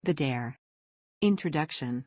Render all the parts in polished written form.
The Dare. Introduction.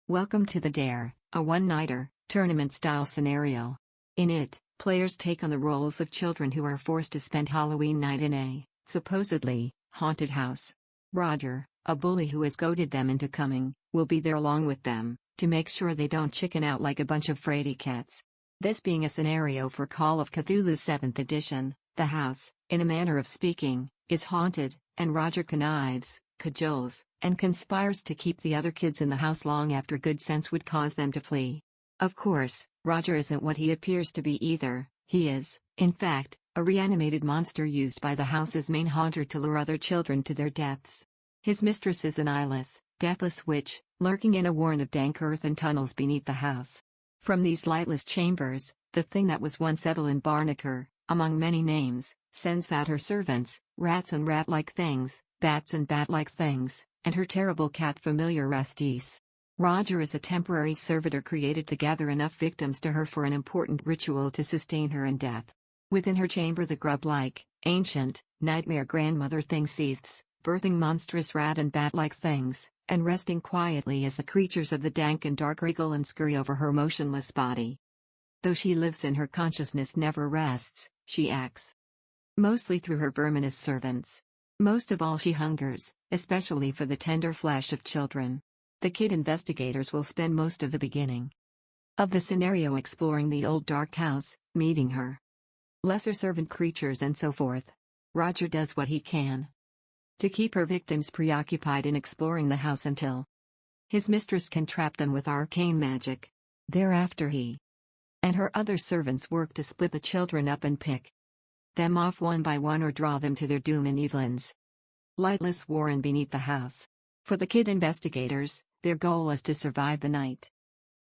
Welcome to The Dare, a one-nighter, tournament-style scenario. In it, players take on the roles of children who are forced to spend Halloween night in a, supposedly, haunted house. Roger, a bully who has goaded them into coming, will be there along with them, to make sure they don't chicken out like a bunch of fraidy cats. This being a scenario for Call of Cthulhu 7th edition, the house, in a manner of speaking, is haunted, and Roger connives, cajoles, and conspires to keep the other kids in the house long after good sense would cause them to flee. Of course, Roger isn't what he appears to be either. He is, in fact, a reanimated monster used by the house's main haunter to lure other children to their deaths. His mistress is an eyeless, deathless witch, lurking in a warren of dank earth and tunnels beneath the house. From these lightless chambers, the thing that was once Evelyn Barnaker, among many names, sends out her servants, rats and rat-like things, bats and bat-like things, and her terrible cat familiar Rastis. Roger is a temporary servitor created to gather enough victims to her for an important ritual to sustain her in death. Within her chamber the grub-like, ancient, nightmare grandmother thing seethes, birthing monstrous rat and bat-like things, and resting quietly as the creatures of the dank and dark wriggle and scurry over her motionless body. Though she lives in her consciousness never rests, she acts mostly through her verminous servants. Most of all she hungers, especially for the tender flesh of children. The kid investigators will spend most of the beginning of the scenario exploring the old dark house, meeting her lesser servant creatures and so forth. Roger does what he can to keep her victims preoccupied in exploring the house until his mistress can trap them with arcane magic. Thereafter he and her other servants work to split the children up and pick them off one by one or draw them to their doom in Evelyn's lightless warren beneath the house. For the kid investigators, their goal is to survive the night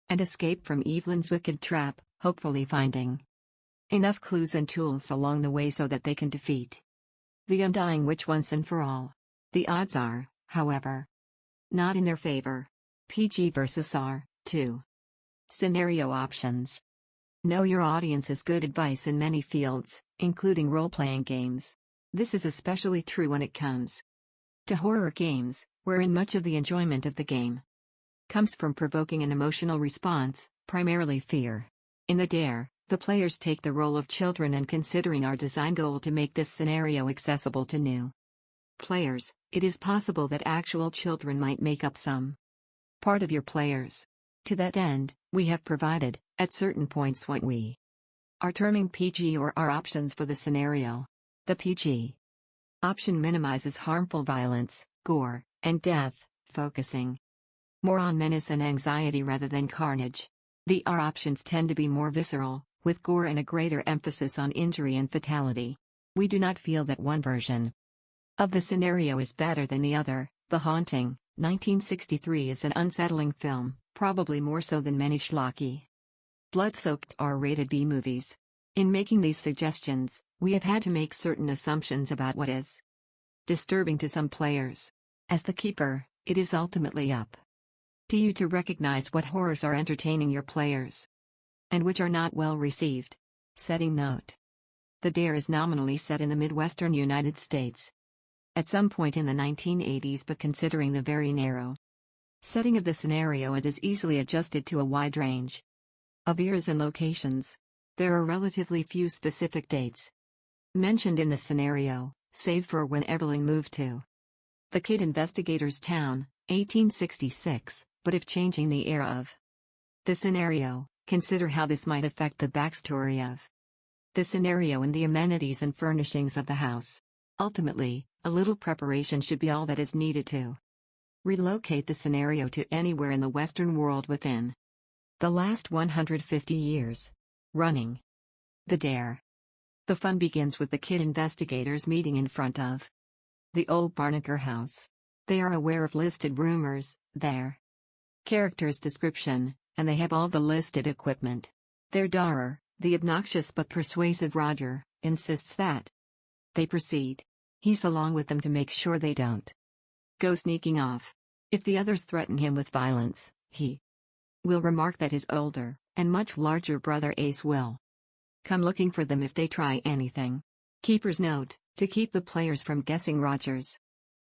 and escape from Evelyn's wicked trap, hopefully finding enough clues and tools along the way so that they can defeat the undying witch once and for all. The odds are, however, not in their favor. PG vs R2. Scenario options. Know your audience is good advice in many fields, including role-playing games. This is especially true when it comes to horror games, wherein much of the enjoyment of the game comes from provoking an emotional response, primarily fear. In The Dare, the players take the role of children, and considering our design goal to make this scenario accessible to new players, it is possible that actual children might make up some part of your players. To that end, we have provided, at certain points, what we are terming PG or R options for the scenario. The PG option minimizes harmful violence, gore, and death, focusing more on menace and anxiety rather than carnage. The R options tend to be more visceral, with gore and a greater emphasis on injury and fatality. We do not feel that one version of the scenario is better than the other. The Haunting, 1963 is an unsettling film, probably more so than many schlocky, blood-soaked R-rated B-movies. In making these suggestions, we have had to make certain assumptions about what is disturbing to some players. As the keeper, it is ultimately up to you to recognize what horrors are entertaining your players and which are not well received. Setting note. The Dare is nominally set in the Midwestern United States at some point in the 1980s, but considering the very narrow setting of the scenario, it is easily adjusted to a wide range of eras and locations. There are relatively few specific dates mentioned in the scenario, save for when Evelyn moved to the kid investigator's town, 1866, but if changing the era of the scenario, consider how this might affect the backstory of the scenario and the amenities and furnishings of the house. Ultimately, a little preparation should be all that is needed to relocate the scenario to anywhere in the Western world within the last 150 years. Running The Dare. The fun begins with the kid investigators meeting in front of the old Barnaker house. They are aware of listed rumors, their character's description, and they have all the listed equipment. Their Darer, the obnoxious but persuasive Roger, insists that they proceed. He's along with them to make sure they don't go sneaking off. If the others threaten him with violence, he will remark that his older and much larger brother Ace will come looking for them if they try anything. Keeper's note: to keep the players from guessing Roger's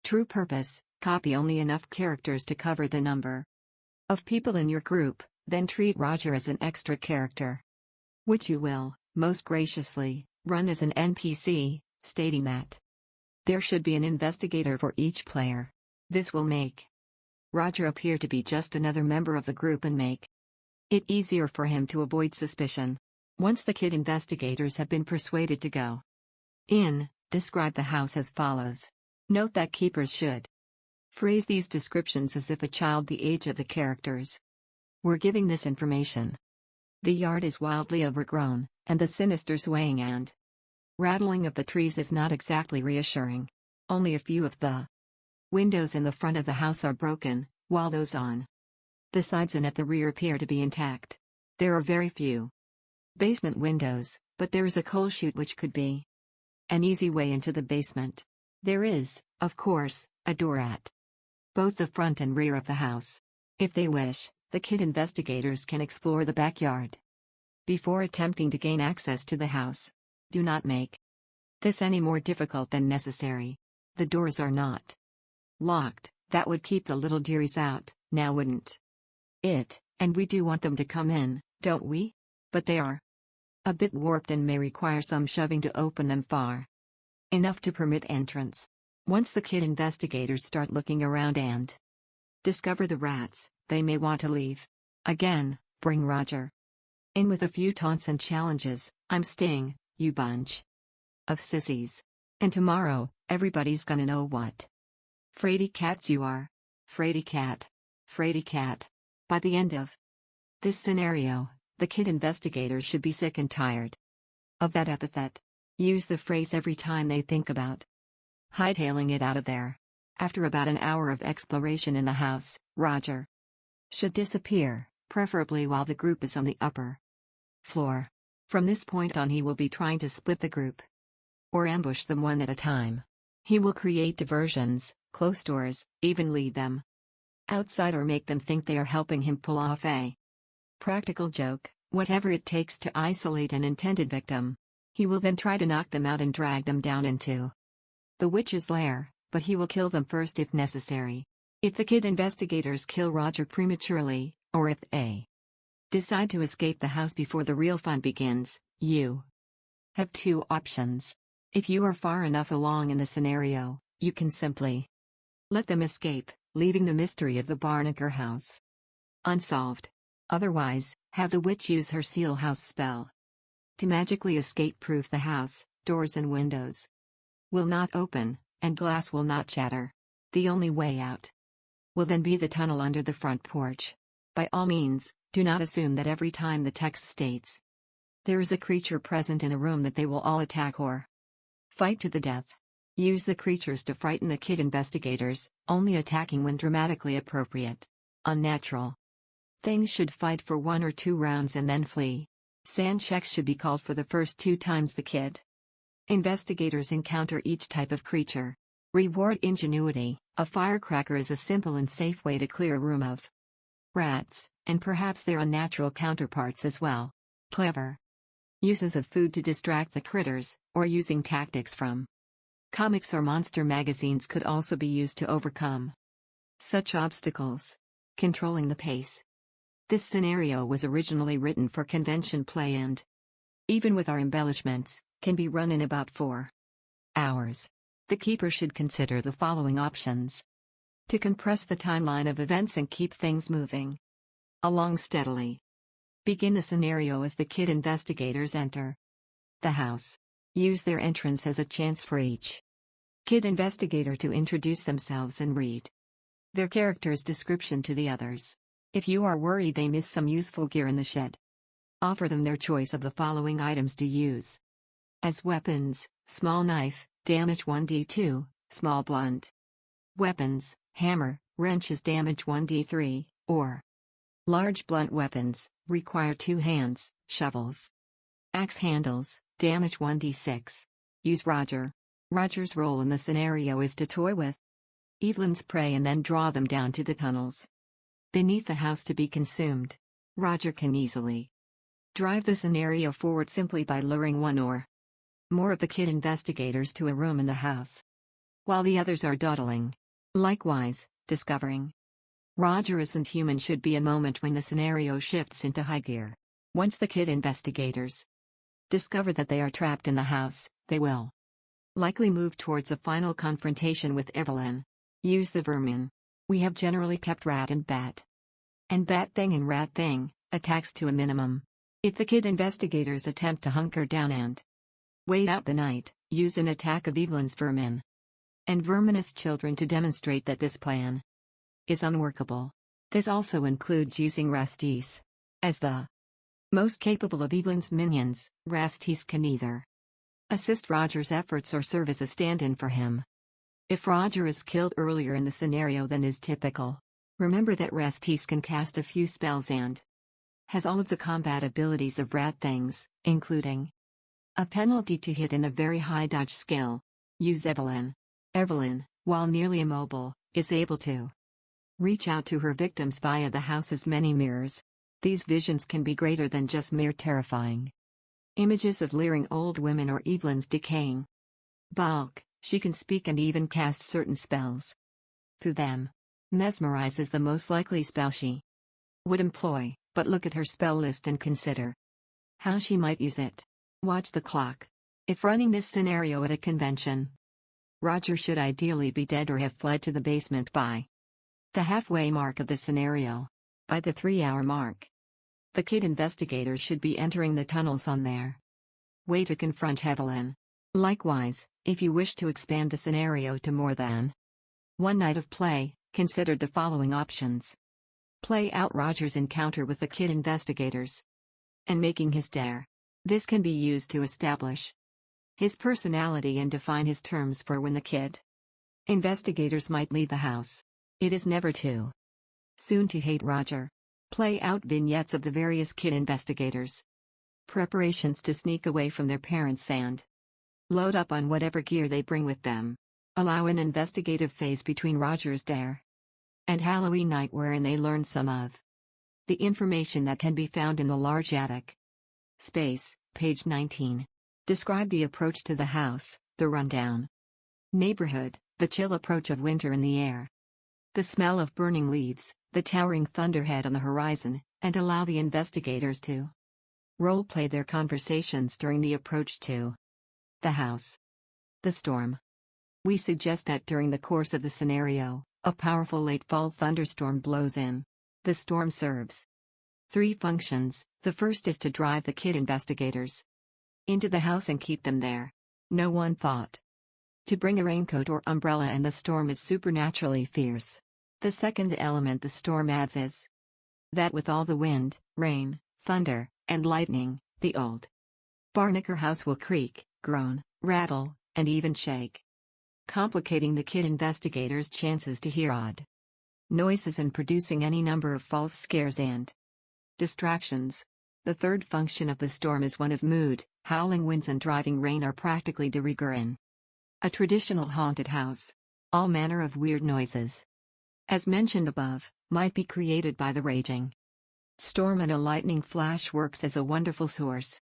true purpose, Copy only enough characters to cover the number of people in your group, then treat Roger as an extra character, which you will, most graciously, run as an NPC, stating that there should be an investigator for each player. This will make Roger appear to be just another member of the group and make it easier for him to avoid suspicion. Once the kid investigators have been persuaded to go in, describe the house as follows. Note that keepers should phrase these descriptions as if a child the age of the characters were giving this information. The yard is wildly overgrown, and the sinister swaying and rattling of the trees is not exactly reassuring. Only a few of the windows in the front of the house are broken, while those on the sides and at the rear appear to be intact. There are very few basement windows, but there is a coal chute which could be an easy way into the basement. There is, of course, a door at both the front and rear of the house. If they wish, the kid investigators can explore the backyard before attempting to gain access to the house. Do not make this any more difficult than necessary. The doors are not locked. That would keep the little dearies out, now wouldn't it? And we do want them to come in, don't we? But they are a bit warped and may require some shoving to open them far enough to permit entrance. Once the kid investigators start looking around and discover the rats, they may want to leave. Again, bring Roger in with a few taunts and challenges. I'm staying, you bunch of sissies. And tomorrow, everybody's gonna know what fraidy cats you are. Fraidy cat. Fraidy cat. By the end of this scenario, the kid investigators should be sick and tired of that epithet. Use the phrase every time they think about hightailing it out of there. After about an hour of exploration in the house, Roger should disappear, preferably while the group is on the upper floor. From this point on, he will be trying to split the group or ambush them one at a time. He will create diversions, close doors, even lead them outside or make them think they are helping him pull off a practical joke, whatever it takes to isolate an intended victim. He will then try to knock them out and drag them down into the witch's lair, but he will kill them first if necessary. If the kid investigators kill Roger prematurely, or if they decide to escape the house before the real fun begins, you have two options. If you are far enough along in the scenario, you can simply let them escape, leaving the mystery of the Barnaker house unsolved. Otherwise, have the witch use her seal house spell to magically escape-proof the house. Doors and windows will not open, and glass will not shatter. The only way out will then be the tunnel under the front porch. By all means, do not assume that every time the text states there is a creature present in a room that they will all attack or fight to the death. Use the creatures to frighten the kid investigators, only attacking when dramatically appropriate. Unnatural things should fight for 1 or 2 rounds and then flee. Sand checks should be called for the first 2 times the kid investigators encounter each type of creature. Reward ingenuity. A firecracker is a simple and safe way to clear a room of rats, and perhaps their unnatural counterparts as well. Clever uses of food to distract the critters, or using tactics from comics or monster magazines could also be used to overcome such obstacles. Controlling the pace. This scenario was originally written for convention play and, even with our embellishments, can be run in about 4 hours. The keeper should consider the following options to compress the timeline of events and keep things moving along steadily. Begin the scenario as the kid investigators enter the house. Use their entrance as a chance for each kid investigator to introduce themselves and read their character's description to the others. If you are worried they miss some useful gear in the shed, offer them their choice of the following items to use as weapons: small knife, damage 1d2, small blunt weapons, hammer, wrenches, damage 1d3, or large blunt weapons, require 2 hands, shovels, axe handles, damage 1d6. Use Roger. Roger's role in the scenario is to toy with Evelyn's prey and then draw them down to the tunnels beneath the house to be consumed. Roger can easily drive the scenario forward simply by luring 1 or more of the kid investigators to a room in the house, while the others are dawdling Likewise, discovering Roger isn't human should be a moment when the scenario shifts into high gear. Once the kid investigators discover that they are trapped in the house, they will likely move towards a final confrontation with Evelyn. Use the vermin. We have generally kept rat and bat thing and rat thing attacks to a minimum. If the kid investigators attempt to hunker down and wait out the night, use an attack of Evelyn's vermin and verminous children to demonstrate that this plan is unworkable. This also includes using Rastis. As the most capable of Evelyn's minions, Rastis can either assist Roger's efforts or serve as a stand-in for him. If Roger is killed earlier in the scenario than is typical, remember that Rastis can cast a few spells and has all of the combat abilities of rat things, including a penalty to hit and a very high dodge skill. Use Evelyn. Evelyn, while nearly immobile, is able to reach out to her victims via the house's many mirrors. These visions can be greater than just mere terrifying images of leering old women or Evelyn's decaying bulk. She can speak and even cast certain spells through them. Mesmerize is the most likely spell she would employ, but look at her spell list and consider how she might use it. Watch the clock. If running this scenario at a convention, Roger should ideally be dead or have fled to the basement by the halfway mark of the scenario. By the 3-hour mark, the kid investigators should be entering the tunnels on their way to confront Evelyn. Likewise, if you wish to expand the scenario to more than one night of play, consider the following options. Play out Roger's encounter with the kid investigators and making his dare. This can be used to establish his personality and define his terms for when the kid investigators might leave the house. It is never too soon to hate Roger. Play out vignettes of the various kid investigators' preparations to sneak away from their parents and load up on whatever gear they bring with them. Allow an investigative phase between Roger's dare and Halloween night wherein they learn some of the information that can be found in the large attic space. Page 19. Describe the approach to the house, the rundown neighborhood, the chill approach of winter in the air, the smell of burning leaves, the towering thunderhead on the horizon, and allow the investigators to role-play their conversations during the approach to the house. The storm. We suggest that during the course of the scenario, a powerful late fall thunderstorm blows in. The storm serves 3 functions. The first is to drive the kid investigators into the house and keep them there. No one thought to bring a raincoat or umbrella and the storm is supernaturally fierce. The second element the storm adds is that with all the wind, rain, thunder, and lightning, the old Barnaker house will creak, groan, rattle, and even shake, complicating the kid investigators' chances to hear odd noises and producing any number of false scares and distractions. The third function of the storm is one of mood. Howling winds and driving rain are practically de rigueur in a traditional haunted house. All manner of weird noises, as mentioned above, might be created by the raging storm, and a lightning flash works as a wonderful source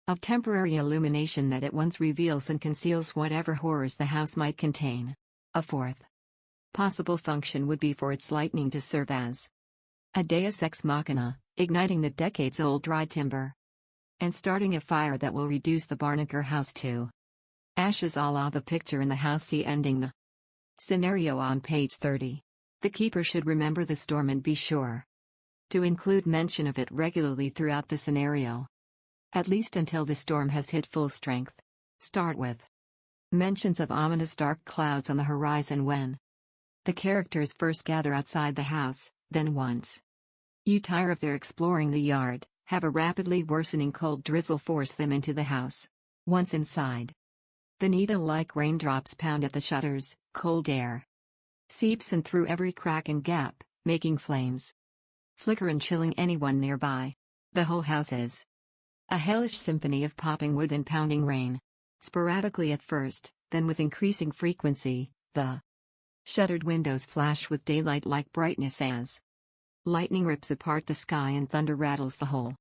of temporary illumination that at once reveals and conceals whatever horrors the house might contain. A fourth possible function would be for its lightning to serve as a deus ex machina, igniting the decades-old dry timber and starting a fire that will reduce the Barnaker house to ashes, a la the picture in the house. See ending the scenario on page 30. The keeper should remember the storm and be sure to include mention of it regularly throughout the scenario, at least until the storm has hit full strength. Start with mentions of ominous dark clouds on the horizon when the characters first gather outside the house. Then once you tire of their exploring the yard, have a rapidly worsening cold drizzle force them into the house. Once inside, the needle-like raindrops pound at the shutters, cold air seeps in through every crack and gap, making flames flicker and chilling anyone nearby. The whole house is a hellish symphony of popping wood and pounding rain. Sporadically at first, then with increasing frequency, the shuttered windows flash with daylight-like brightness as lightning rips apart the sky and thunder rattles the whole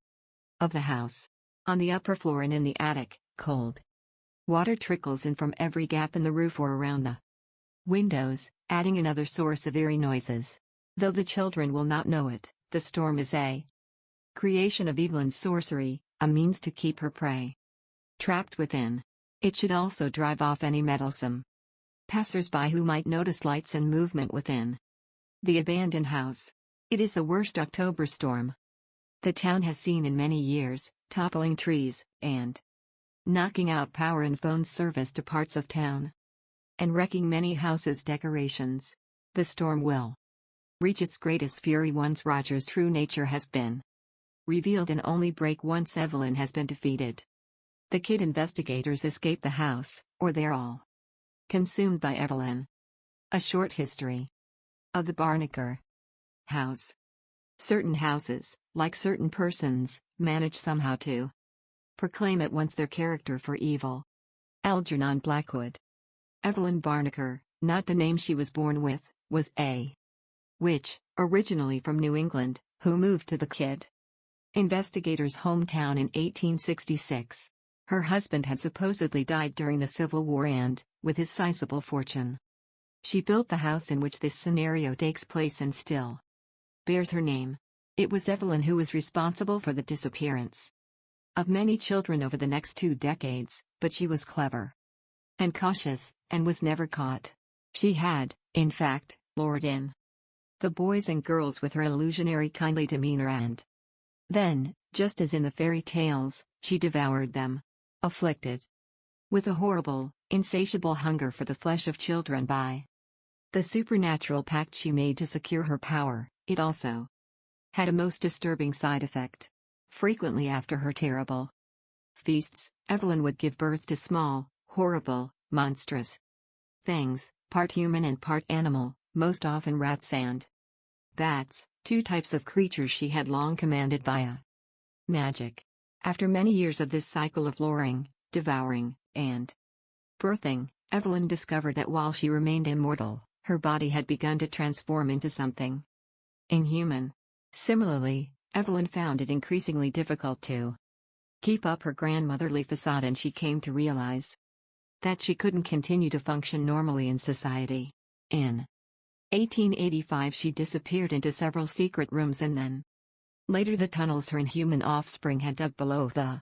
of the house. On the upper floor and in the attic, cold water trickles in from every gap in the roof or around the windows, adding another source of eerie noises. Though the children will not know it, the storm is a creation of Evelyn's sorcery, a means to keep her prey trapped within. It should also drive off any meddlesome passers-by who might notice lights and movement within. The abandoned house. It is the worst October storm the town has seen in many years, toppling trees, and knocking out power and phone service to parts of town, and wrecking many houses' decorations. The storm will reach its greatest fury once Roger's true nature has been revealed, and only break once Evelyn has been defeated. The kid investigators escape the house, or they're all consumed by Evelyn. A short history of the Barnaker house. Certain houses, like certain persons, manage somehow to proclaim at once their character for evil. Algernon Blackwood. Evelyn Barnaker, not the name she was born with, was a witch, originally from New England, who moved to the kid investigator's hometown in 1866. Her husband had supposedly died during the Civil War and, with his sizable fortune, she built the house in which this scenario takes place and still bears her name. It was Evelyn who was responsible for the disappearance of many children over the next 2 decades, but she was clever and cautious, and was never caught. She had, in fact, lured in the boys and girls with her illusionary kindly demeanor, and then, just as in the fairy tales, she devoured them, afflicted with a horrible, insatiable hunger for the flesh of children by the supernatural pact she made to secure her power. It also had a most disturbing side effect. Frequently after her terrible feasts, Evelyn would give birth to small, horrible, monstrous things, part human and part animal, most often rats and bats, 2 types of creatures she had long commanded via magic. After many years of this cycle of luring, devouring, and birthing, Evelyn discovered that while she remained immortal, her body had begun to transform into something inhuman. Similarly, Evelyn found it increasingly difficult to keep up her grandmotherly facade, and she came to realize that she couldn't continue to function normally in society. In 1885 she disappeared into several secret rooms, and then later the tunnels her inhuman offspring had dug below the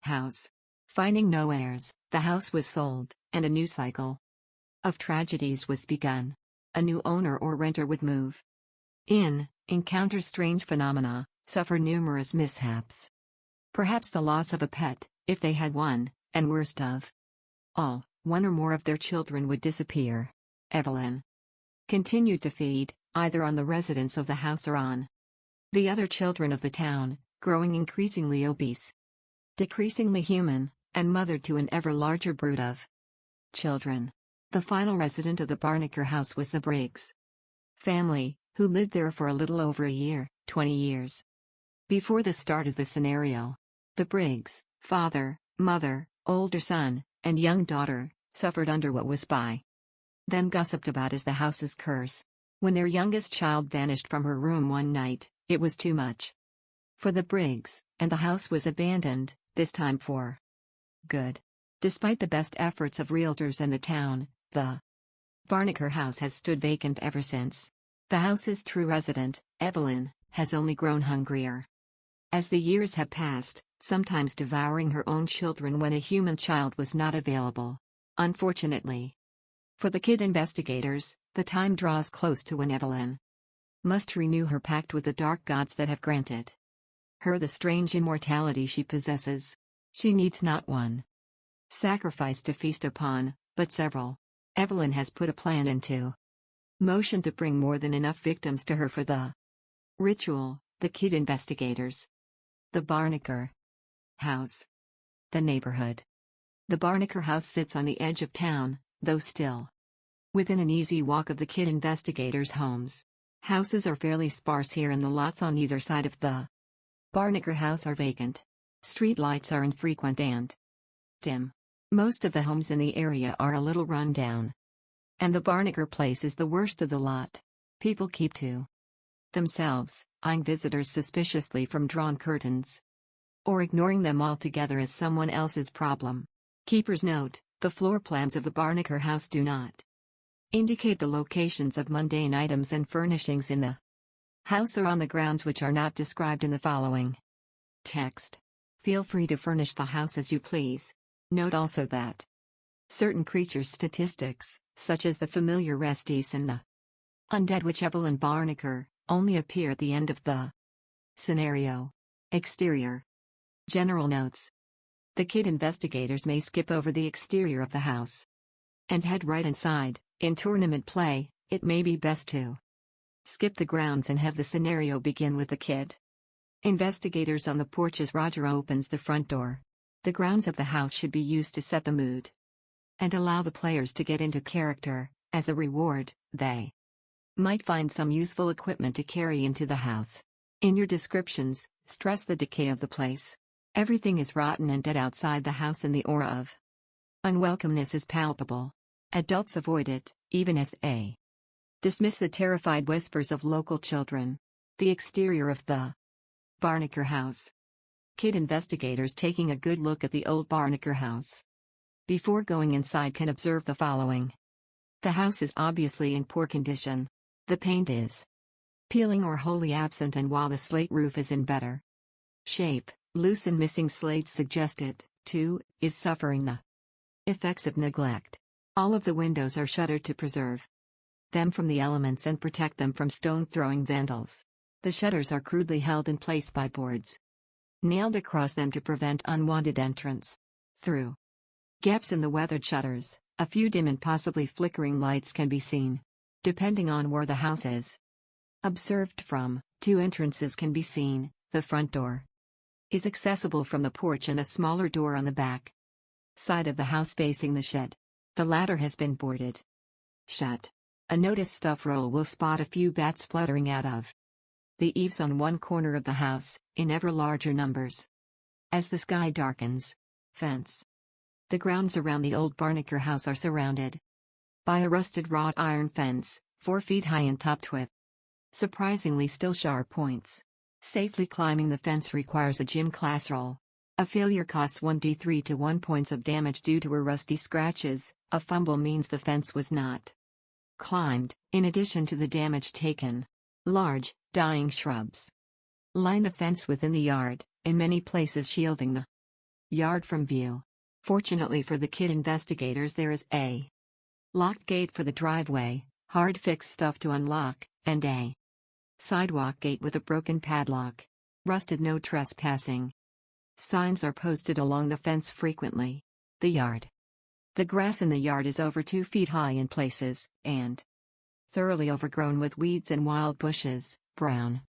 house. Finding no heirs, the house was sold, and a new cycle of tragedies was begun. A new owner or renter would move in, encounter strange phenomena, suffer numerous mishaps. Perhaps the loss of a pet, if they had one, and worst of all, one or more of their children would disappear. Evelyn continued to feed, either on the residents of the house or on the other children of the town, growing increasingly obese, decreasingly human, and mothered to an ever larger brood of children. The final resident of the Barnaker house was the Briggs family, who lived there for a little over a year, 20 years. Before the start of the scenario, the Briggs, father, mother, older son, and young daughter, suffered under what was by them gossiped about as the house's curse. When their youngest child vanished from her room one night, it was too much for the Briggs, and the house was abandoned, this time for good. Despite the best efforts of realtors and the town, the Barnaker house has stood vacant ever since. The house's true resident, Evelyn, has only grown hungrier as the years have passed, sometimes devouring her own children when a human child was not available. Unfortunately for the kid investigators, the time draws close to when Evelyn must renew her pact with the dark gods that have granted her the strange immortality she possesses. She needs not one sacrifice to feast upon, but several. Evelyn has put a plan into motion to bring more than enough victims to her for the ritual. The kid investigators. The Barnaker house. The neighborhood. The Barnaker house sits on the edge of town, though still within an easy walk of the kid investigators' homes. Houses are fairly sparse here, and the lots on either side of the Barnaker house are vacant. Street lights are infrequent and dim. Most of the homes in the area are a little run down, and the Barnaker place is the worst of the lot. People keep to themselves, eyeing visitors suspiciously from drawn curtains, or ignoring them altogether as someone else's problem. Keepers note, the floor plans of the Barnaker house do not Indicate the locations of mundane items and furnishings in the house or on the grounds which are not described in the following text. Feel free to furnish the house as you please. Note also that certain creatures' statistics, such as the familiar resties and the undead witchable and barnacle, only appear at the end of the scenario. Exterior. General notes. The kid investigators may skip over the exterior of the house and head right inside. In tournament play, it may be best to skip the grounds and have the scenario begin with the kid investigators on the porch as Roger opens the front door. The grounds of the house should be used to set the mood and allow the players to get into character. As a reward, they might find some useful equipment to carry into the house. In your descriptions, stress the decay of the place. Everything is rotten and dead outside the house and the aura of unwelcomeness is palpable. Adults avoid it, even as they dismiss the terrified whispers of local children. The exterior of the Barnacle house. Kid investigators taking a good look at the old Barnacle house before going inside can observe the following. The house is obviously in poor condition. The paint is peeling or wholly absent, and while the slate roof is in better shape, loose and missing slates suggest it, too, is suffering the effects of neglect. All of the windows are shuttered to preserve them from the elements and protect them from stone-throwing vandals. The shutters are crudely held in place by boards nailed across them to prevent unwanted entrance. Through gaps in the weathered shutters, a few dim and possibly flickering lights can be seen. Depending on where the house is observed from, two entrances can be seen. The front door is accessible from the porch and a smaller door on the back side of the house facing the shed. The latter has been boarded shut. A notice stuff roll will spot a few bats fluttering out of the eaves on one corner of the house, in ever larger numbers. As the sky darkens. Fence. The grounds around the old Barnacle house are surrounded by a rusted wrought iron fence, 4 feet high and topped with surprisingly still sharp points. Safely climbing the fence requires a gym class roll. A failure costs 1d3 to 1 points of damage due to a rusty scratches. A fumble means the fence was not climbed. In addition to the damage taken, large, dying shrubs line the fence within the yard, in many places shielding the yard from view. Fortunately for the kid investigators, there is a locked gate for the driveway, hard fixed stuff to unlock, and a sidewalk gate with a broken padlock. Rusted no trespassing signs are posted along the fence frequently. The yard. The grass in the yard is over 2 feet high in places, and thoroughly overgrown with weeds and wild bushes, brown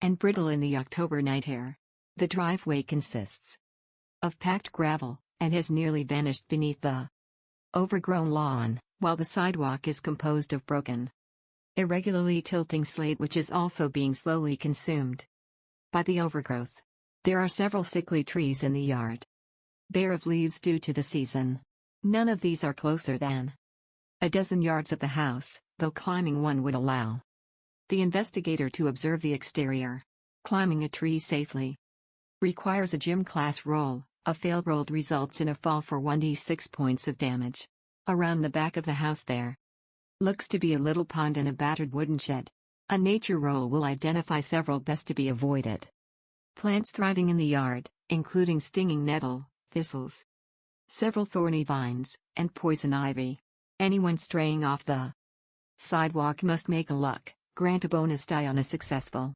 and brittle in the October night air. The driveway consists of packed gravel, and has nearly vanished beneath the overgrown lawn, while the sidewalk is composed of broken, irregularly tilting slate which is also being slowly consumed by the overgrowth. There are several sickly trees in the yard, bare of leaves due to the season. None of these are closer than a dozen yards of the house, though climbing one would allow the investigator to observe the exterior. Climbing a tree safely requires a gym class roll. A failed roll results in a fall for 1d6 points of damage. Around the back of the house there looks to be a little pond and a battered wooden shed. A nature roll will identify several best to be avoided plants thriving in the yard, including stinging nettle, thistles, several thorny vines, and poison ivy. Anyone straying off the sidewalk must make a luck, grant a bonus die on a successful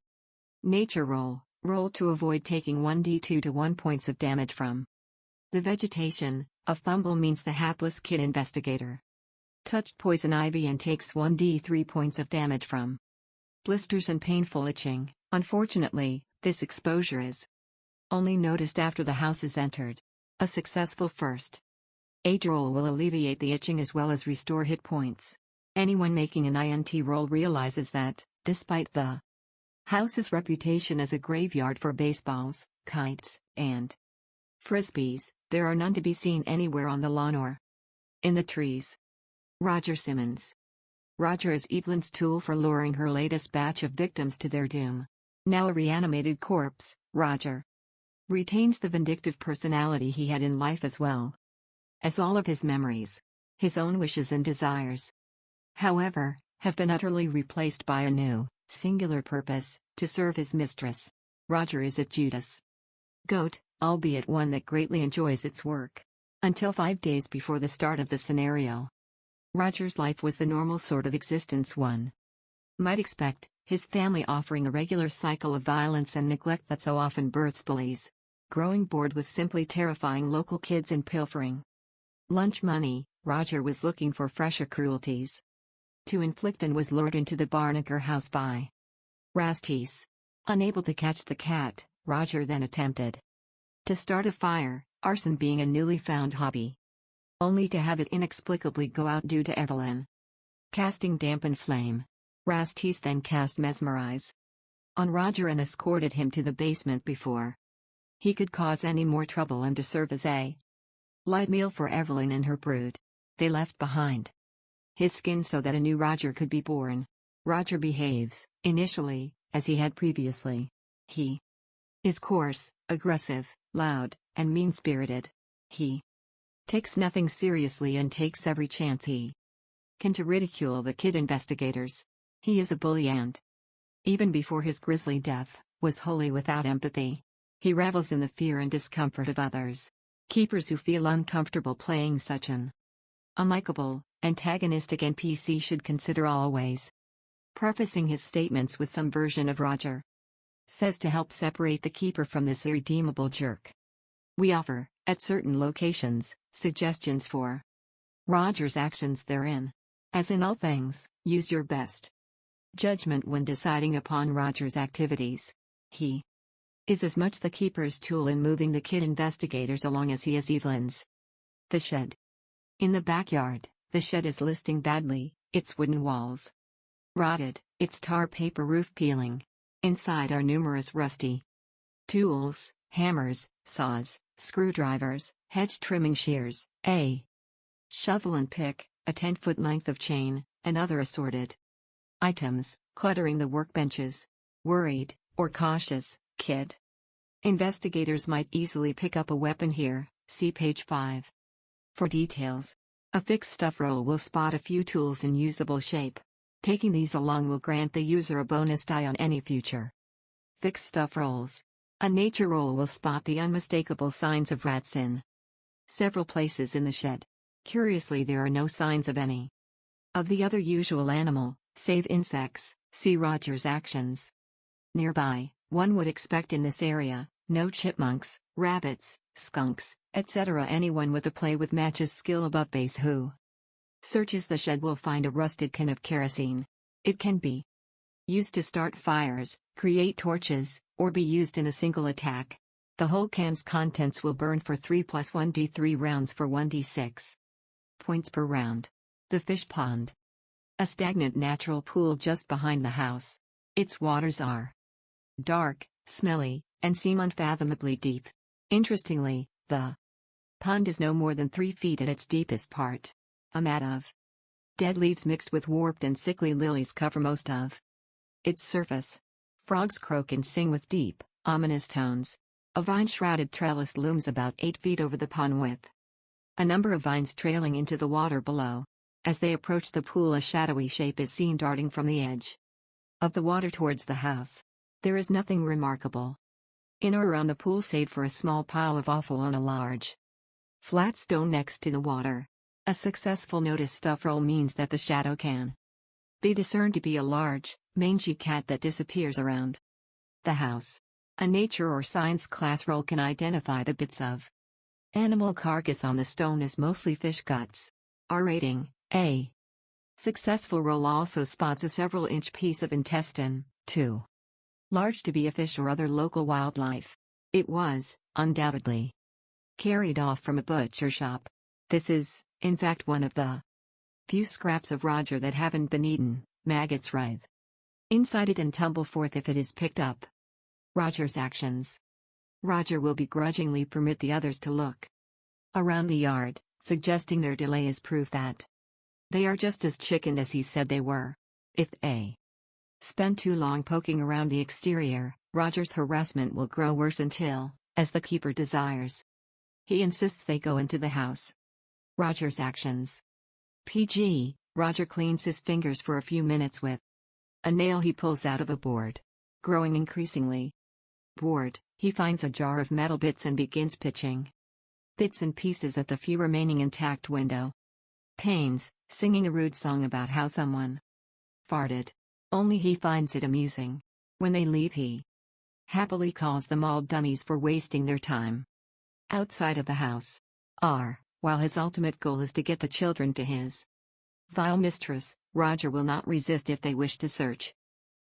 nature roll. Roll to avoid taking 1d2 to 1 points of damage from the vegetation. A fumble means the hapless kid investigator touched poison ivy and takes 1d3 points of damage from blisters and painful itching. Unfortunately, this exposure is only noticed after the house is entered. A successful first aid roll will alleviate the itching as well as restore hit points. Anyone making an INT roll realizes that, despite the house's reputation as a graveyard for baseballs, kites, and frisbees, there are none to be seen anywhere on the lawn or in the trees. Roger Simmons. Roger is Evelyn's tool for luring her latest batch of victims to their doom. Now a reanimated corpse, Roger retains the vindictive personality he had in life as well as all of his memories, his own wishes and desires. however, have been utterly replaced by a new, singular purpose, to serve his mistress. Roger is a Judas goat, albeit one that greatly enjoys its work. Until 5 days before the start of the scenario, Roger's life was the normal sort of existence one might expect, his family offering a regular cycle of violence and neglect that so often births bullies. Growing bored with simply terrifying local kids and pilfering lunch money, Roger was looking for fresher cruelties to inflict and was lured into the Barnaker house by Rastis. Unable to catch the cat, Roger then attempted to start a fire, arson being a newly found hobby, only to have it inexplicably go out due to Evelyn casting dampened flame. Rastis then cast Mesmerize on Roger and escorted him to the basement before he could cause any more trouble and to serve as a light meal for Evelyn and her brood. They left behind his skin so that a new Roger could be born. Roger behaves, initially, as he had previously. He is coarse, aggressive, loud, and mean-spirited. He takes nothing seriously and takes every chance he can to ridicule the kid investigators. He is a bully and, even before his grisly death, was wholly without empathy. He revels in the fear and discomfort of others. Keepers who feel uncomfortable playing such an unlikable, antagonistic NPC should consider always prefacing his statements with some version of Roger says to help separate the keeper from this irredeemable jerk. We offer, at certain locations, suggestions for Roger's actions therein. As in all things, use your best judgment when deciding upon Roger's activities. He is as much the keeper's tool in moving the kid investigators along as he is Evelyn's. The shed. In the backyard, the shed is listing badly, its wooden walls rotted, its tar paper roof peeling. Inside are numerous rusty tools, hammers, saws, screwdrivers, hedge trimming shears, a shovel and pick, a 10-foot length of chain, and other assorted items, cluttering the workbenches. Worried, or cautious, kid investigators might easily pick up a weapon here, see page 5. For details. A fixed stuff roll will spot a few tools in usable shape. Taking these along will grant the user a bonus die on any future fixed stuff rolls. A nature roll will spot the unmistakable signs of rats in several places in the shed. Curiously, there are no signs of any of the other usual animal, save insects. See Roger's actions. Nearby, one would expect in this area, no chipmunks, rabbits, skunks, etc. Anyone with a play with matches skill above base who searches the shed will find a rusted can of kerosene. It can be used to start fires, create torches, or be used in a single attack. The whole can's contents will burn for 3 plus 1d3 rounds for 1d6 points per round. The fish pond. A stagnant natural pool just behind the house. Its waters are dark, smelly, and seem unfathomably deep. Interestingly, the pond is no more than 3 feet at its deepest part. A mat of dead leaves mixed with warped and sickly lilies cover most of its surface. Frogs croak and sing with deep, ominous tones. A vine-shrouded trellis looms about 8 feet over the pond with a number of vines trailing into the water below. As they approach the pool, a shadowy shape is seen darting from the edge of the water towards the house. There is nothing remarkable in or around the pool save for a small pile of offal on a large flat stone next to the water. A successful notice stuff roll means that the shadow can be discerned to be a large, mangy cat that disappears around the house. A nature or science class roll can identify the bits of animal carcass on the stone as mostly fish guts. R rating, A. Successful roll also spots a several-inch piece of intestine, too large to be a fish or other local wildlife. It was, undoubtedly, carried off from a butcher shop. This is, in fact, one of the few scraps of Roger that haven't been eaten. Maggots writhe inside it and tumble forth if it is picked up. Roger's actions. Roger will begrudgingly permit the others to look around the yard, suggesting their delay is proof that they are just as chickened as he said they were. If they spend too long poking around the exterior, Roger's harassment will grow worse until, as the keeper desires, he insists they go into the house. Roger's actions. PG. Roger cleans his fingers for a few minutes with a nail he pulls out of a board. Growing increasingly bored, he finds a jar of metal bits and begins pitching bits and pieces at the few remaining intact window panes, singing a rude song about how someone farted. Only he finds it amusing. When they leave, he happily calls them all dummies for wasting their time. Outside of the house, while his ultimate goal is to get the children to his vile mistress, Roger will not resist if they wish to search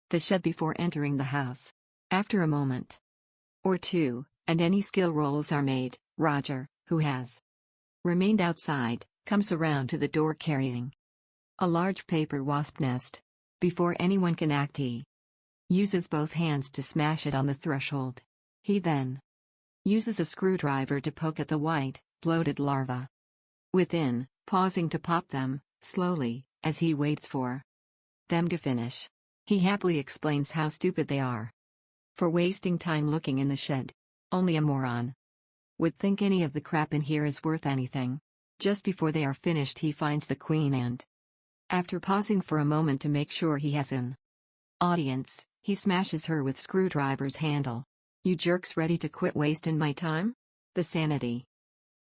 the shed before entering the house. After a moment or two, and any skill rolls are made, Roger, who has remained outside, comes around to the door carrying a large paper wasp nest. Before anyone can act, he uses both hands to smash it on the threshold. He then uses a screwdriver to poke at the white, bloated larvae within, pausing to pop them, slowly, as he waits for them to finish. He happily explains how stupid they are for wasting time looking in the shed. Only a moron would think any of the crap in here is worth anything. Just before they are finished, he finds the queen and, after pausing for a moment to make sure he has an audience, he smashes her with screwdriver's handle. You jerks ready to quit wasting my time? The sanity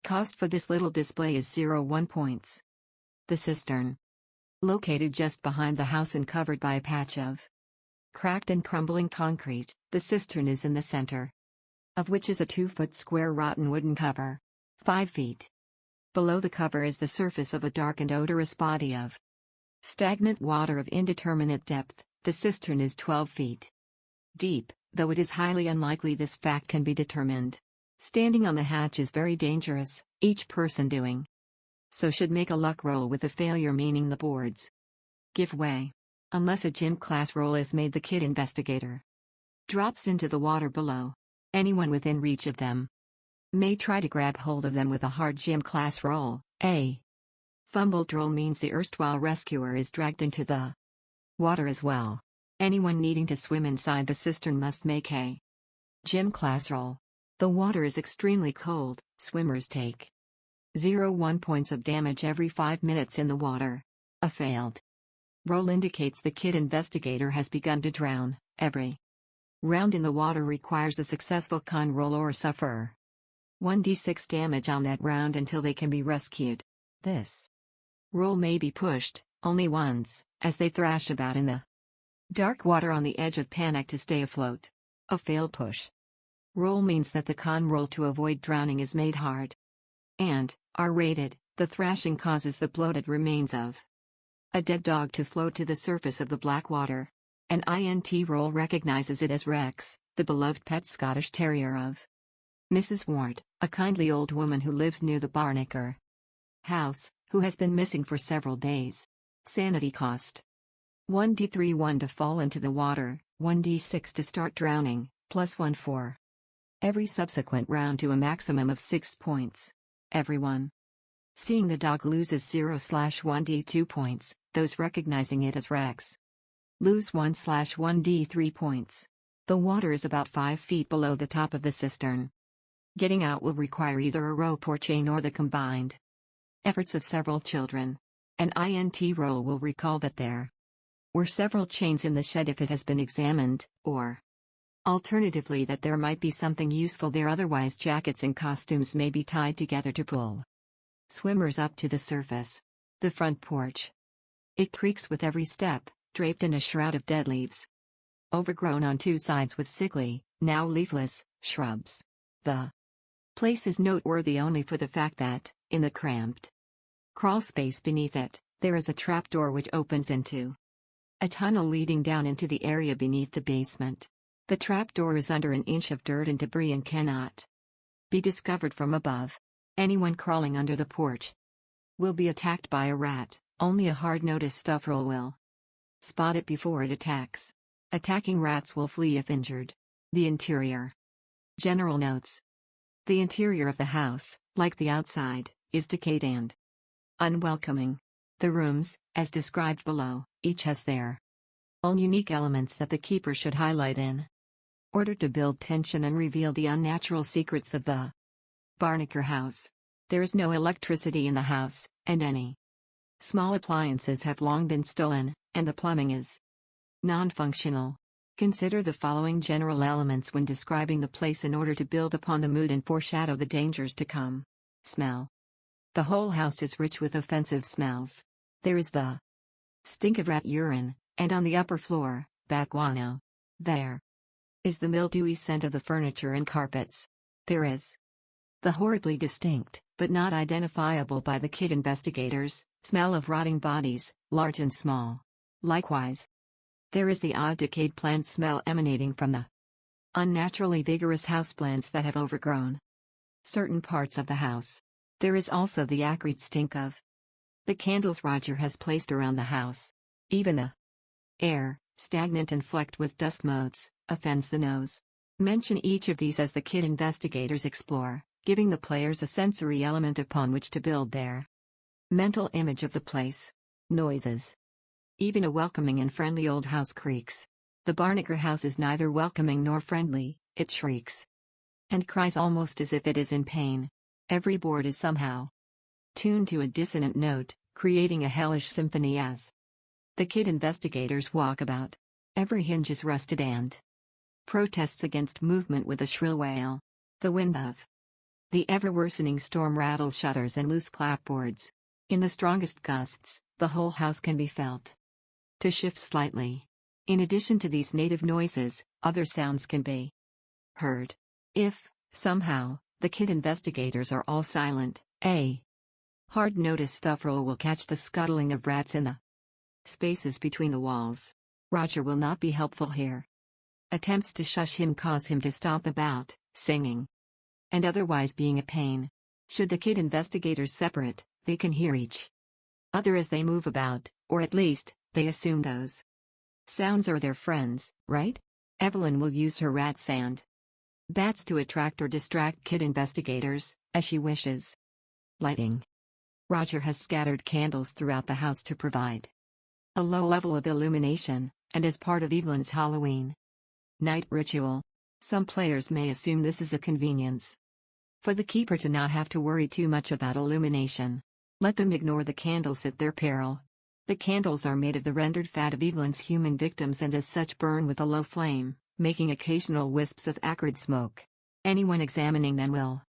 cost for this little display is 0 points. The cistern, located just behind the house and covered by a patch of cracked and crumbling concrete, the cistern is in the center of which is a 2-foot square rotten wooden cover. 5 feet below the cover is the surface of a dark and odorous body of stagnant water of indeterminate depth. The cistern is 12 feet deep, though it is highly unlikely this fact can be determined. Standing on the hatch is very dangerous. Each person doing so should make a luck roll with a failure, meaning the boards give way. Unless a gym class roll is made, the kid investigator drops into the water below. Anyone within reach of them may try to grab hold of them with a hard gym class roll. A fumbled roll means the erstwhile rescuer is dragged into the water as well. Anyone needing to swim inside the cistern must make a gym class roll. The water is extremely cold. Swimmers take 0 points of damage every 5 minutes in the water. A failed roll indicates the kid investigator has begun to drown. Every round in the water requires a successful con roll or suffer 1d6 damage on that round until they can be rescued. This roll may be pushed only once, as they thrash about in the dark water on the edge of panic to stay afloat. A failed push roll means that the con roll to avoid drowning is made hard and R-rated. The thrashing causes the bloated remains of a dead dog to float to the surface of the black water. An INT roll recognizes it as Rex, the beloved pet Scottish Terrier of Mrs. Ward, a kindly old woman who lives near the Barnaker house, who has been missing for several days. Sanity cost 1d3 1 to fall into the water, 1d6 to start drowning, +1 for every subsequent round to a maximum of 6 points. Everyone seeing the dog loses 0/1d2 points, those recognizing it as Rex lose 1/1d3 points. The water is about 5 feet below the top of the cistern. Getting out will require either a rope or chain or the combined efforts of several children. An INT roll will recall that there were several chains in the shed if it has been examined, or alternatively that there might be something useful there, otherwise jackets and costumes may be tied together to pull swimmers up to the surface. The front porch. It creaks with every step, draped in a shroud of dead leaves, overgrown on 2 sides with sickly, now leafless, shrubs. The place is noteworthy only for the fact that, in the cramped crawl space beneath it, there is a trapdoor which opens into a tunnel leading down into the area beneath the basement. The trapdoor is under an inch of dirt and debris and cannot be discovered from above. Anyone crawling under the porch will be attacked by a rat. Only a hard-nosed stuff roll will spot it before it attacks. Attacking rats will flee if injured. The interior. General notes. The interior of the house, like the outside, is decayed and unwelcoming. The rooms, as described below, each has their own unique elements that the keeper should highlight in order to build tension and reveal the unnatural secrets of the Barnaker house. There is no electricity in the house, and any Small appliances have long been stolen, and the plumbing is non-functional. Consider the following general elements when describing the place in order to build upon the mood and foreshadow the dangers to come. Smell. The whole house is rich with offensive smells. There is the stink of rat urine, and on the upper floor, bat guano. There is the mildewy scent of the furniture and carpets. There is the horribly distinct, but not identifiable by the kid investigators, smell of rotting bodies, large and small. Likewise, there is the odd decayed plant smell emanating from the unnaturally vigorous houseplants that have overgrown certain parts of the house. There is also the acrid stink of the candles Roger has placed around the house. Even the air, stagnant and flecked with dust motes, offends the nose. Mention each of these as the kid investigators explore, giving the players a sensory element upon which to build their mental image of the place. Noises. Even a welcoming and friendly old house creaks. The Barnaker house is neither welcoming nor friendly, it shrieks and cries almost as if it is in pain. Every board is somehow tuned to a dissonant note, creating a hellish symphony as the kid investigators walk about. Every hinge is rusted and protests against movement with a shrill wail. The wind of the ever-worsening storm rattles shutters and loose clapboards. In the strongest gusts, the whole house can be felt to shift slightly. In addition to these native noises, other sounds can be heard. If, somehow, the kid investigators are all silent, a hard-noticed stuff roll will catch the scuttling of rats in the spaces between the walls. Roger will not be helpful here. Attempts to shush him cause him to stomp about, singing, and otherwise being a pain. Should the kid investigators separate, they can hear each other as they move about, or at least, they assume those sounds are their friends, right? Evelyn will use her rat sand bats to attract or distract kid investigators, as she wishes. Lighting. Roger has scattered candles throughout the house to provide a low level of illumination, and as part of Evelyn's Halloween night ritual. Some players may assume this is a convenience for the keeper to not have to worry too much about illumination. Let them ignore the candles at their peril. The candles are made of the rendered fat of Evelyn's human victims and as such burn with a low flame, making occasional wisps of acrid smoke. Anyone examining them will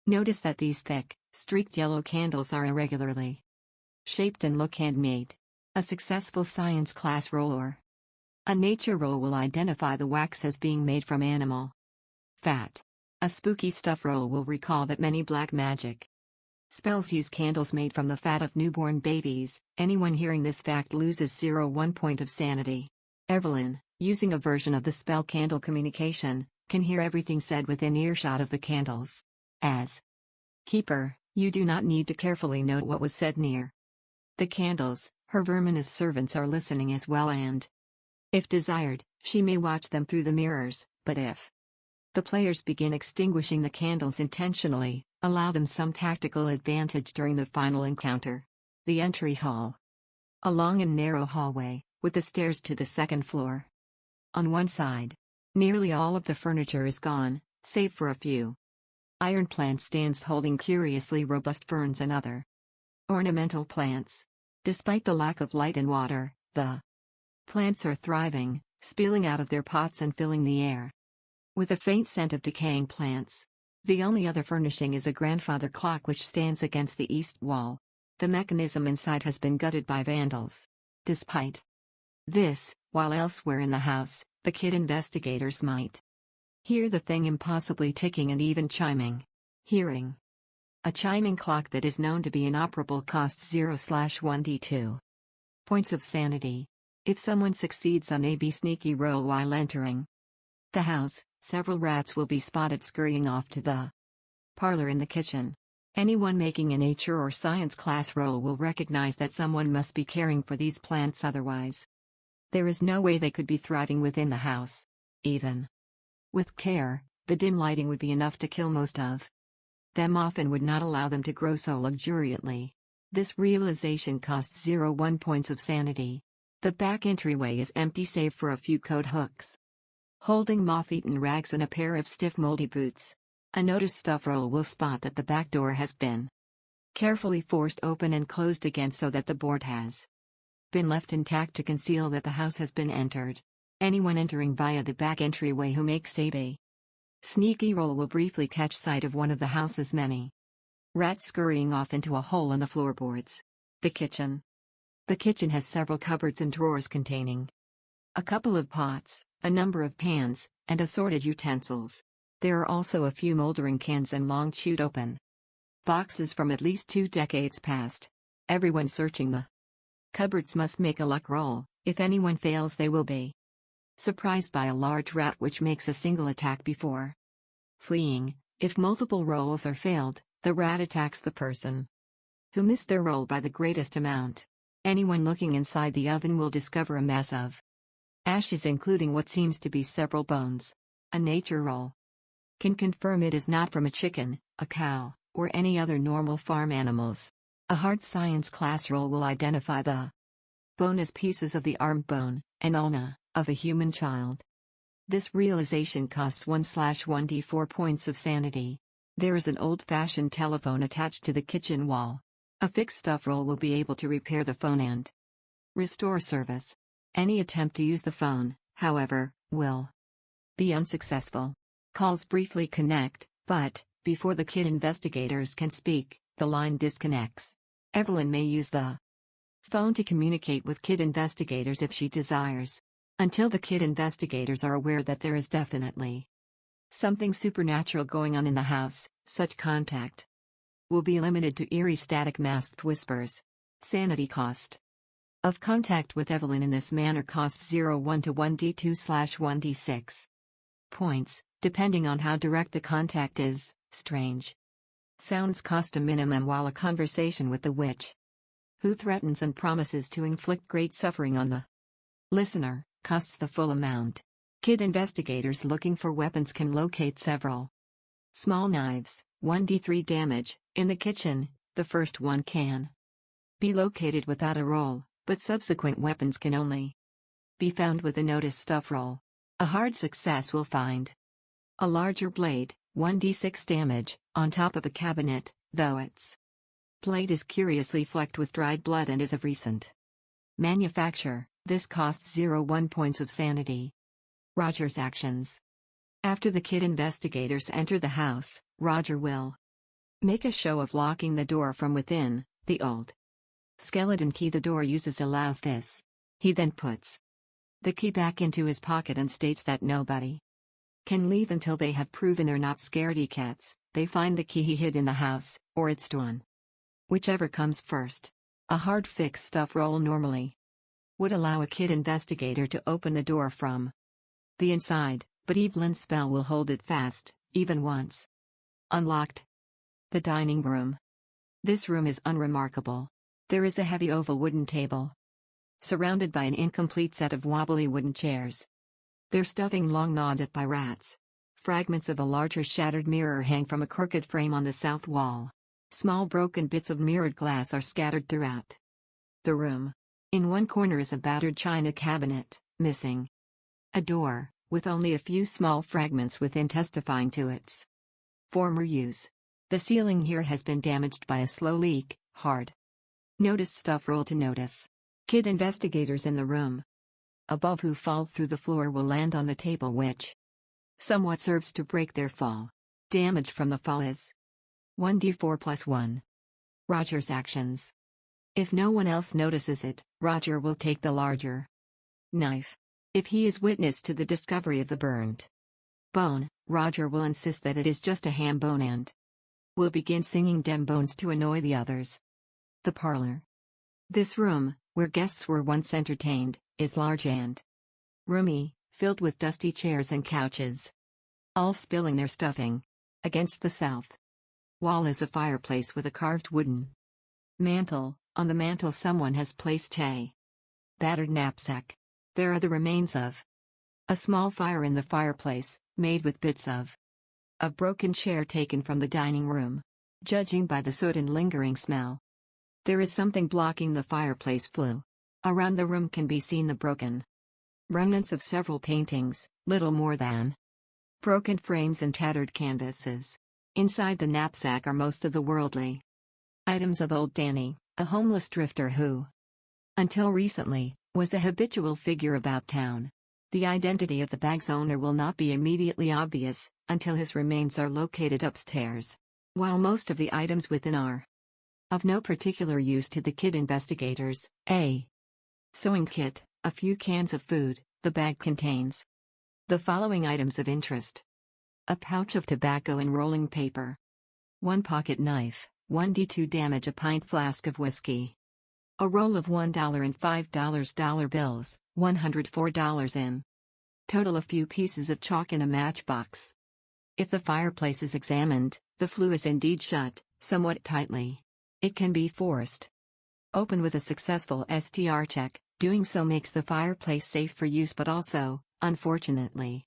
notice that these thick, streaked yellow candles are irregularly shaped and look handmade. A successful science class roll or a nature roll will identify the wax as being made from animal fat. A spooky stuff roll will recall that many black magic spells use candles made from the fat of newborn babies. Anyone hearing this fact loses 0.1 point of sanity. Evelyn, using a version of the spell candle communication, can hear everything said within earshot of the candles. As keeper, you do not need to carefully note what was said near the candles. Her verminous servants are listening as well and, if desired, she may watch them through the mirrors, but if the players begin extinguishing the candles intentionally, allow them some tactical advantage during the final encounter. The entry hall. A long and narrow hallway, with the stairs to the second floor. On one side, nearly all of the furniture is gone, save for a few iron plant stands holding curiously robust ferns and other ornamental plants. Despite the lack of light and water, the plants are thriving, spilling out of their pots and filling the air with a faint scent of decaying plants. The only other furnishing is a grandfather clock which stands against the east wall. The mechanism inside has been gutted by vandals. Despite this, while elsewhere in the house, the kid investigators might hear the thing impossibly ticking and even chiming. Hearing a chiming clock that is known to be inoperable costs 0/1d2 points of sanity. If someone succeeds on a sneaky roll while entering the house, several rats will be spotted scurrying off to the parlor in the kitchen. Anyone making a nature or science class roll will recognize that someone must be caring for these plants, otherwise there is no way they could be thriving within the house. Even with care, the dim lighting would be enough to kill most of them off and would not allow them to grow so luxuriantly. This realization costs 0.1 points of sanity. The back entryway is empty save for a few coat hooks holding moth-eaten rags and a pair of stiff moldy boots. A noticed stuff roll will spot that the back door has been carefully forced open and closed again so that the board has been left intact to conceal that the house has been entered. Anyone entering via the back entryway who makes a sneaky roll will briefly catch sight of one of the house's many rats scurrying off into a hole in the floorboards. The kitchen. The kitchen has several cupboards and drawers containing a couple of pots, a number of pans, and assorted utensils. There are also a few moldering cans and long chewed open boxes from at least 2 decades past. Everyone searching the cupboards must make a luck roll. If anyone fails, they will be surprised by a large rat which makes a single attack before fleeing. If multiple rolls are failed, the rat attacks the person who missed their roll by the greatest amount. Anyone looking inside the oven will discover a mess of ashes, including what seems to be several bones. A nature roll can confirm it is not from a chicken, a cow, or any other normal farm animals. A hard science class roll will identify the bone as pieces of the arm bone, and ulna, of a human child. This realization costs 1/1d4 points of sanity. There is an old-fashioned telephone attached to the kitchen wall. A fixed stuff roll will be able to repair the phone and restore service. Any attempt to use the phone, however, will be unsuccessful. Calls briefly connect, but, before the kid investigators can speak, the line disconnects. Evelyn may use the phone to communicate with kid investigators if she desires. Until the kid investigators are aware that there is definitely something supernatural going on in the house, such contact will be limited to eerie static masked whispers. Sanity cost of contact with Evelyn in this manner costs 0 to 1d2/1d6 points, depending on how direct the contact is. Strange sounds cost a minimum, while a conversation with the witch, who threatens and promises to inflict great suffering on the listener, costs the full amount. Kid investigators looking for weapons can locate several small knives, 1d3 damage, in the kitchen. The first one can be located without a roll, but subsequent weapons can only be found with a notice stuff roll. A hard success will find a larger blade, 1d6 damage, on top of a cabinet, though its blade is curiously flecked with dried blood and is of recent manufacture. This costs 0 points of sanity. Roger's actions. After the kid investigators enter the house, Roger will make a show of locking the door from within. The old skeleton key the door uses allows this. He then puts the key back into his pocket and states that nobody can leave until they have proven they're not scaredy cats. They find the key he hid in the house, or it's stolen. Whichever comes first. A hard fixed stuff roll normally would allow a kid investigator to open the door from the inside, but Evelyn's spell will hold it fast, even once unlocked. The dining room. This room is unremarkable. There is a heavy oval wooden table, surrounded by an incomplete set of wobbly wooden chairs. Their stuffing long gnawed at by rats. Fragments of a larger shattered mirror hang from a crooked frame on the south wall. Small broken bits of mirrored glass are scattered throughout the room. In one corner is a battered china cabinet, missing a door, with only a few small fragments within testifying to its former use. The ceiling here has been damaged by a slow leak. Hard notice stuff roll to notice. Kid investigators in the room above who fall through the floor will land on the table, which somewhat serves to break their fall. Damage from the fall is 1d4+1. Roger's actions. If no one else notices it, Roger will take the larger knife. If he is witness to the discovery of the burnt bone, Roger will insist that it is just a ham bone and will begin singing dem bones to annoy the others. The parlor. This room, where guests were once entertained, is large and roomy, filled with dusty chairs and couches, all spilling their stuffing. Against the south wall is a fireplace with a carved wooden mantel. On the mantel someone has placed a battered knapsack. There are the remains of a small fire in the fireplace, made with bits of a broken chair taken from the dining room. Judging by the soot and lingering smell, there is something blocking the fireplace flue. Around the room can be seen the broken remnants of several paintings, little more than broken frames and tattered canvases. Inside the knapsack are most of the worldly Items of Old Danny, a homeless drifter who, until recently, was a habitual figure about town. The identity of the bag's owner will not be immediately obvious until his remains are located upstairs. While most of the items within are of no particular use to the kid investigators, a sewing kit, a few cans of food, the bag contains the following items of interest: a pouch of tobacco and rolling paper, one pocket knife, 1d2 damage, a pint flask of whiskey, a roll of $1 and $5 dollar bills, $104 in total, a few pieces of chalk in a matchbox. If the fireplace is examined, the flue is indeed shut, somewhat tightly. It can be forced open with a successful STR check. Doing so makes the fireplace safe for use but also, unfortunately,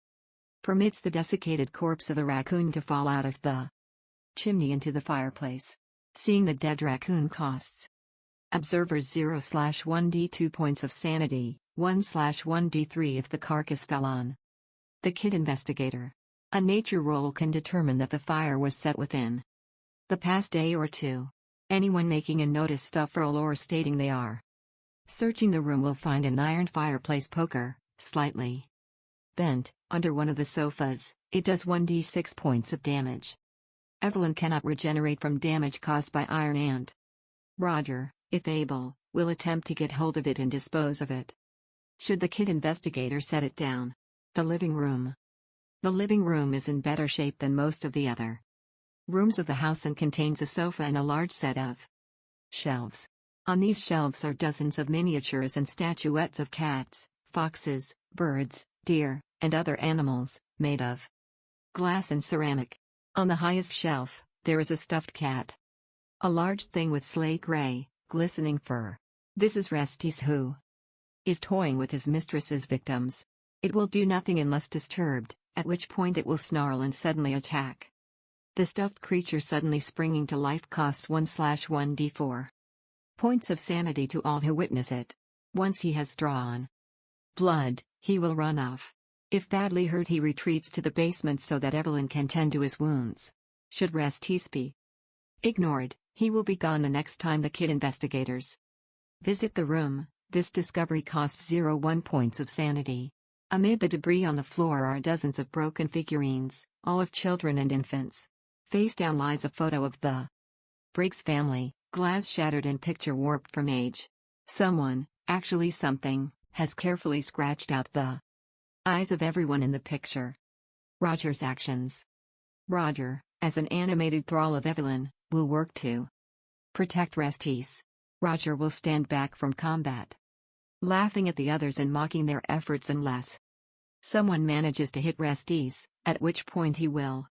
permits the desiccated corpse of a raccoon to fall out of the chimney into the fireplace. Seeing the dead raccoon costs observers 0/1d2 points of sanity, 1/1d3 if the carcass fell on the kid investigator. A nature roll can determine that the fire was set within the past day or two. Anyone making a notice stuff roll or stating they are searching the room will find an iron fireplace poker, slightly bent, under one of the sofas. It does 1d6 points of damage. Evelyn cannot regenerate from damage caused by iron, and Roger, if able, will attempt to get hold of it and dispose of it should the kid investigator set it down. The living room. The living room is in better shape than most of the other rooms of the house and contains a sofa and a large set of shelves. On these shelves are dozens of miniatures and statuettes of cats, foxes, birds, deer, and other animals, made of glass and ceramic. On the highest shelf, there is a stuffed cat. A large thing with slate gray, glistening fur. This is Restis, who is toying with his mistress's victims. It will do nothing unless disturbed, at which point it will snarl and suddenly attack. The stuffed creature suddenly springing to life costs 1/1d4 points of sanity to all who witness it. Once he has drawn blood, he will run off. If badly hurt, he retreats to the basement so that Evelyn can tend to his wounds. Should Restis be ignored, he will be gone the next time the kid investigators visit the room. This discovery costs 0/1 points of sanity. Amid the debris on the floor are dozens of broken figurines, all of children and infants. Face down lies a photo of the Briggs family, glass shattered and picture warped from age. Someone, actually something, has carefully scratched out the eyes of everyone in the picture. Roger's actions. Roger, as an animated thrall of Evelyn, will work to protect Restis. Roger will stand back from combat, laughing at the others and mocking their efforts unless someone manages to hit Restis, at which point he will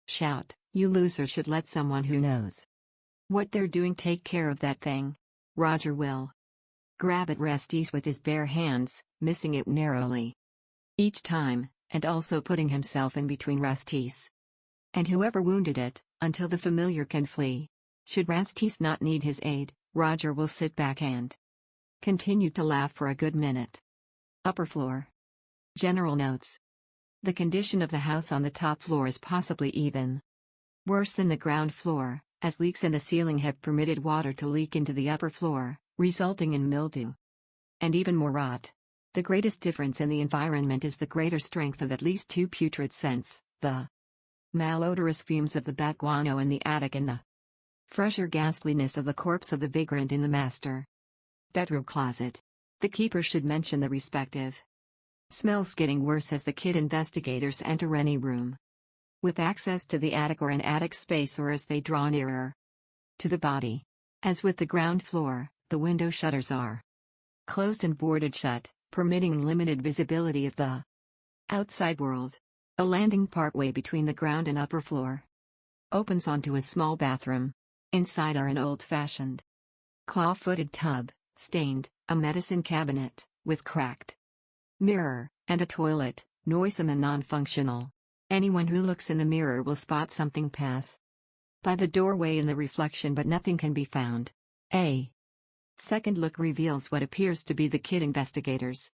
shout, "You losers should let someone who knows what they're doing take care of that thing." Roger will grab at Restis with his bare hands, missing it narrowly each time, and also putting himself in between Restis and whoever wounded it, until the familiar can flee. Should Restis not need his aid, Roger will sit back and continue to laugh for a good minute. Upper floor. General notes. The condition of the house on the top floor is possibly even worse than the ground floor, as leaks in the ceiling have permitted water to leak into the upper floor, resulting in mildew and even more rot. The greatest difference in the environment is the greater strength of at least two putrid scents, the malodorous fumes of the bat guano in the attic and the fresher ghastliness of the corpse of the vagrant in the master bedroom closet. The keeper should mention the respective smells getting worse as the kid investigators enter any room with access to the attic or an attic space, or as they draw nearer to the body. As with the ground floor, the window shutters are closed and boarded shut, permitting limited visibility of the outside world. A landing partway between the ground and upper floor opens onto a small bathroom. Inside are an old-fashioned claw-footed tub, stained, a medicine cabinet, with cracked mirror, and a toilet, noisome and non-functional. Anyone who looks in the mirror will spot something pass by the doorway in the reflection, but nothing can be found. A second look reveals what appears to be the kid investigator's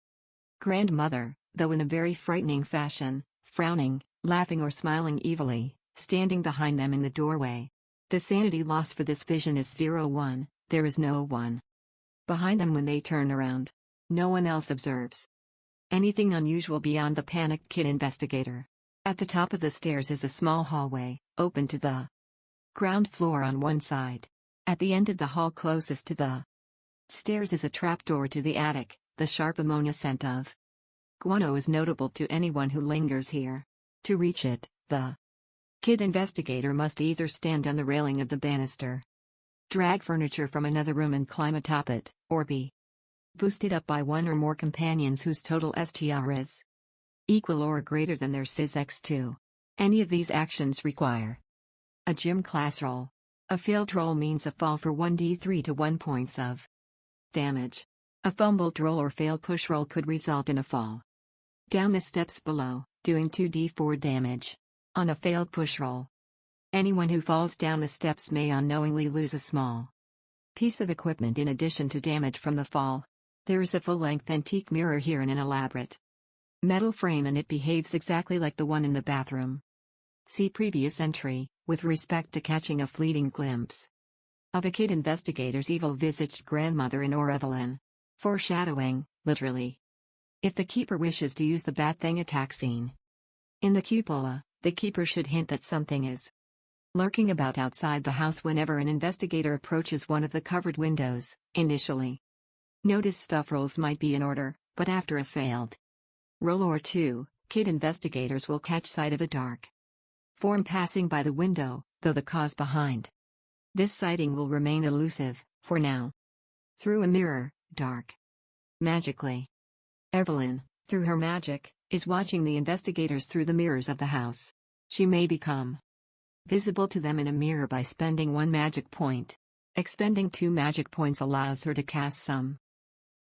grandmother, though in a very frightening fashion, frowning, laughing or smiling evilly, standing behind them in the doorway. The sanity loss for this vision is 0-1, there is no one behind them when they turn around. No one else observes anything unusual beyond the panicked kid investigator. At the top of the stairs is a small hallway, open to the ground floor on one side. At the end of the hall closest to the stairs is a trapdoor to the attic. The sharp ammonia scent of guano is notable to anyone who lingers here. To reach it, the kid investigator must either stand on the railing of the banister, drag furniture from another room and climb atop it, or be boosted up by one or more companions whose total STR is equal or greater than their SIS-X2. Any of these actions require a gym class roll. A failed roll means a fall for 1d3 to 1 points of damage. A fumbled roll or failed push roll could result in a fall down the steps below, doing 2d4 damage. On a failed push roll, anyone who falls down the steps may unknowingly lose a small piece of equipment in addition to damage from the fall. There is a full-length antique mirror here in an elaborate metal frame, and it behaves exactly like the one in the bathroom. See previous entry, with respect to catching a fleeting glimpse of a kid investigator's evil-visaged grandmother in Or Evelyn. Foreshadowing, literally. If the keeper wishes to use the Bat-Thing attack scene in the cupola, the keeper should hint that something is lurking about outside the house whenever an investigator approaches one of the covered windows. Initially, notice stuff rolls might be in order, but after a failed roll or two, kid investigators will catch sight of a dark form passing by the window, though the cause behind this sighting will remain elusive, for now. Through a mirror, dark. Magically. Evelyn, through her magic, is watching the investigators through the mirrors of the house. She may become visible to them in a mirror by spending 1 magic point. Expending 2 magic points allows her to cast some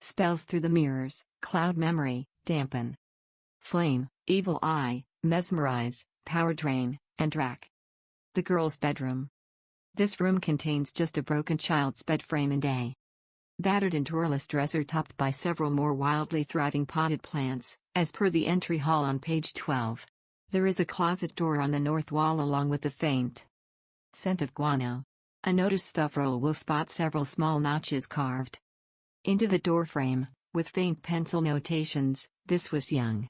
spells through the mirrors: Cloud Memory, Dampen, Flame, Evil Eye, Mesmerize, Power Drain, and Rack. The girl's bedroom. This room contains just a broken child's bed frame and a battered and drawerless dresser topped by several more wildly thriving potted plants, as per the entry hall on page 12. There is a closet door on the north wall along with the faint scent of guano. A notice stuff roll will spot several small notches carved into the doorframe, with faint pencil notations. This was young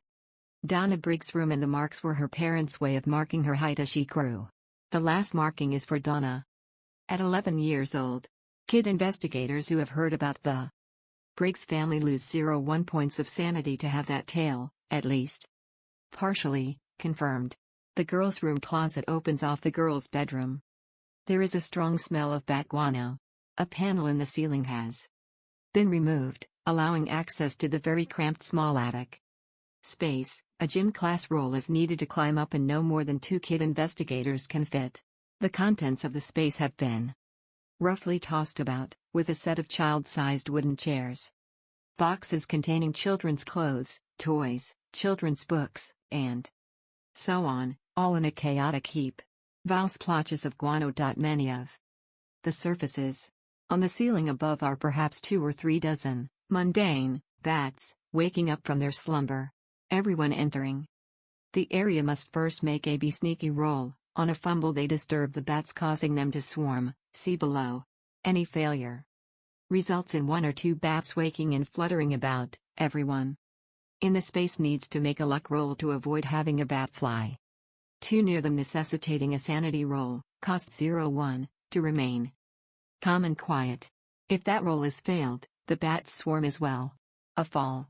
Donna Briggs' room, and the marks were her parents' way of marking her height as she grew. The last marking is for Donna. At 11 years old, kid investigators who have heard about the Briggs family lose 0-1 points of sanity to have that tale, at least partially, confirmed. The girl's room closet opens off the girl's bedroom. There is a strong smell of bat guano. A panel in the ceiling has been removed, allowing access to the very cramped small attic space. A gym class roll is needed to climb up, and no more than 2 kid investigators can fit. The contents of the space have been roughly tossed about, with a set of child-sized wooden chairs, boxes containing children's clothes, toys, children's books, and so on, all in a chaotic heap. Vile splotches of guano. Many of the surfaces on the ceiling above are perhaps 2 or 3 dozen mundane bats, waking up from their slumber. Everyone entering the area must first make a be sneaky roll. On a fumble they disturb the bats, causing them to swarm. See below. Any failure results in 1 or 2 bats waking and fluttering about. Everyone in the space needs to make a luck roll to avoid having a bat fly too near them, necessitating a sanity roll. Cost 0-1, to remain calm and quiet. If that roll is failed, the bats swarm as well. A fall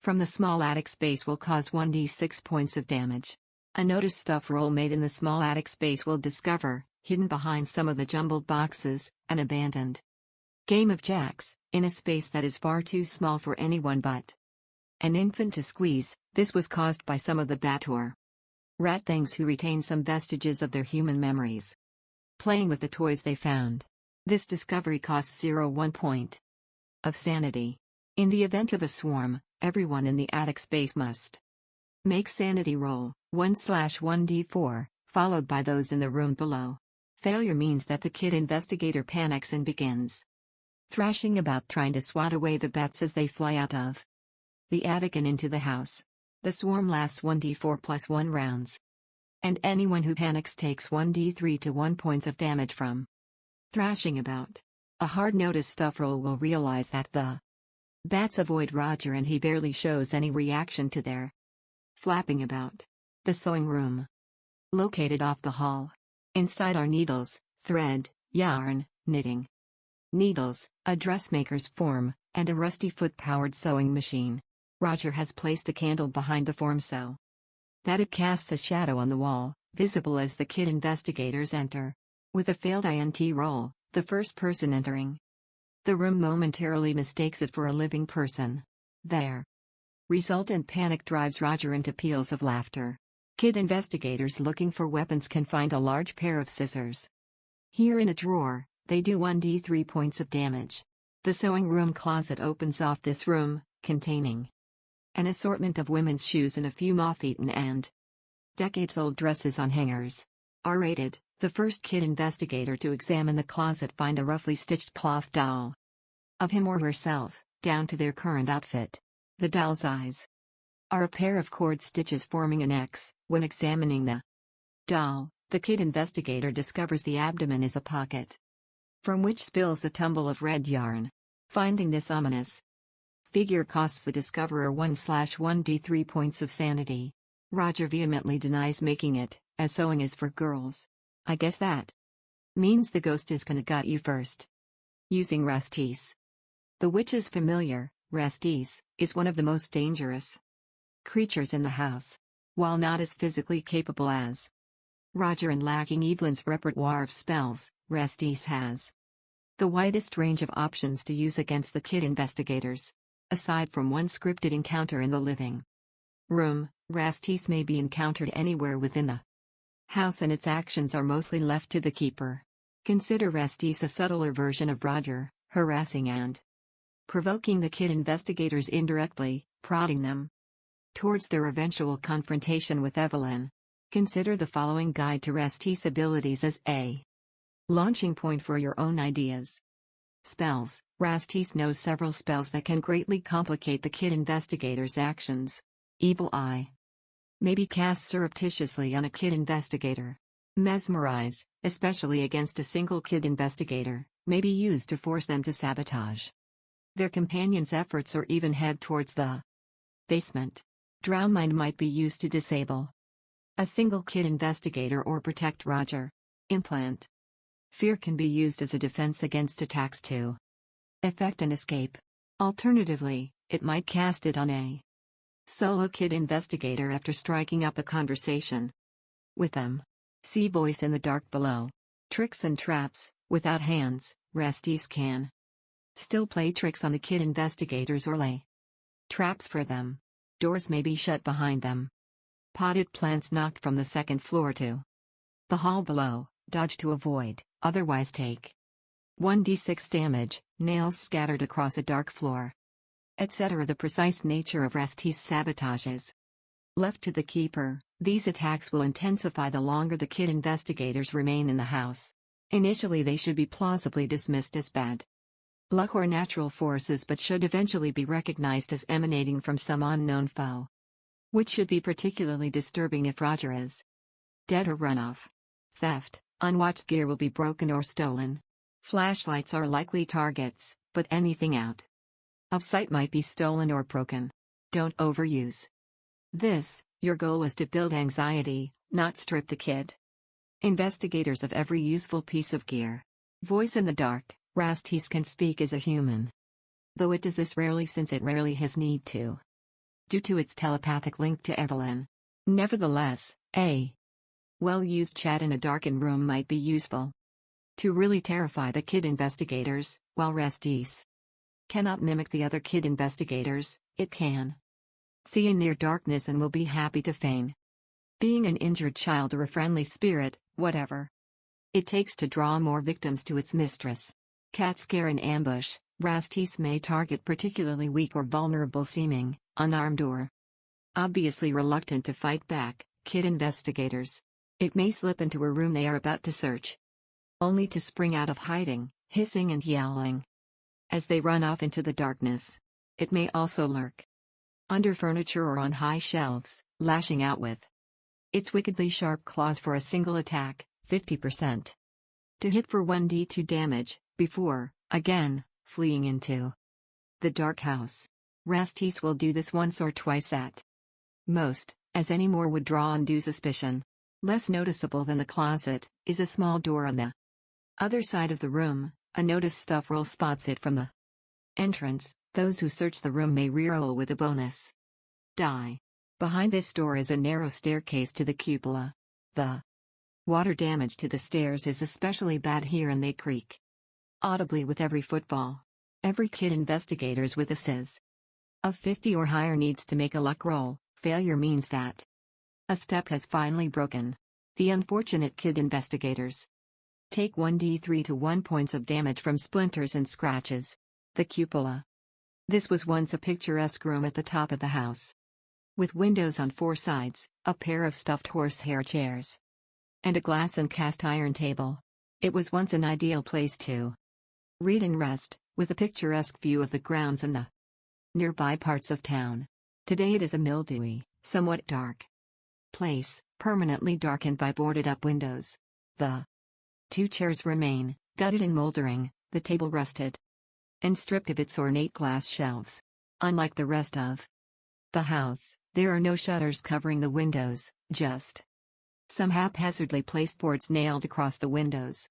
from the small attic space will cause 1d6 points of damage. A notice stuff roll made in the small attic space will discover, hidden behind some of the jumbled boxes, an abandoned game of jacks, in a space that is far too small for anyone but an infant to squeeze. This was caused by some of the bat or rat things who retain some vestiges of their human memories, playing with the toys they found. This discovery costs 0-1 point of sanity. In the event of a swarm, everyone in the attic space must make sanity roll, 1/1d4, followed by those in the room below. Failure means that the kid investigator panics and begins thrashing about, trying to swat away the bats as they fly out of the attic and into the house. The swarm lasts 1d4 + 1 rounds. And anyone who panics takes 1d3 to 1 points of damage from thrashing about. A hard notice stuff roll will realize that the bats avoid Roger and he barely shows any reaction to their flapping about. The sewing room. Located off the hall. Inside are needles, thread, yarn, knitting needles, a dressmaker's form, and a rusty foot-powered sewing machine. Roger has placed a candle behind the form so that it casts a shadow on the wall, visible as the kid investigators enter. With a failed INT roll, the first person entering the room momentarily mistakes it for a living person. Their resultant panic drives Roger into peals of laughter. Kid investigators looking for weapons can find a large pair of scissors. Here in a drawer, they do 1d3 points of damage. The sewing room closet opens off this room, containing an assortment of women's shoes and a few moth-eaten and decades-old dresses on hangers. R-rated, the first kid investigator to examine the closet find a roughly stitched cloth doll of him or herself, down to their current outfit. The doll's eyes are a pair of cord stitches forming an X. When examining the doll, the kid investigator discovers the abdomen is a pocket, from which spills a tumble of red yarn. Finding this ominous figure costs the discoverer 1/1d3 points of sanity. Roger vehemently denies making it, as sewing is for girls. I guess that means the ghost is gonna gut you first. Using Restis. The witch's familiar, Restis, is one of the most dangerous creatures in the house. While not as physically capable as Roger and lacking Evelyn's repertoire of spells, Restis has the widest range of options to use against the kid investigators. Aside from one scripted encounter in the living room, Restis may be encountered anywhere within the house and its actions are mostly left to the keeper. Consider Restis a subtler version of Roger, harassing and provoking the kid investigators indirectly, prodding them towards their eventual confrontation with Evelyn. Consider the following guide to Restis abilities as a launching point for your own ideas. Spells. Restis knows several spells that can greatly complicate the kid investigator's actions. Evil Eye may be cast surreptitiously on a kid investigator. Mesmerize, especially against a single kid investigator, may be used to force them to sabotage their companion's efforts or even head towards the basement. Drown Mind might be used to disable a single kid investigator or protect Roger. Implant. Fear can be used as a defense against attacks to effect an escape. Alternatively, it might cast it on a solo kid investigator after striking up a conversation with them. See Voice in the Dark below. Tricks and traps. Without hands, Restis can still play tricks on the kid investigators or lay traps for them. Doors may be shut behind them. Potted plants knocked from the second floor to the hall below. Dodge to avoid, otherwise take 1d6 damage, nails scattered across a dark floor, etc. The precise nature of Restis sabotages left to the keeper. These attacks will intensify the longer the kid investigators remain in the house. Initially they should be plausibly dismissed as bad luck or natural forces but should eventually be recognized as emanating from some unknown foe, which should be particularly disturbing if Roger is dead or run off. Theft. Unwatched gear will be broken or stolen. Flashlights are likely targets, but anything out of sight might be stolen or broken. Don't overuse this. Your goal is to build anxiety, not strip the kid investigators of every useful piece of gear. Voice in the Dark. Restis can speak as a human, though it does this rarely since it rarely has need to, due to its telepathic link to Evelyn. Nevertheless, a well-used chat in a darkened room might be useful to really terrify the kid investigators. While Restis cannot mimic the other kid investigators, it can see in near darkness and will be happy to feign being an injured child or a friendly spirit, whatever it takes to draw more victims to its mistress. Cat scare in ambush. Restis may target particularly weak or vulnerable seeming, unarmed or obviously reluctant to fight back, kid investigators. It may slip into a room they are about to search, only to spring out of hiding, hissing and yowling as they run off into the darkness. It may also lurk under furniture or on high shelves, lashing out with Its wickedly sharp claws for a single attack, 50%. To hit for 1d2 damage, before, again, fleeing into the dark house. Rastis will do this once or twice at most, as any more would draw undue suspicion. Less noticeable than the closet, is a small door on the other side of the room. A notice stuff roll spots it from the entrance. Those who search the room may reroll with a bonus die. Behind this door is a narrow staircase to the cupola. The water damage to the stairs is especially bad here, and they creak audibly with every footfall. Every kid investigators with a SIZ of 50 or higher needs to make a luck roll. Failure means that a step has finally broken. The unfortunate kid investigators take 1d3 to 1 points of damage from splinters and scratches. The cupola. This was once a picturesque room at the top of the house, with windows on 4 sides, a pair of stuffed horsehair chairs, and a glass and cast iron table. It was once an ideal place to read and rest, with a picturesque view of the grounds and the nearby parts of town. Today it is a mildewy, somewhat dark place, permanently darkened by boarded-up windows. The 2 chairs remain, gutted and moldering, the table rusted and stripped of its ornate glass shelves. Unlike the rest of the house, there are no shutters covering the windows, just some haphazardly placed boards nailed across the windows,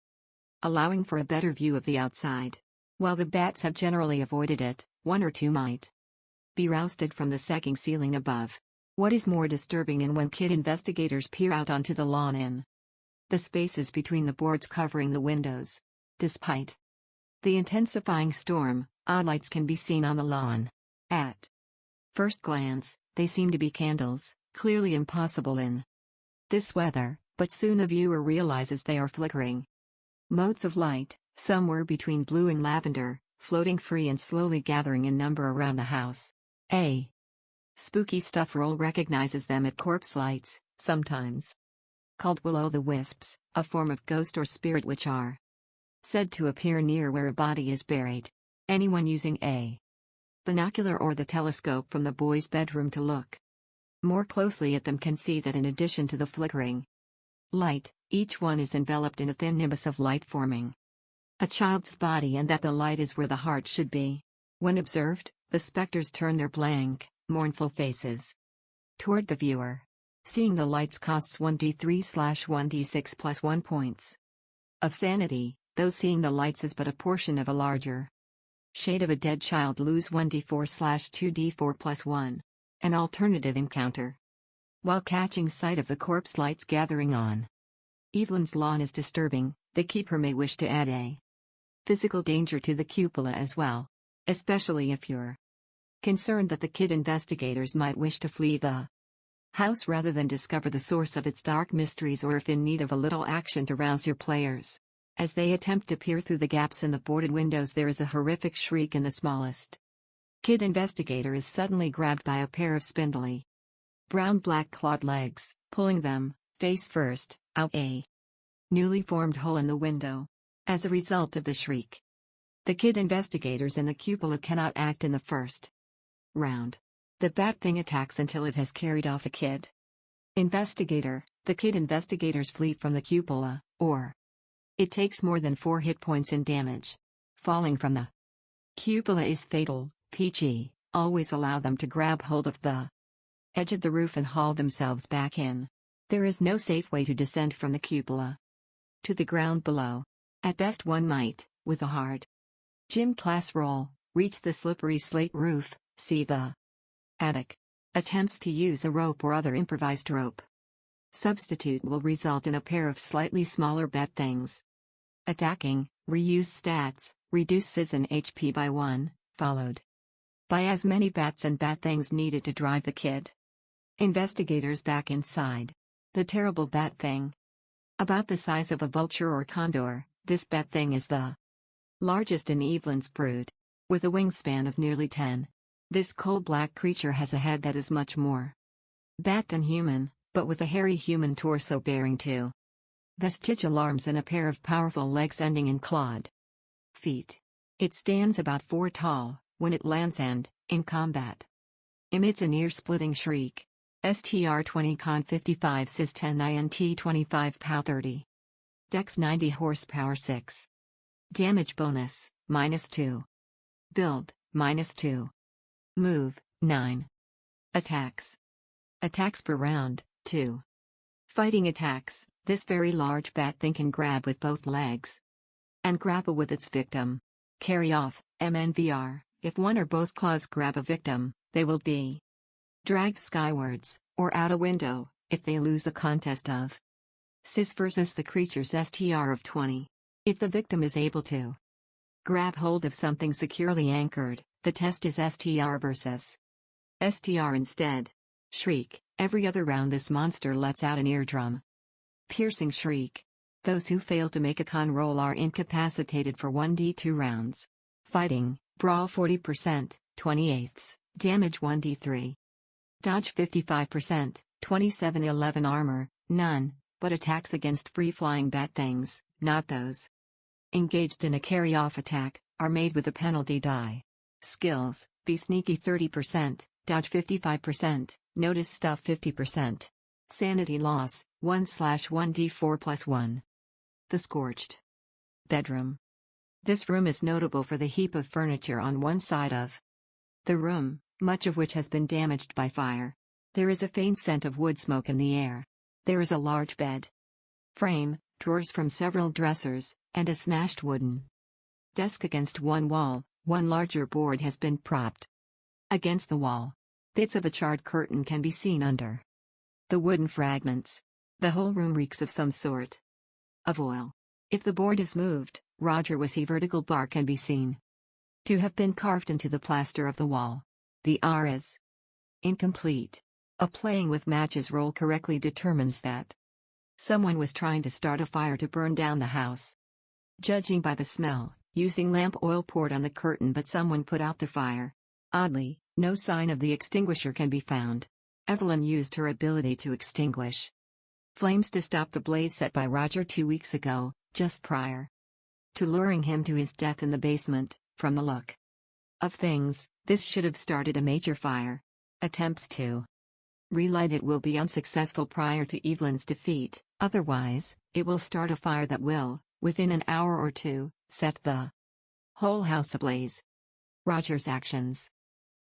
allowing for a better view of the outside. While the bats have generally avoided it, 1 or 2 might be rousted from the sagging ceiling above. What is more disturbing is when kid investigators peer out onto the lawn in the spaces between the boards covering the windows. Despite the intensifying storm, odd lights can be seen on the lawn. At first glance, they seem to be candles, clearly impossible in this weather, but soon the viewer realizes they are flickering motes of light, somewhere between blue and lavender, floating free and slowly gathering in number around the house. A spooky stuff roll recognizes them at corpse lights, sometimes called will-o'-the-wisps, a form of ghost or spirit which are said to appear near where a body is buried. Anyone using a binocular or the telescope from the boys' bedroom to look more closely at them can see that in addition to the flickering light, each one is enveloped in a thin nimbus of light forming a child's body, and that the light is where the heart should be. When observed, the specters turn their blank, mournful faces toward the viewer. Seeing the lights costs 1d3/1d6 plus 1 points of sanity. Those seeing the lights as but a portion of a larger shade of a dead child lose 1d4/2d4 plus 1. An alternative encounter. While catching sight of the corpse lights gathering on Evelyn's lawn is disturbing, the keeper may wish to add a physical danger to the cupola as well, especially if you're concerned that the kid investigators might wish to flee the house rather than discover the source of its dark mysteries, or if in need of a little action to rouse your players. As they attempt to peer through the gaps in the boarded windows, there is a horrific shriek, and the smallest kid investigator is suddenly grabbed by a pair of spindly brown-black clawed legs, pulling them, face first, out a newly formed hole in the window. As a result of the shriek, the kid investigators in the cupola cannot act in the first round. The bat thing attacks until it has carried off a kid investigator. The kid investigators flee from the cupola, or it takes more than 4 hit points in damage. Falling from the cupola is fatal. PG, always allow them to grab hold of the edge of the roof and haul themselves back in. There is no safe way to descend from the cupola to the ground below. At best one might, with a hard gym class roll, reach the slippery slate roof. See the attic. Attempts to use a rope or other improvised rope substitute will result in a pair of slightly smaller bat things attacking. Reuse stats, reduce SIZ and HP by 1, followed by as many bats and bat things needed to drive the kid investigators back inside. The terrible bat thing. About the size of a vulture or condor, this bat thing is the largest in Evelyn's brood. With a wingspan of nearly 10, this coal-black creature has a head that is much more bat than human, but with a hairy human torso bearing 2 vestigial arms and a pair of powerful legs ending in clawed feet. It stands about 4 tall. When it lands and, in combat, emits an ear-splitting shriek. STR 20 Con 55 Sys 10 INT 25 POW 30. Dex 90 horsepower 6. Damage bonus, -2. Build, -2. Move, 9. Attacks. Attacks per round, 2. Fighting attacks. This very large bat thing can grab with both legs and grapple with its victim. Carry off, MNVR. If one or both claws grab a victim, they will be dragged skywards, or out a window, if they lose a contest of Sys versus the creature's STR of 20. If the victim is able to grab hold of something securely anchored, the test is STR versus STR instead. Shriek. Every other round this monster lets out an eardrum piercing shriek. Those who fail to make a con roll are incapacitated for 1d2 rounds. Fighting. Brawl 40%, 28ths, damage 1d3. Dodge 55%, 2711 armor, none, but attacks against free-flying bat things, not those engaged in a carry-off attack, are made with a penalty die. Skills. Be sneaky 30%, dodge 55%, notice stuff 50%. Sanity loss, 1/1d4 + 1. The Scorched Bedroom. This room is notable for the heap of furniture on one side of the room, much of which has been damaged by fire. There is a faint scent of wood smoke in the air. There is a large bed frame, drawers from several dressers, and a smashed wooden desk against one wall. One larger board has been propped against the wall. Bits of a charred curtain can be seen under the wooden fragments. The whole room reeks of some sort of oil. If the board is moved, Roger was he vertical bar can be seen to have been carved into the plaster of the wall. The R is incomplete. A playing with matches roll correctly determines that someone was trying to start a fire to burn down the house. Judging by the smell, using lamp oil poured on the curtain, but someone put out the fire. Oddly, no sign of the extinguisher can be found. Evelyn used her ability to extinguish flames to stop the blaze set by Roger 2 weeks ago, just prior to luring him to his death in the basement. From the look of things, this should have started a major fire. Attempts to relight it will be unsuccessful prior to Evelyn's defeat, otherwise, it will start a fire that will, within an hour or two, set the whole house ablaze. Roger's actions.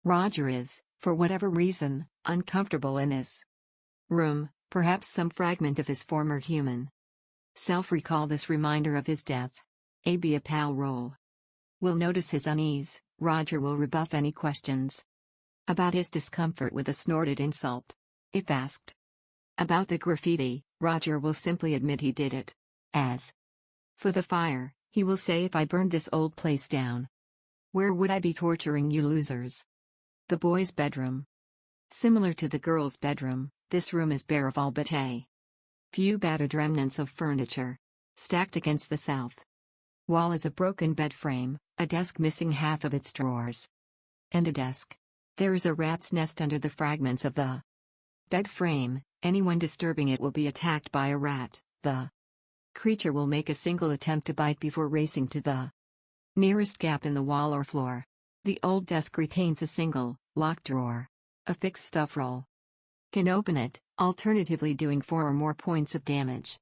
Roger is, for whatever reason, uncomfortable in this room. Perhaps some fragment of his former human self recall this reminder of his death. A pal roll. Will notice his unease. Roger will rebuff any questions about his discomfort with a snorted insult. If asked about the graffiti, Roger will simply admit he did it. As for the fire, he will say, if I burned this old place down, where would I be torturing you losers? The boys' bedroom. Similar to the girls' bedroom, this room is bare of all but a few battered remnants of furniture. Stacked against the south wall is a broken bed frame, a desk missing half of its drawers, and a desk. There is a rat's nest under the fragments of the bed frame. Anyone disturbing it will be attacked by a rat. The creature will make a single attempt to bite before racing to the nearest gap in the wall or floor. The old desk retains a single, locked drawer. A fixed stuff roll can open it, alternatively doing 4 or more points of damage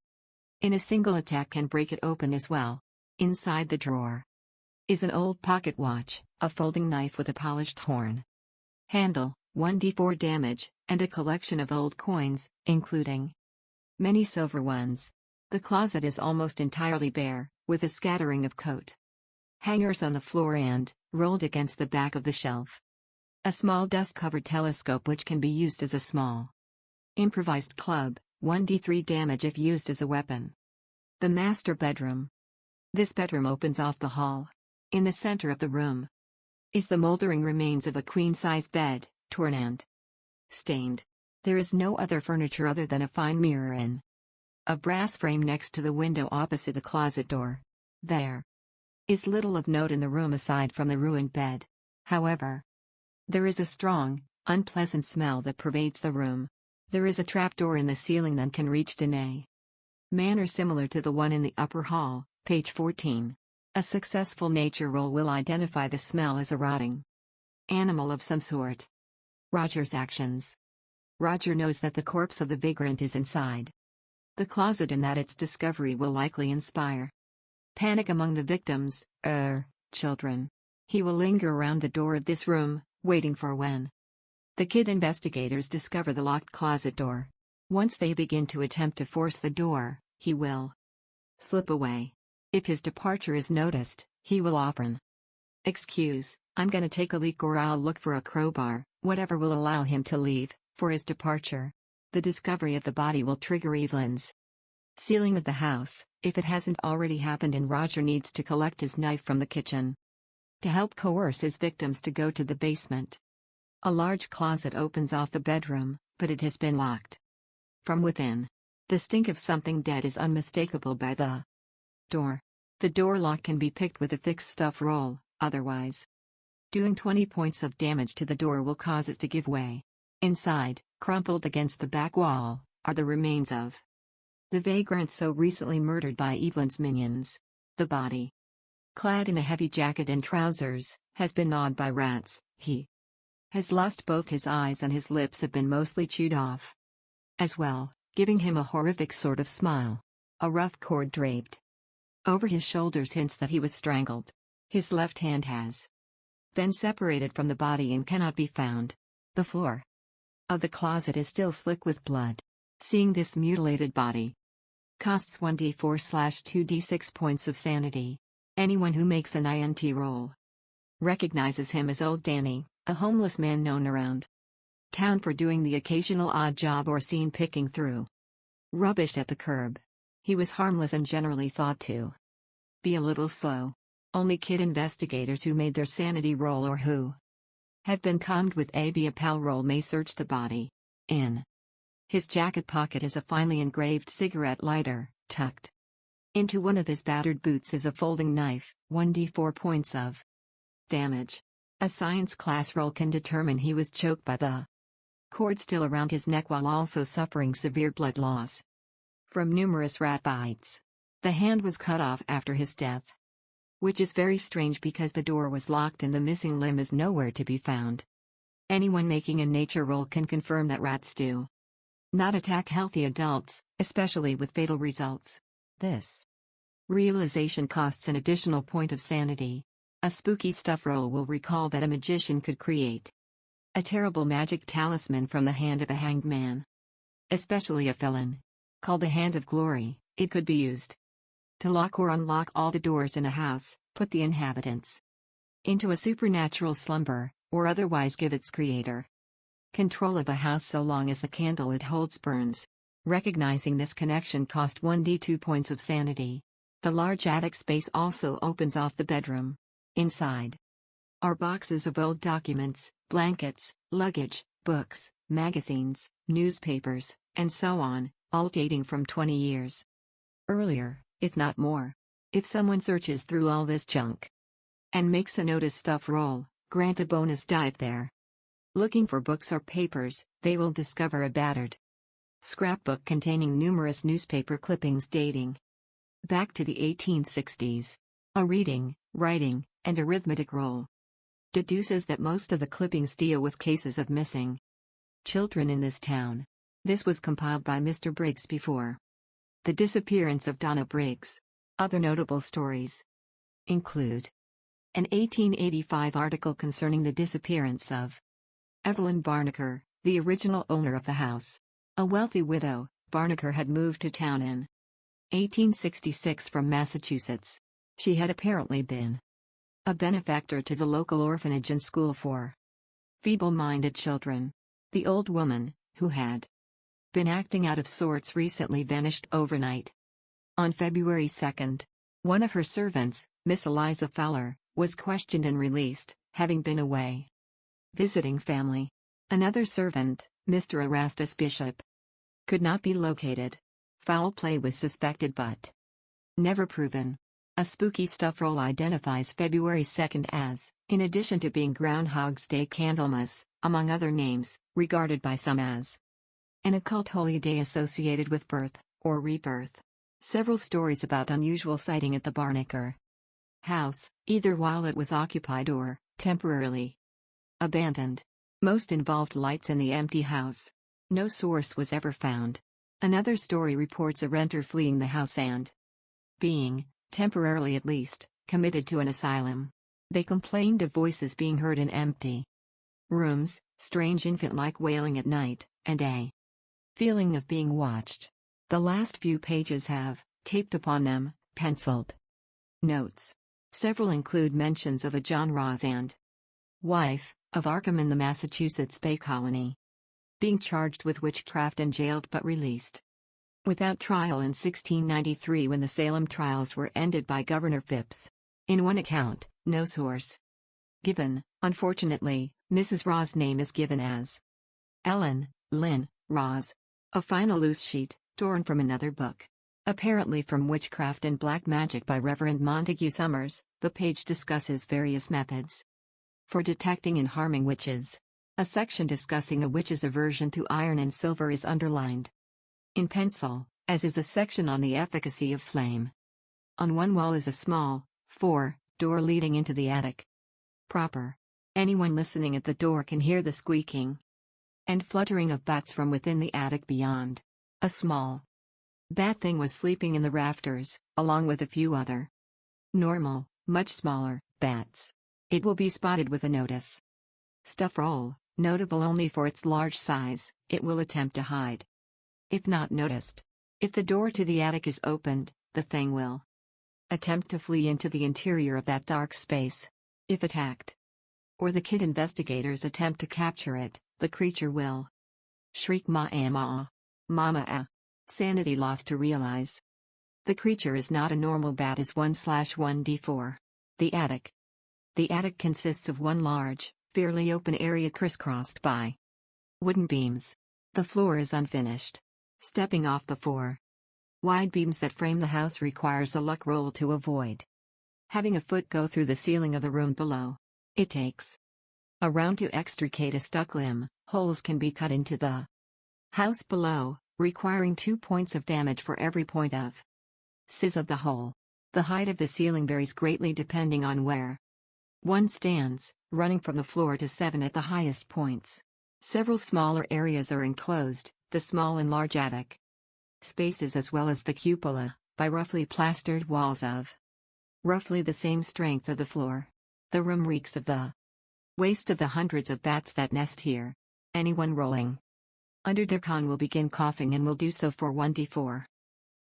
in a single attack can break it open as well. Inside the drawer is an old pocket watch, a folding knife with a polished horn handle, 1d4 damage, and a collection of old coins, including many silver ones. The closet is almost entirely bare, with a scattering of coat hangers on the floor and, rolled against the back of the shelf, a small dust-covered telescope which can be used as a small improvised club, 1d3 damage if used as a weapon. The master bedroom. This bedroom opens off the hall. In the center of the room is the moldering remains of a queen-size bed, torn and stained. There is no other furniture other than a fine mirror in a brass frame next to the window opposite the closet door. There is little of note in the room aside from the ruined bed. However, there is a strong, unpleasant smell that pervades the room. There is a trapdoor in the ceiling that can reach in a manner similar to the one in the upper hall, page 14. A successful nature roll will identify the smell as a rotting animal of some sort. Roger's actions. Roger knows that the corpse of the vagrant is inside the closet and that its discovery will likely inspire panic among the victims, children. He will linger around the door of this room, waiting for when the kid investigators discover the locked closet door. Once they begin to attempt to force the door, he will slip away. If his departure is noticed, he will often excuse, "I'm gonna take a leak," or "I'll look for a crowbar," whatever will allow him to leave. For his departure, the discovery of the body will trigger Evelyn's sealing of the house, if it hasn't already happened, and Roger needs to collect his knife from the kitchen to help coerce his victims to go to the basement. A large closet opens off the bedroom, but it has been locked from within. The stink of something dead is unmistakable by the door. The door lock can be picked with a fixed stuff roll, otherwise doing 20 points of damage to the door will cause it to give way. Inside, crumpled against the back wall, are the remains of the vagrant so recently murdered by Evelyn's minions. The body, clad in a heavy jacket and trousers, has been gnawed by rats. He has lost both his eyes and his lips have been mostly chewed off as well, giving him a horrific sort of smile. A rough cord draped over his shoulders hints that he was strangled. His left hand has been separated from the body and cannot be found. The floor of the closet is still slick with blood. Seeing this mutilated body costs 1d4/2d6 points of sanity. Anyone who makes an INT roll recognizes him as Old Danny, a homeless man known around town for doing the occasional odd job or seen picking through rubbish at the curb. He was harmless and generally thought to be a little slow. Only kid investigators who made their sanity roll or who have been calmed with a BAPAL roll may search the body. In his jacket pocket is a finely engraved cigarette lighter. Tucked into one of his battered boots is a folding knife. 1d4 points of damage. A science class roll can determine he was choked by the cord still around his neck while also suffering severe blood loss from numerous rat bites. The hand was cut off after his death, which is very strange because the door was locked and the missing limb is nowhere to be found. Anyone making a nature roll can confirm that rats do not attack healthy adults, especially with fatal results. This realization costs an additional point of sanity. A spooky stuff roll will recall that a magician could create a terrible magic talisman from the hand of a hanged man, especially a felon. Called the Hand of Glory, it could be used to lock or unlock all the doors in a house, put the inhabitants into a supernatural slumber, or otherwise give its creator control of a house so long as the candle it holds burns. Recognizing this connection cost 1d2 points of sanity. The large attic space also opens off the bedroom. Inside are boxes of old documents, blankets, luggage, books, magazines, newspapers, and so on, all dating from 20 years earlier, if not more. If someone searches through all this junk and makes a notice stuff roll, grant a bonus dive there. Looking for books or papers, they will discover a battered scrapbook containing numerous newspaper clippings dating back to the 1860s. A reading, writing, and arithmetic roll deduces that most of the clippings deal with cases of missing children in this town. This was compiled by Mr. Briggs before the disappearance of Donna Briggs. Other notable stories include an 1885 article concerning the disappearance of Evelyn Barnaker, the original owner of the house. A wealthy widow, Barnaker had moved to town in 1866 from Massachusetts. She had apparently been a benefactor to the local orphanage and school for feeble-minded children. The old woman, who had been acting out of sorts, recently vanished overnight. On February 2nd, one of her servants, Miss Eliza Fowler, was questioned and released, having been away visiting family. Another servant, Mr. Erastus Bishop, could not be located. Foul play was suspected but never proven. A spooky stuff roll identifies February 2nd as, in addition to being Groundhog's Day, Candlemas, among other names, regarded by some as an occult holy day associated with birth, or rebirth. Several stories about unusual sighting at the Barnaker house, either while it was occupied or temporarily abandoned. Most involved lights in the empty house. No source was ever found. Another story reports a renter fleeing the house and being, temporarily at least, committed to an asylum. They complained of voices being heard in empty rooms, strange infant-like wailing at night, and a feeling of being watched. The last few pages have, taped upon them, penciled notes. Several include mentions of a John Ross and wife, of Arkham in the Massachusetts Bay Colony, being charged with witchcraft and jailed but released without trial in 1693 when the Salem trials were ended by Governor Phipps. In one account, no source given, unfortunately, Mrs. Ross' name is given as Ellen Lynn Ross. A final loose sheet, torn from another book. Apparently from Witchcraft and Black Magic by Reverend Montague Summers, the page discusses various methods for detecting and harming witches. A section discussing a witch's aversion to iron and silver is underlined in pencil, as is a section on the efficacy of flame. On one wall is a small, door leading into the attic proper. Anyone listening at the door can hear the squeaking and fluttering of bats from within the attic beyond. A small bat thing was sleeping in the rafters, along with a few other normal, much smaller, bats. It will be spotted with a notice stuff roll, notable only for its large size. It will attempt to hide if not noticed. If the door to the attic is opened, the thing will attempt to flee into the interior of that dark space. If attacked, or the kid investigators attempt to capture it, the creature will shriek ma-ah, mama-ah. Sanity lost to realize the creature is not a normal bat is 1/1d4. The attic. The attic consists of one large, fairly open area crisscrossed by wooden beams. The floor is unfinished. Stepping off the four wide beams that frame the house requires a luck roll to avoid having a foot go through the ceiling of the room below. It takes a round to extricate a stuck limb. Holes can be cut into the house below, requiring 2 points of damage for every point of size of the hole. The height of the ceiling varies greatly depending on where one stands, running from the floor to 7 at the highest points. Several smaller areas are enclosed, the small and large attic spaces as well as the cupola, by roughly plastered walls of roughly the same strength of the floor. The room reeks of the waste of the hundreds of bats that nest here. Anyone rolling under their con will begin coughing and will do so for 1d4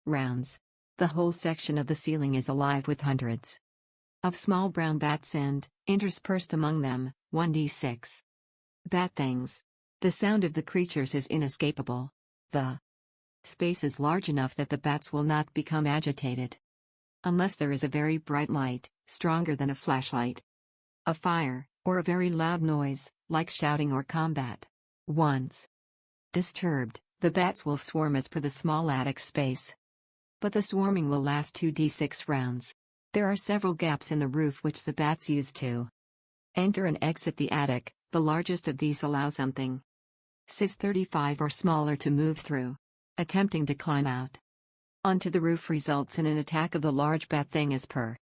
rounds. The whole section of the ceiling is alive with hundreds of small brown bats and, interspersed among them, 1d6 bat things. The sound of the creatures is inescapable. The space is large enough that the bats will not become agitated unless there is a very bright light, stronger than a flashlight, a fire, or a very loud noise, like shouting or combat. Once disturbed, the bats will swarm as per the small attic space. But the swarming will last 2d6 rounds. There are several gaps in the roof which the bats use to enter and exit the attic. The largest of these allow something size 35 or smaller to move through. Attempting to climb out onto the roof results in an attack of the large bat thing as per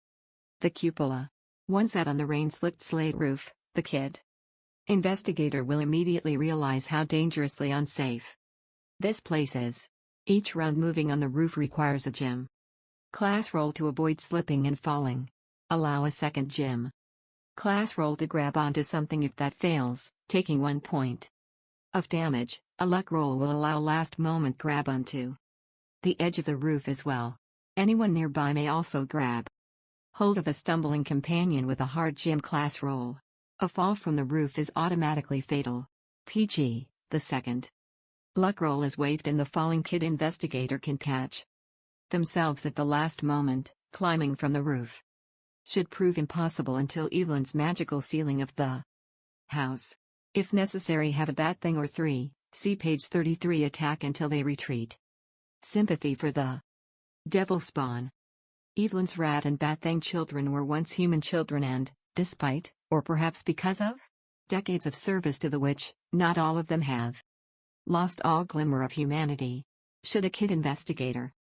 the cupola. Once out on the rain-slicked slate roof, the kid investigator will immediately realize how dangerously unsafe this place is. Each round moving on the roof requires a gym class roll to avoid slipping and falling. Allow a second gym class roll to grab onto something. If that fails, taking 1 point of damage. A luck roll will allow last moment grab onto the edge of the roof as well. Anyone nearby may also grab hold of a stumbling companion with a hard gym class roll. A fall from the roof is automatically fatal. PG, the second luck roll is waived and the falling kid investigator can catch themselves at the last moment. Climbing from the roof should prove impossible until Evelyn's magical ceiling of the house. If necessary, have a bat thing or 3, see page 33. Attack until they retreat. Sympathy for the devil spawn. Evelyn's rat and bat thing children were once human children and, despite, or perhaps because of, decades of service to the witch, not all of them have lost all glimmer of humanity. Should a kid investigator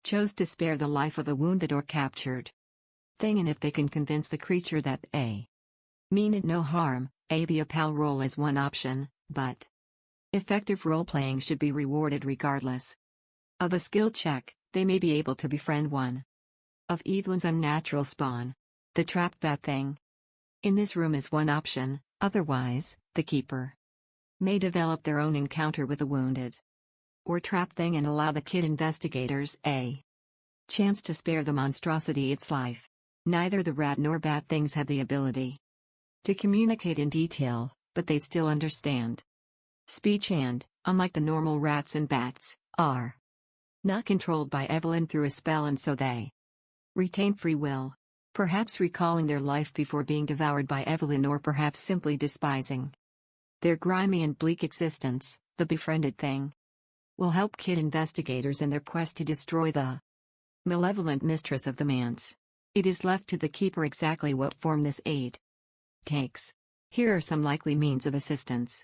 chose to spare the life of a wounded or captured thing, and if they can convince the creature that a mean it no harm, a be a pal roll is one option, but Effective role-playing should be rewarded regardless of a skill check. They may be able to befriend one of Evelyn's unnatural spawn, the trapped bat thing. In this room is one option, otherwise, the keeper may develop their own encounter with a wounded or trapped thing and allow the kid investigators a chance to spare the monstrosity its life. Neither the rat nor bat things have the ability to communicate in detail, but they still understand speech and, unlike the normal rats and bats, are not controlled by Evelyn through a spell, and so they retain free will, perhaps recalling their life before being devoured by Evelyn, or perhaps simply despising their grimy and bleak existence. The befriended thing will help kid investigators in their quest to destroy the malevolent mistress of the manse. It is left to the keeper exactly what form this aid takes. Here are some likely means of assistance.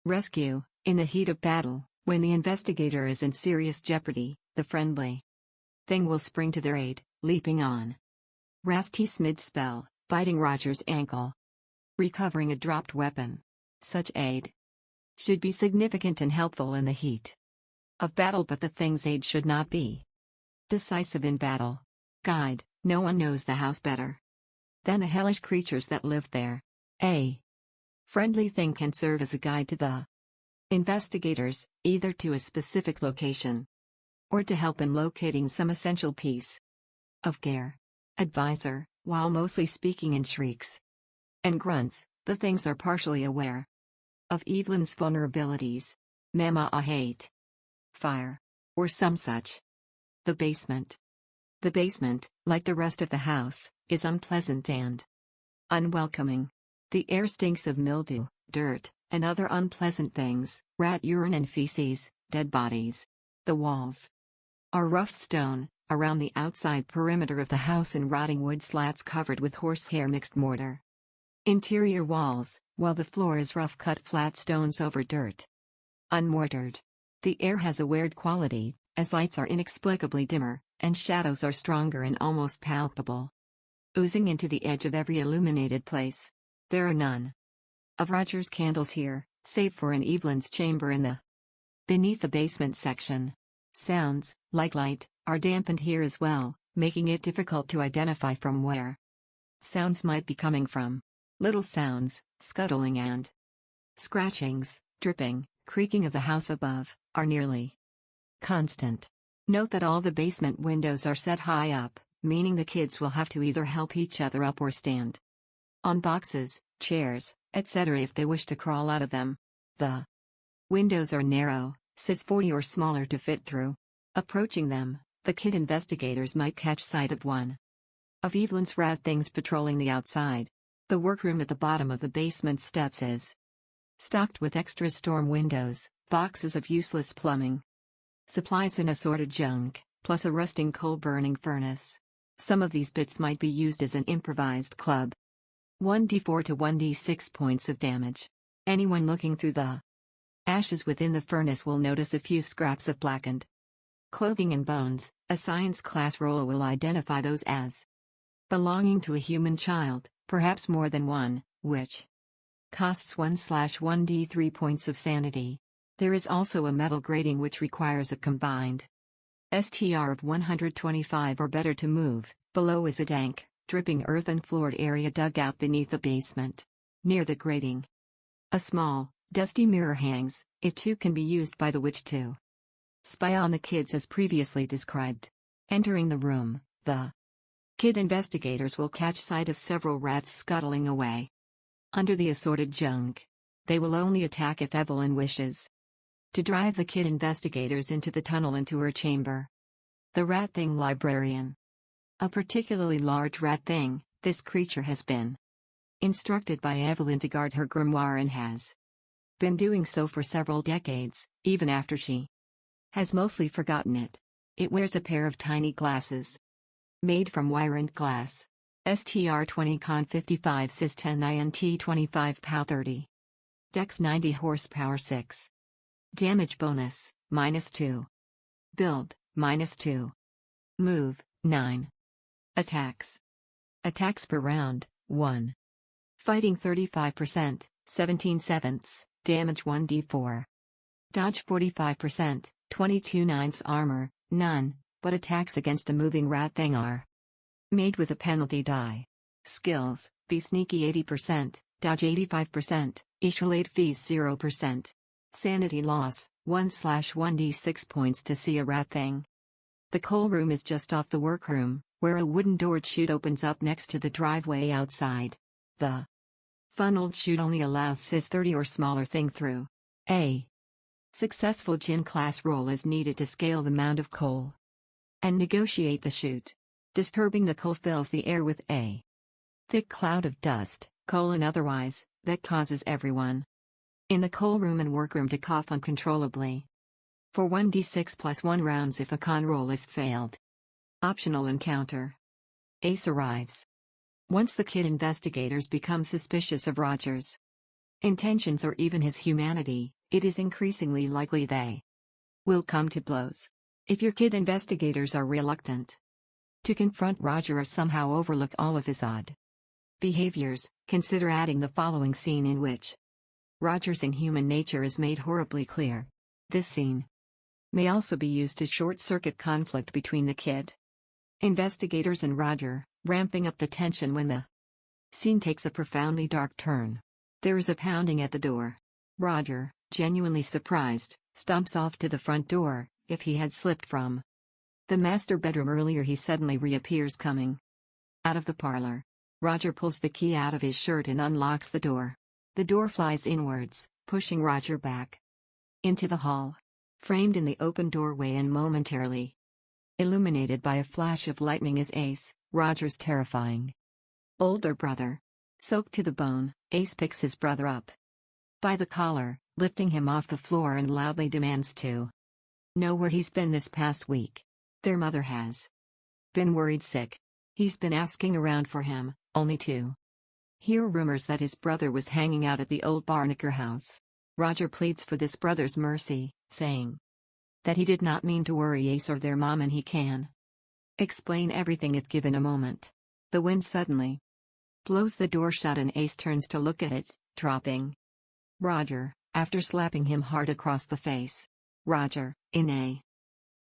Rescue. In the heat of battle, when the investigator is in serious jeopardy, the friendly thing will spring to their aid, leaping on Rasty's mid-spell, biting Roger's ankle, recovering a dropped weapon. Such aid should be significant and helpful in the heat of battle, but the thing's aid should not be decisive in battle. Guide. No one knows the house better than the hellish creatures that live there. A friendly thing can serve as a guide to the investigators, either to a specific location or to help in locating some essential piece of gear. Advisor. While mostly speaking in shrieks and grunts, the things are partially aware of Evelyn's vulnerabilities. Mama, I hate fire, or some such. The basement. The basement, like the rest of the house, is unpleasant and unwelcoming. The air stinks of mildew, dirt, and other unpleasant things, rat urine and feces, dead bodies. The walls are rough stone, around the outside perimeter of the house and rotting wood slats covered with horsehair mixed mortar. Interior walls, while the floor is rough cut flat stones over dirt. Unmortared. The air has a weird quality, as lights are inexplicably dimmer, and shadows are stronger and almost palpable, oozing into the edge of every illuminated place. There are none of Roger's candles here, save for in Evelyn's chamber in the beneath the basement section. Sounds, like light, are dampened here as well, making it difficult to identify from where sounds might be coming from. Little sounds, scuttling and scratchings, dripping, creaking of the house above, are nearly constant. Note that all the basement windows are set high up, meaning the kids will have to either help each other up or stand on boxes, chairs, etc. if they wish to crawl out of them. The windows are narrow, size 40 or smaller to fit through. Approaching them, the kid investigators might catch sight of one of Evelyn's rat things patrolling the outside. The workroom at the bottom of the basement steps is stocked with extra storm windows, boxes of useless plumbing, supplies and assorted junk, plus a rusting coal-burning furnace. Some of these bits might be used as an improvised club. 1d4 to 1d6 points of damage. Anyone looking through the ashes within the furnace will notice a few scraps of blackened clothing and bones. A science class roll will identify those as belonging to a human child, perhaps more than one, which costs 1/1d3 points of sanity. There is also a metal grating which requires a combined STR of 125 or better to move. Below is a dank, dripping earthen-floored area dug out beneath the basement. Near the grating, a small, dusty mirror hangs. It too can be used by the witch to spy on the kids as previously described. Entering the room, the kid investigators will catch sight of several rats scuttling away under the assorted junk. They will only attack if Evelyn wishes to drive the kid investigators into the tunnel into her chamber. The rat thing librarian. A particularly large rat thing, this creature has been instructed by Evelyn to guard her grimoire and has been doing so for several decades, even after she has mostly forgotten it. It wears a pair of tiny glasses made from wire and glass. STR 20 Con 55 Sys 10 INT 25 POW 30. Dex 90 horsepower 6. Damage bonus, -2. Build, -2. Move, 9. Attacks. Attacks per round, 1. Fighting 35%, 17 sevenths, damage 1d4. Dodge 45%, 22 ninths armor, none, but attacks against a moving rat thing are made with a penalty die. Skills, be sneaky 80%, dodge 85%, escalate fees 0%. Sanity loss, 1/1d6 points to see a rat thing. The coal room is just off the workroom, where a wooden doored chute opens up next to the driveway outside. The funneled chute only allows Sis 30 or smaller thing through. A successful gym class roll is needed to scale the mound of coal and negotiate the chute. Disturbing the coal fills the air with a thick cloud of dust, coal and otherwise, that causes everyone in the coal room and workroom to cough uncontrollably. For 1d6 plus 1 rounds if a con roll is failed. Optional encounter. Ace arrives. Once the kid investigators become suspicious of Roger's intentions or even his humanity, it is increasingly likely they will come to blows. If your kid investigators are reluctant to confront Roger or somehow overlook all of his odd behaviors, consider adding the following scene in which Roger's inhuman nature is made horribly clear. This scene may also be used to short-circuit conflict between the kid investigators and Roger, ramping up the tension when the scene takes a profoundly dark turn. There is a pounding at the door. Roger, genuinely surprised, stomps off to the front door. If he had slipped from the master bedroom earlier, he suddenly reappears coming out of the parlor. Roger pulls the key out of his shirt and unlocks the door. The door flies inwards, pushing Roger back into the hall. Framed in the open doorway and momentarily illuminated by a flash of lightning is Ace, Roger's terrifying older brother. Soaked to the bone, Ace picks his brother up by the collar, lifting him off the floor and loudly demands to know where he's been this past week. Their mother has been worried sick. He's been asking around for him, only to hear rumors that his brother was hanging out at the old Barnaker house. Roger pleads for this brother's mercy, saying that he did not mean to worry Ace or their mom and he can explain everything if given a moment. The wind suddenly blows the door shut and Ace turns to look at it, dropping Roger, after slapping him hard across the face. Roger, in a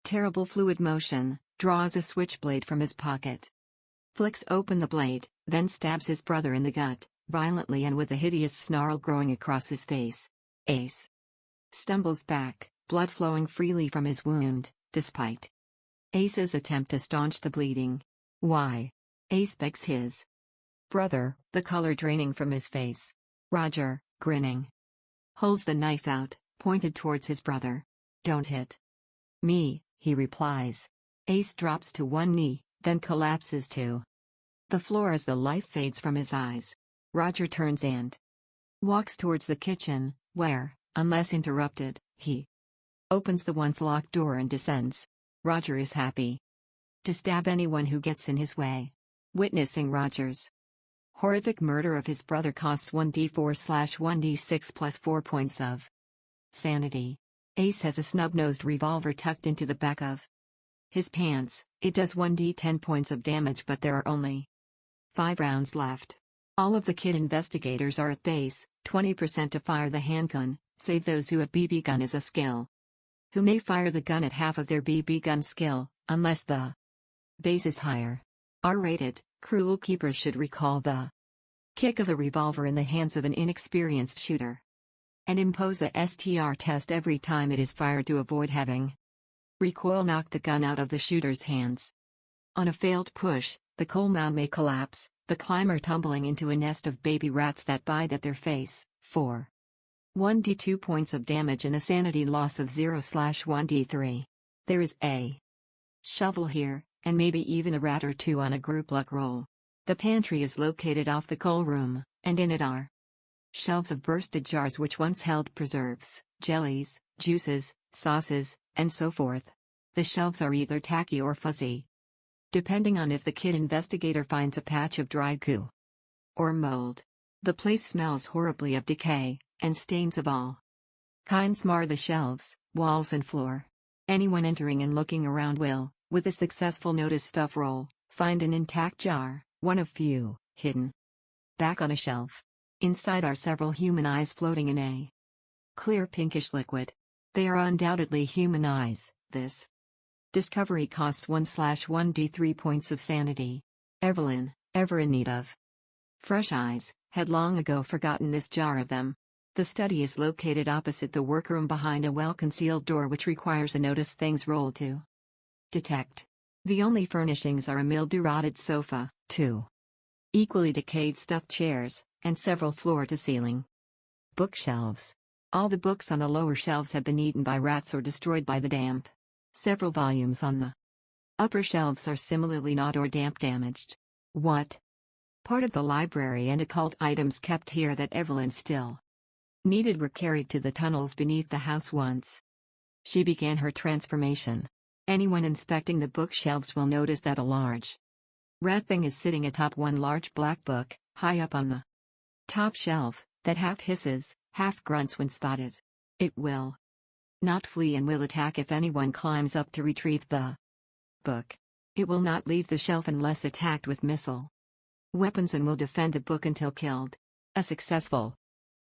terrible fluid motion, draws a switchblade from his pocket, flicks open the blade, then stabs his brother in the gut, violently and with a hideous snarl growing across his face. Ace stumbles back, blood flowing freely from his wound, despite Ace's attempt to staunch the bleeding. Why? Ace begs his brother, the color draining from his face. Roger, grinning, holds the knife out, pointed towards his brother. "Don't hit me," he replies. Ace drops to one knee, then collapses to the floor as the life fades from his eyes. Roger turns and walks towards the kitchen, where, unless interrupted, he opens the once locked door and descends. Roger is happy to stab anyone who gets in his way. Witnessing Roger's horrific murder of his brother costs 1d4/1d6 plus 4 points of sanity. Ace has a snub-nosed revolver tucked into the back of his pants. It does 1d10 points of damage, but there are only 5 rounds left. All of the kid investigators are at base, 20% to fire the handgun, save those who have BB gun as a skill, who may fire the gun at half of their BB gun skill, unless the base is higher. R-rated, cruel keepers should recall the kick of a revolver in the hands of an inexperienced shooter and impose a STR test every time it is fired to avoid having recoil knock the gun out of the shooter's hands. On a failed push, the coal mound may collapse, the climber tumbling into a nest of baby rats that bite at their face. 4. 1d2 points of damage and a sanity loss of 0/1d3. There is a shovel here, and maybe even a rat or two on a group luck roll. The pantry is located off the coal room, and in it are shelves of bursted jars which once held preserves, jellies, juices, sauces, and so forth. The shelves are either tacky or fuzzy, depending on if the kid investigator finds a patch of dry goo or mold. The place smells horribly of decay, and stains of all kinds mar the shelves, walls and floor. Anyone entering and looking around will, with a successful notice stuff roll, find an intact jar, one of few, hidden back on a shelf. Inside are several human eyes floating in a clear pinkish liquid. They are undoubtedly human eyes. This discovery costs 1/1d3 points of sanity. Evelyn, ever in need of fresh eyes, had long ago forgotten this jar of them. The study is located opposite the workroom behind a well-concealed door which requires a notice things roll to detect. The only furnishings are a mildew-rotted sofa, 2 equally decayed stuffed chairs, and several floor-to-ceiling bookshelves. All the books on the lower shelves have been eaten by rats or destroyed by the damp. Several volumes on the upper shelves are similarly gnawed or damp-damaged. What part of the library and occult items kept here that Evelyn still needed were carried to the tunnels beneath the house once she began her transformation. Anyone inspecting the bookshelves will notice that a large rat thing is sitting atop one large black book, high up on the top shelf, that half hisses, half grunts when spotted. It will not flee and will attack if anyone climbs up to retrieve the book. It will not leave the shelf unless attacked with missile weapons and will defend the book until killed. A successful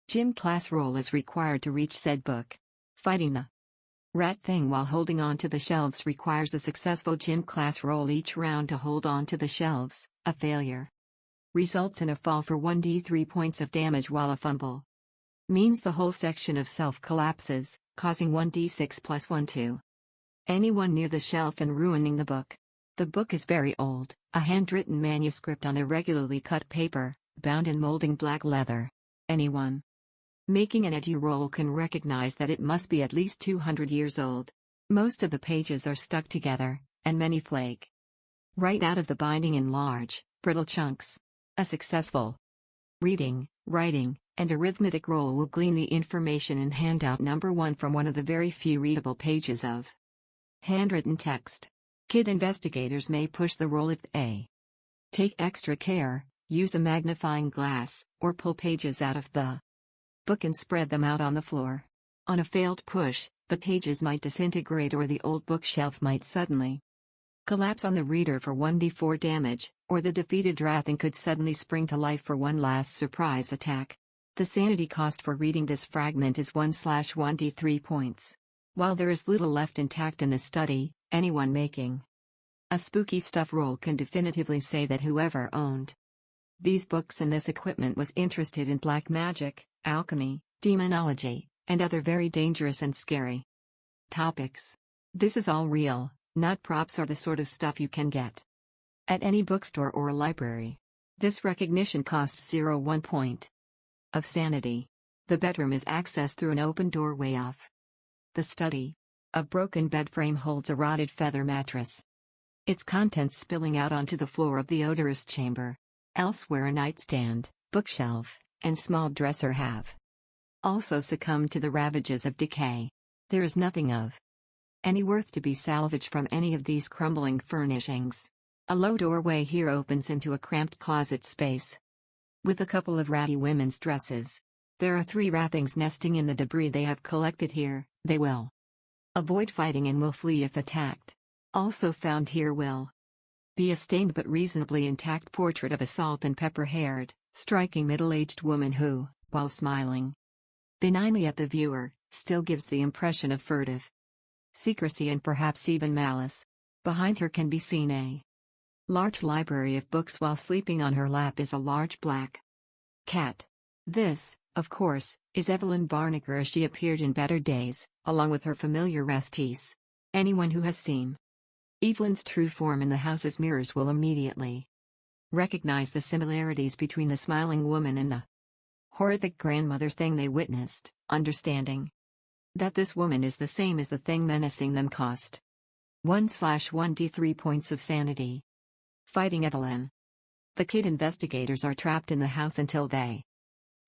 gym class roll is required to reach said book. Fighting the rat thing while holding on to the shelves requires a successful gym class roll each round to hold on to the shelves. A failure results in a fall for 1d3 points of damage, while a fumble means the whole section of shelf collapses, causing 1d6 plus 1 to anyone near the shelf and ruining the book. The book is very old, a handwritten manuscript on irregularly cut paper, bound in molding black leather. Anyone making an edu roll can recognize that it must be at least 200 years old. Most of the pages are stuck together, and many flake right out of the binding in large, brittle chunks. A successful reading, writing, and arithmetic roll will glean the information in handout number 1 from one of the very few readable pages of handwritten text. Kid investigators may push the roll if they take extra care, use a magnifying glass, or pull pages out of the book and spread them out on the floor. On a failed push, the pages might disintegrate or the old bookshelf might suddenly collapse on the reader for 1d4 damage, or the defeated rat thing could suddenly spring to life for one last surprise attack. The sanity cost for reading this fragment is 1/1d3 points. While there is little left intact in the study, anyone making a spooky stuff roll can definitively say that whoever owned these books and this equipment was interested in black magic, alchemy, demonology, and other very dangerous and scary topics. This is all real, not props or the sort of stuff you can get at any bookstore or library. This recognition costs 0 point of sanity. The bedroom is accessed through an open doorway off the study. A broken bed frame holds a rotted feather mattress, its contents spilling out onto the floor of the odorous chamber. Elsewhere, a nightstand, bookshelf, and small dresser have also succumbed to the ravages of decay. There is nothing of any worth to be salvaged from any of these crumbling furnishings. A low doorway here opens into a cramped closet space with a couple of ratty women's dresses. There are 3 rat things nesting in the debris they have collected here. They will avoid fighting and will flee if attacked. Also found here will be a stained but reasonably intact portrait of a salt and pepper-haired, striking middle-aged woman who, while smiling benignly at the viewer, still gives the impression of furtive secrecy and perhaps even malice. Behind her can be seen a large library of books, while sleeping on her lap is a large black cat. This, of course, is Evelyn Barnaker as she appeared in better days, along with her familiar resties. Anyone who has seen Evelyn's true form in the house's mirrors will immediately recognize the similarities between the smiling woman and the horrific grandmother thing they witnessed, understanding that this woman is the same as the thing menacing them cost 1/1d3 points of sanity. Fighting Evelyn. The kid investigators are trapped in the house until they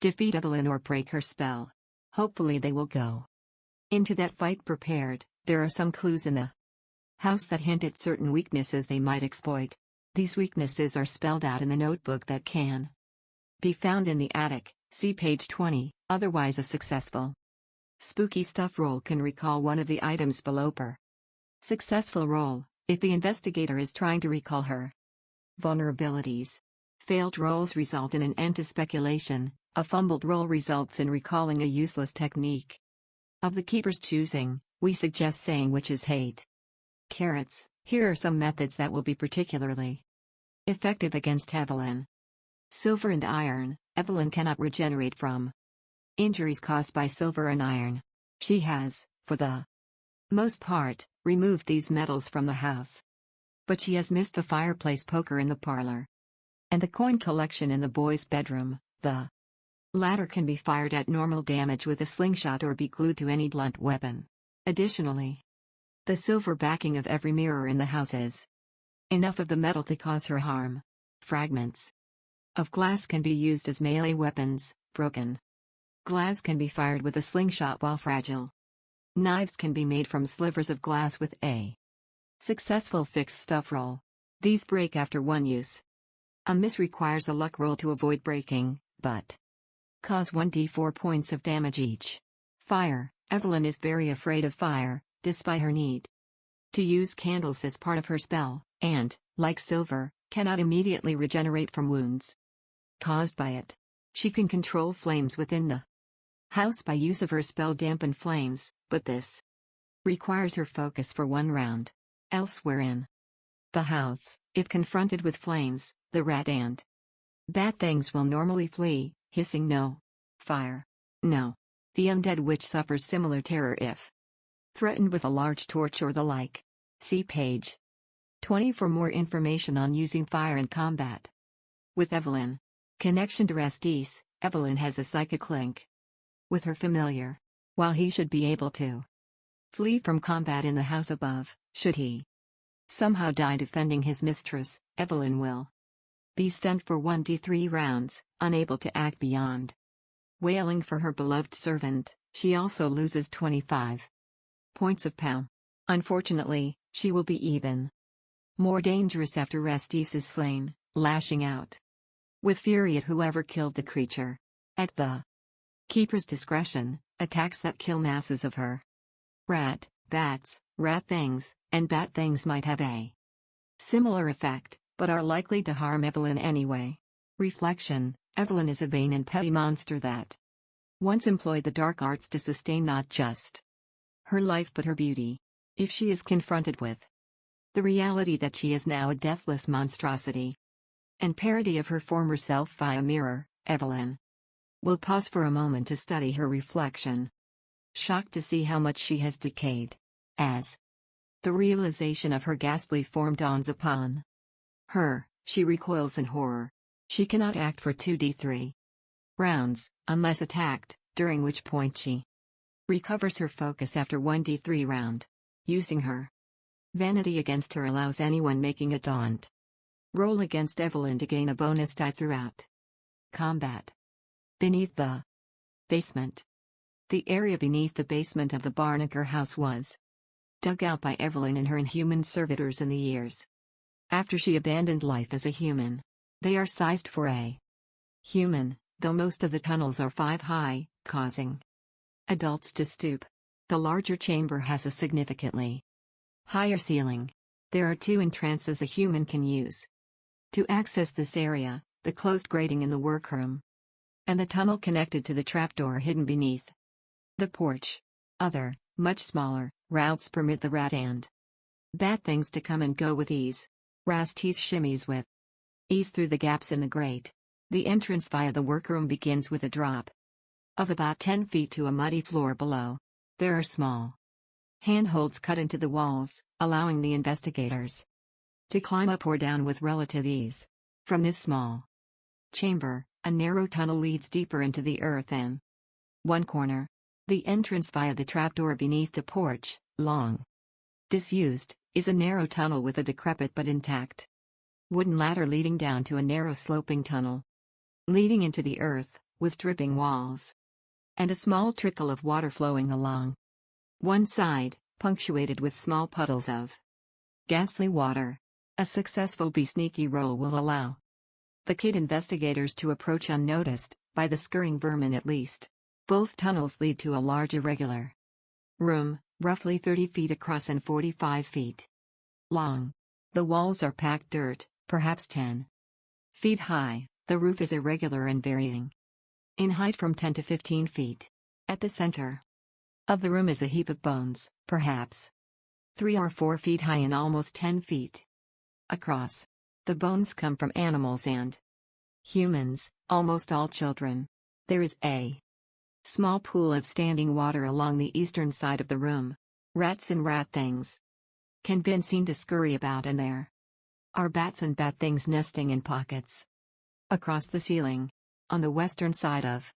defeat Evelyn or break her spell. Hopefully they will go into that fight prepared. There are some clues in the house that hint at certain weaknesses they might exploit. These weaknesses are spelled out in the notebook that can be found in the attic, see page 20. Otherwise, a successful spooky stuff roll can recall one of the items below per successful roll, if the investigator is trying to recall her vulnerabilities. Failed rolls result in an end to speculation. A fumbled roll results in recalling a useless technique. Of the keeper's choosing, we suggest saying witches hate carrots. Here are some methods that will be particularly effective against Evelyn. Silver and iron. Evelyn cannot regenerate from injuries caused by silver and iron. She has, for the most part, removed these metals from the house. But she has missed the fireplace poker in the parlor and the coin collection in the boys' bedroom. The latter can be fired at normal damage with a slingshot or be glued to any blunt weapon. Additionally, the silver backing of every mirror in the house is enough of the metal to cause her harm. Fragments of glass can be used as melee weapons. Broken glass can be fired with a slingshot while fragile. Knives can be made from slivers of glass with a successful fixed stuff roll. These break after one use. A miss requires a luck roll to avoid breaking, but cause 1d4 points of damage each. Fire. Evelyn is very afraid of fire, despite her need to use candles as part of her spell, and, like silver, cannot immediately regenerate from wounds caused by it. She can control flames within the house by use of her spell Dampen Flames, but this requires her focus for one round. Elsewhere in the house, if confronted with flames, the rat and bat things will normally flee, hissing no. Fire. No. The undead witch suffers similar terror if threatened with a large torch or the like. See page 20 for more information on using fire in combat. With Evelyn. Connection to Restis. Evelyn has a psychic link with her familiar. While he should be able to flee from combat in the house above, should he somehow die defending his mistress, Evelyn will be stunned for 1d3 rounds, unable to act beyond wailing for her beloved servant. She also loses 25 points of POW. Unfortunately, she will be even more dangerous after Restis is slain, lashing out with fury at whoever killed the creature. At the keeper's discretion, attacks that kill masses of her bats, rat things, and bat things might have a similar effect, but are likely to harm Evelyn anyway. Reflection. Evelyn is a vain and petty monster that once employed the dark arts to sustain not just her life but her beauty. If she is confronted with the reality that she is now a deathless monstrosity and parody of her former self via mirror, Evelyn will pause for a moment to study her reflection, shocked to see how much she has decayed. As the realization of her ghastly form dawns upon her, she recoils in horror. She cannot act for 2d3 rounds, unless attacked, during which point she recovers her focus after 1d3 round. Using her vanity against her allows anyone making a daunt roll against Evelyn to gain a bonus die throughout combat. Beneath the basement. The area beneath the basement of the Barnaker house was dug out by Evelyn and her inhuman servitors in the years after she abandoned life as a human. They are sized for a human, though most of the tunnels are 5 high, causing adults to stoop. The larger chamber has a significantly higher ceiling. There are 2 entrances a human can use to access this area: the closed grating in the workroom and the tunnel connected to the trapdoor hidden beneath the porch. Other, much smaller, routes permit the rat and bat things to come and go with ease. Restis shimmies with ease through the gaps in the grate. The entrance via the workroom begins with a drop of about 10 feet to a muddy floor below. There are small handholds cut into the walls, allowing the investigators to climb up or down with relative ease. From this small chamber, a narrow tunnel leads deeper into the earth in one corner. The entrance via the trapdoor beneath the porch, long disused, is a narrow tunnel with a decrepit but intact wooden ladder leading down to a narrow sloping tunnel leading into the earth, with dripping walls and a small trickle of water flowing along one side, punctuated with small puddles of ghastly water. A successful be sneaky roll will allow the kid investigators to approach unnoticed by the scurrying vermin at least. Both tunnels lead to a large irregular room, roughly 30 feet across and 45 feet long. The walls are packed dirt, perhaps 10 feet high. The roof is irregular and varying in height from 10 to 15 feet. At the center Of the room is a heap of bones, perhaps 3 or 4 feet high and almost 10 feet across. The bones come from animals and humans, almost all children. There is a small pool of standing water along the eastern side of the room. Rats and rat things can be seen to scurry about in there. Are bats and bat things nesting in pockets. Across the ceiling, on the western side of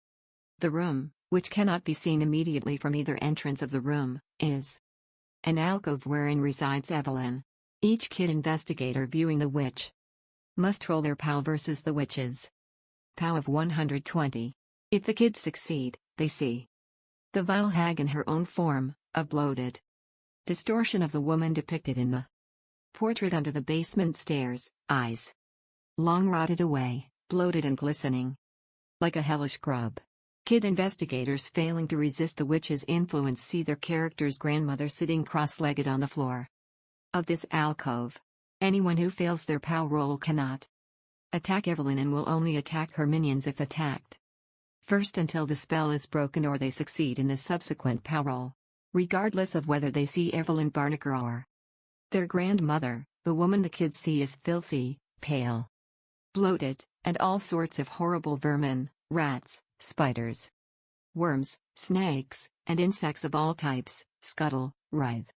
the room, which cannot be seen immediately from either entrance of the room, is an alcove wherein resides Evelyn. Each kid investigator viewing the witch must roll their POW versus the witches. POW of 120. If the kids succeed, they see the vile hag in her own form, a bloated distortion of the woman depicted in the portrait under the basement stairs, eyes long rotted away, bloated and glistening like a hellish grub. Kid investigators failing to resist the witch's influence see their character's grandmother sitting cross-legged on the floor of this alcove. Anyone who fails their POW roll cannot attack Evelyn and will only attack her minions if attacked first until the spell is broken or they succeed in a subsequent POW roll. Regardless of whether they see Evelyn Barnaker or their grandmother, the woman the kids see is filthy, pale, bloated, and all sorts of horrible vermin, rats, spiders, worms, snakes, and insects of all types, scuttle, writhe,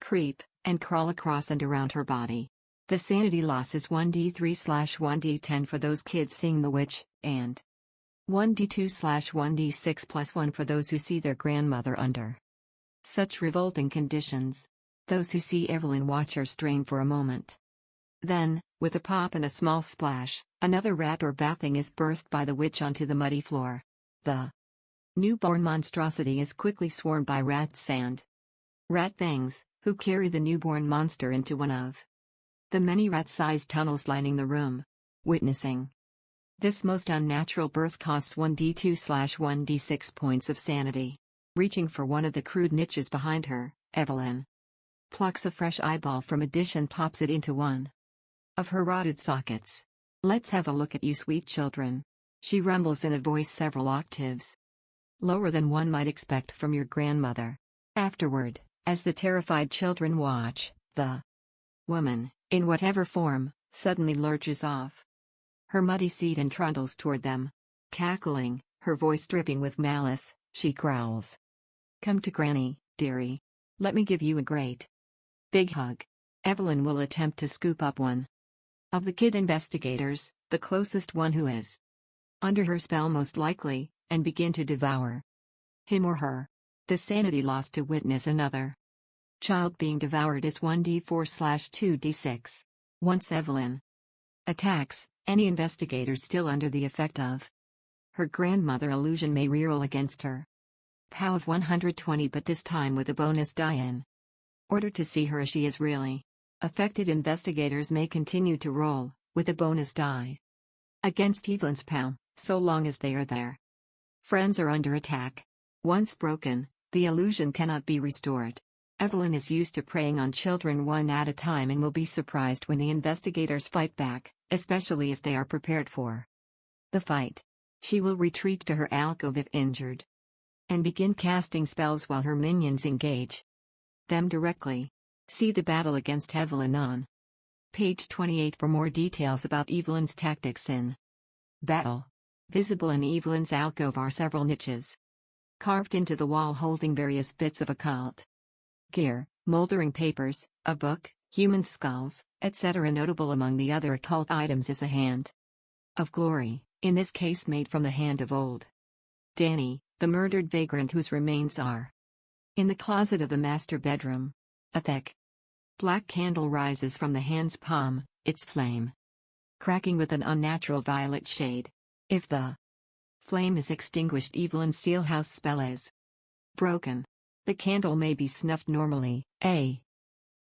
creep, and crawl across and around her body. The sanity loss is 1d3/1d10 for those kids seeing the witch, and 1d2/1d6 plus 1 for those who see their grandmother under such revolting conditions. Those who see Evelyn watch her strain for a moment. Then, with a pop and a small splash, another rat or bat thing is birthed by the witch onto the muddy floor. The newborn monstrosity is quickly swarmed by rats and rat things, who carry the newborn monster into one of the many rat-sized tunnels lining the room. Witnessing this most unnatural birth costs 1d2/1d6 points of sanity. Reaching for one of the crude niches behind her, Evelyn plucks a fresh eyeball from a dish and pops it into one of her rotted sockets. "Let's have a look at you, sweet children," she rumbles in a voice several octaves lower than one might expect from your grandmother. Afterward, as the terrified children watch, the woman, in whatever form, suddenly lurches off her muddy seat and trundles toward them. Cackling, her voice dripping with malice, she growls, "Come to Granny, dearie. Let me give you a great big hug." Evelyn will attempt to scoop up one of the kid investigators, the closest one who is under her spell most likely, and begin to devour him or her. The sanity loss to witness another child being devoured is 1d4/2d6. Once Evelyn attacks, any investigators still under the effect of her grandmother illusion may reroll against her POW of 120, but this time with a bonus die in order to see her as she is really. Affected investigators may continue to roll, with a bonus die, against Evelyn's POW, so long as they are there. Friends are under attack. Once broken, the illusion cannot be restored. Evelyn is used to preying on children one at a time and will be surprised when the investigators fight back, especially if they are prepared for the fight. She will retreat to her alcove if injured and begin casting spells while her minions engage them directly. See the battle against Evelyn on page 28 for more details about Evelyn's tactics in battle. Visible in Evelyn's alcove are several niches carved into the wall holding various bits of occult gear, moldering papers, a book, human skulls, etc. Notable among the other occult items is a hand of glory, in this case made from the hand of old Danny, the murdered vagrant whose remains are in the closet of the master bedroom. A thick black candle rises from the hand's palm, its flame cracking with an unnatural violet shade. If the flame is extinguished, Evelyn's sealhouse spell is broken. The candle may be snuffed normally. A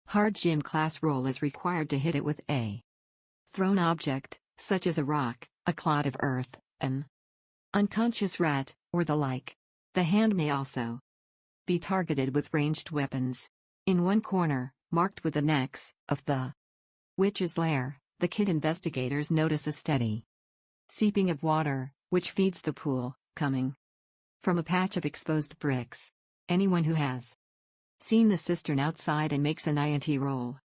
hard gym class roll is required to hit it with a thrown object, such as a rock, a clod of earth, an unconscious rat, or the like. The hand may also be targeted with ranged weapons. In one corner, marked with an X, of the witch's lair, the kid investigators notice a steady seeping of water, which feeds the pool, coming from a patch of exposed bricks. Anyone who has seen the cistern outside and makes an INT roll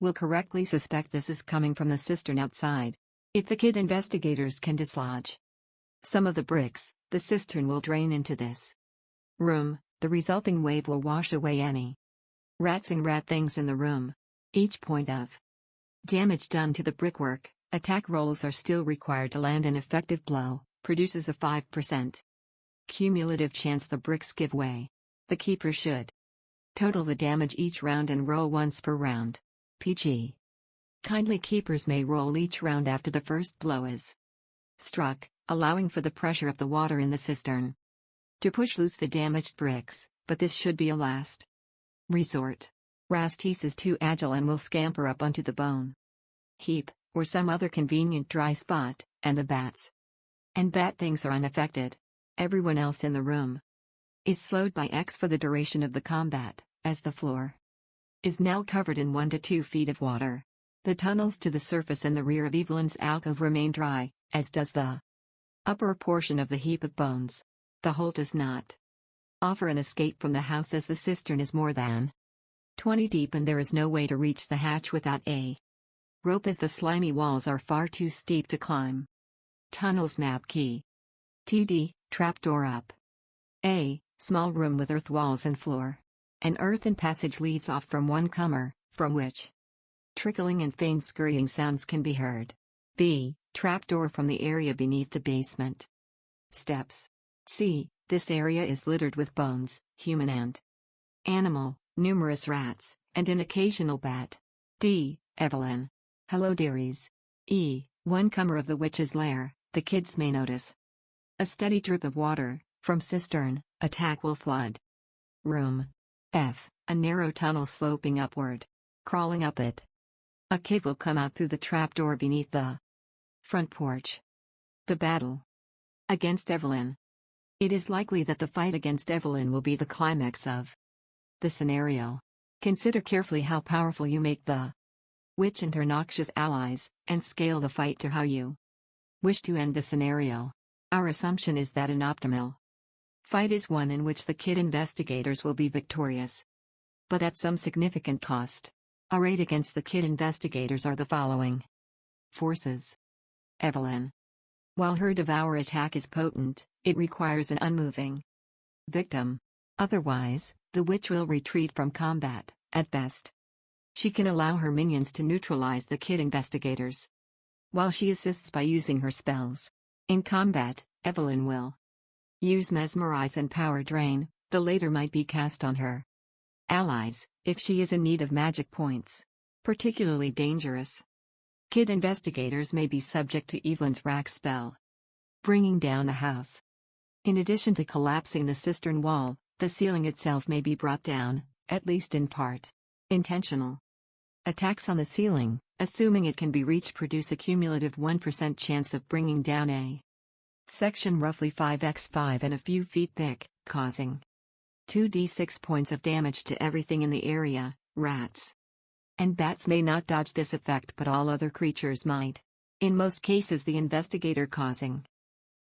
will correctly suspect this is coming from the cistern outside. If the kid investigators can dislodge some of the bricks, the cistern will drain into this room. The resulting wave will wash away any rats and rat things in the room. Each point of damage done to the brickwork, attack rolls are still required to land an effective blow, produces a 5% cumulative chance the bricks give way. The keeper should total the damage each round and roll once per round. PG. Kindly keepers may roll each round after the first blow is struck, allowing for the pressure of the water in the cistern to push loose the damaged bricks, but this should be a last resort. Rastis is too agile and will scamper up onto the bone heap, or some other convenient dry spot, and the bats and bat things are unaffected. Everyone else in the room is slowed by X for the duration of the combat, as the floor is now covered in 1 to 2 feet of water. The tunnels to the surface and the rear of Evelyn's alcove remain dry, as does the upper portion of the heap of bones. The hole does not offer an escape from the house as the cistern is more than 20 deep and there is no way to reach the hatch without a rope as the slimy walls are far too steep to climb. Tunnels map key. TD, trapdoor up. A, small room with earth walls and floor. An earthen passage leads off from one comer, from which trickling and faint scurrying sounds can be heard. B, trapdoor from the area beneath the basement. Steps. C, this area is littered with bones, human and animal, numerous rats, and an occasional bat. D, Evelyn. Hello dearies. E, one comer of the witch's lair, the kids may notice a steady drip of water from cistern. Attack will flood room. F, a narrow tunnel sloping upward. Crawling up it, a kid will come out through the trapdoor beneath the front porch. The battle against Evelyn. It is likely that the fight against Evelyn will be the climax of the scenario. Consider carefully how powerful you make the witch and her noxious allies, and scale the fight to how you wish to end the scenario. Our assumption is that an optimal fight is one in which the kid investigators will be victorious, but at some significant cost. Arrayed against the kid investigators are the following forces. Evelyn. While her devour attack is potent, it requires an unmoving victim. Otherwise, the witch will retreat from combat, at best. She can allow her minions to neutralize the kid investigators, while she assists by using her spells. In combat, Evelyn will use Mesmerize and Power Drain, the later might be cast on her allies, if she is in need of magic points. Particularly dangerous kid investigators may be subject to Evelyn's rack spell, bringing down a house. In addition to collapsing the cistern wall, the ceiling itself may be brought down, at least in part. Intentional attacks on the ceiling, assuming it can be reached, produce a cumulative 1% chance of bringing down a section roughly 5x5 and a few feet thick, causing 2d6 points of damage to everything in the area. Rats and bats may not dodge this effect, but all other creatures might. In most cases, the investigator causing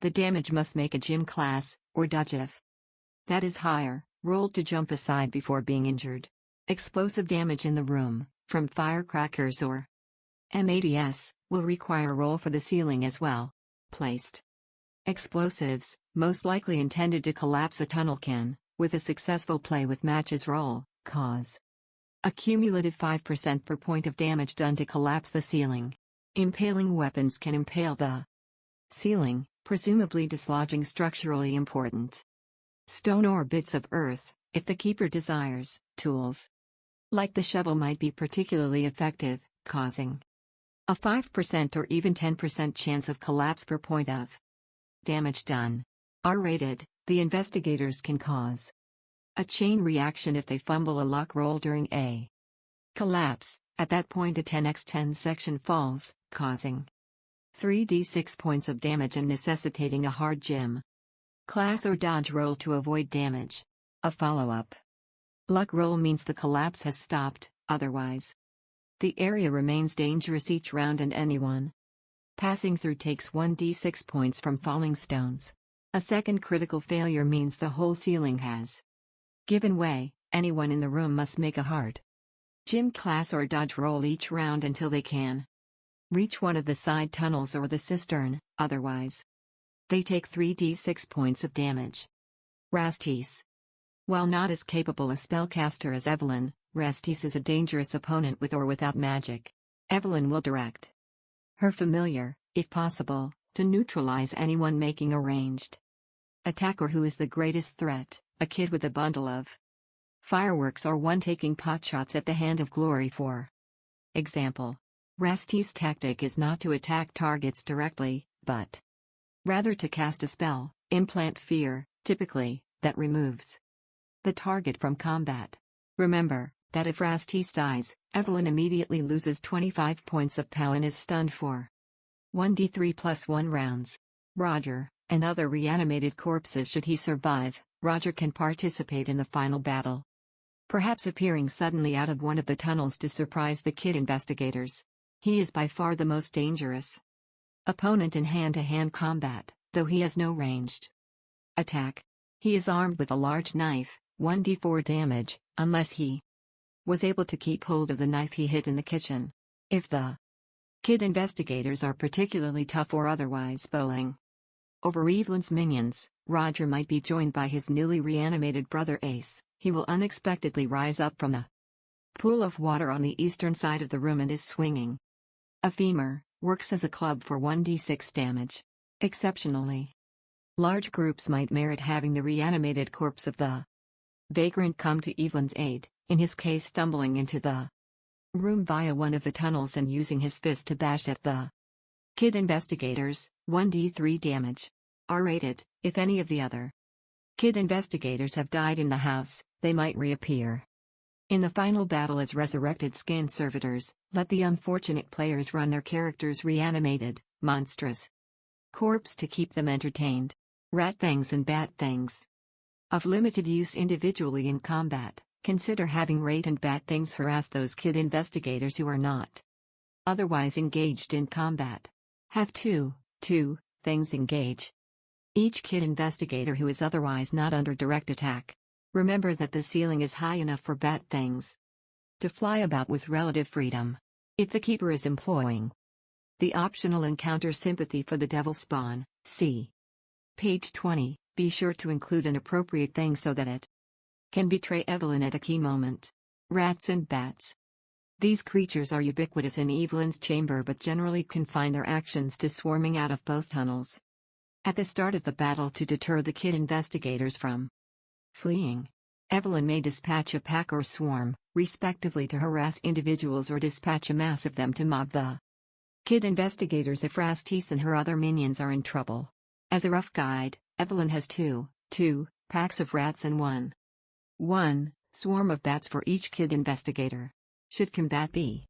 the damage must make a gym class, or dodge if that is higher, rolled to jump aside before being injured. Explosive damage in the room, from firecrackers or MADS, will require a roll for the ceiling as well. Placed explosives, most likely intended to collapse a tunnel, can, with a successful play with matches roll, cause a cumulative 5% per point of damage done to collapse the ceiling. Impaling weapons can impale the ceiling, presumably dislodging structurally important stone or bits of earth. If the keeper desires, tools like the shovel might be particularly effective, causing a 5% or even 10% chance of collapse per point of damage done. R-rated, the investigators can cause a chain reaction if they fumble a luck roll during a collapse. At that point, a 10x10 section falls, causing 3d6 points of damage and necessitating a hard gym class or dodge roll to avoid damage. A follow-up luck roll means the collapse has stopped, otherwise the area remains dangerous each round and anyone passing through takes 1d6 points from falling stones. A second critical failure means the whole ceiling has Given way, anyone in the room must make a hard gym class or dodge roll each round until they can reach one of the side tunnels or the cistern, otherwise they take 3d6 points of damage. Rastis. While not as capable a spellcaster as Evelyn, Rastis is a dangerous opponent with or without magic. Evelyn will direct her familiar, if possible, to neutralize anyone making a ranged attack or who is the greatest threat, a kid with a bundle of fireworks or one taking potshots at the hand of glory. For example, Rastis' tactic is not to attack targets directly, but rather to cast a spell, implant fear, typically, that removes the target from combat. Remember that if Rastis dies, Evelyn immediately loses 25 points of POW and is stunned for 1d3 plus 1 rounds. Roger, and other reanimated corpses. Should he survive, Roger can participate in the final battle, perhaps appearing suddenly out of one of the tunnels to surprise the kid investigators. He is by far the most dangerous opponent in hand-to-hand combat, though he has no ranged attack. He is armed with a large knife, 1d4 damage, unless he was able to keep hold of the knife he hid in the kitchen. If the kid investigators are particularly tough or otherwise bowling over Evelyn's minions, Roger might be joined by his newly reanimated brother Ace. He will unexpectedly rise up from the pool of water on the eastern side of the room and is swinging a femur, works as a club for 1d6 damage. Exceptionally large groups might merit having the reanimated corpse of the vagrant come to Evelyn's aid, in his case stumbling into the room via one of the tunnels and using his fist to bash at the kid investigators. 1d3 damage. R-rated. If any of the other kid investigators have died in the house, they might reappear in the final battle as resurrected skin servitors. Let the unfortunate players run their characters' reanimated, monstrous corpse to keep them entertained. Rat things and bat things. Of limited use individually in combat, consider having rat and bat things harass those kid investigators who are not otherwise engaged in combat. Have two things engage each kid investigator who is otherwise not under direct attack. Remember that the ceiling is high enough for bat things to fly about with relative freedom. If the keeper is employing the optional encounter sympathy for the devil spawn, see page 20, be sure to include an appropriate thing so that it can betray Evelyn at a key moment. Rats and bats. These creatures are ubiquitous in Evelyn's chamber but generally confine their actions to swarming out of both tunnels at the start of the battle to deter the kid investigators from fleeing. Evelyn may dispatch a pack or swarm, respectively, to harass individuals or dispatch a mass of them to mob the kid investigators if Rastis and her other minions are in trouble. As a rough guide, Evelyn has two packs of rats and one swarm of bats for each kid investigator. Should combat be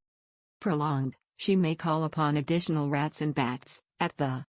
prolonged, she may call upon additional rats and bats, at the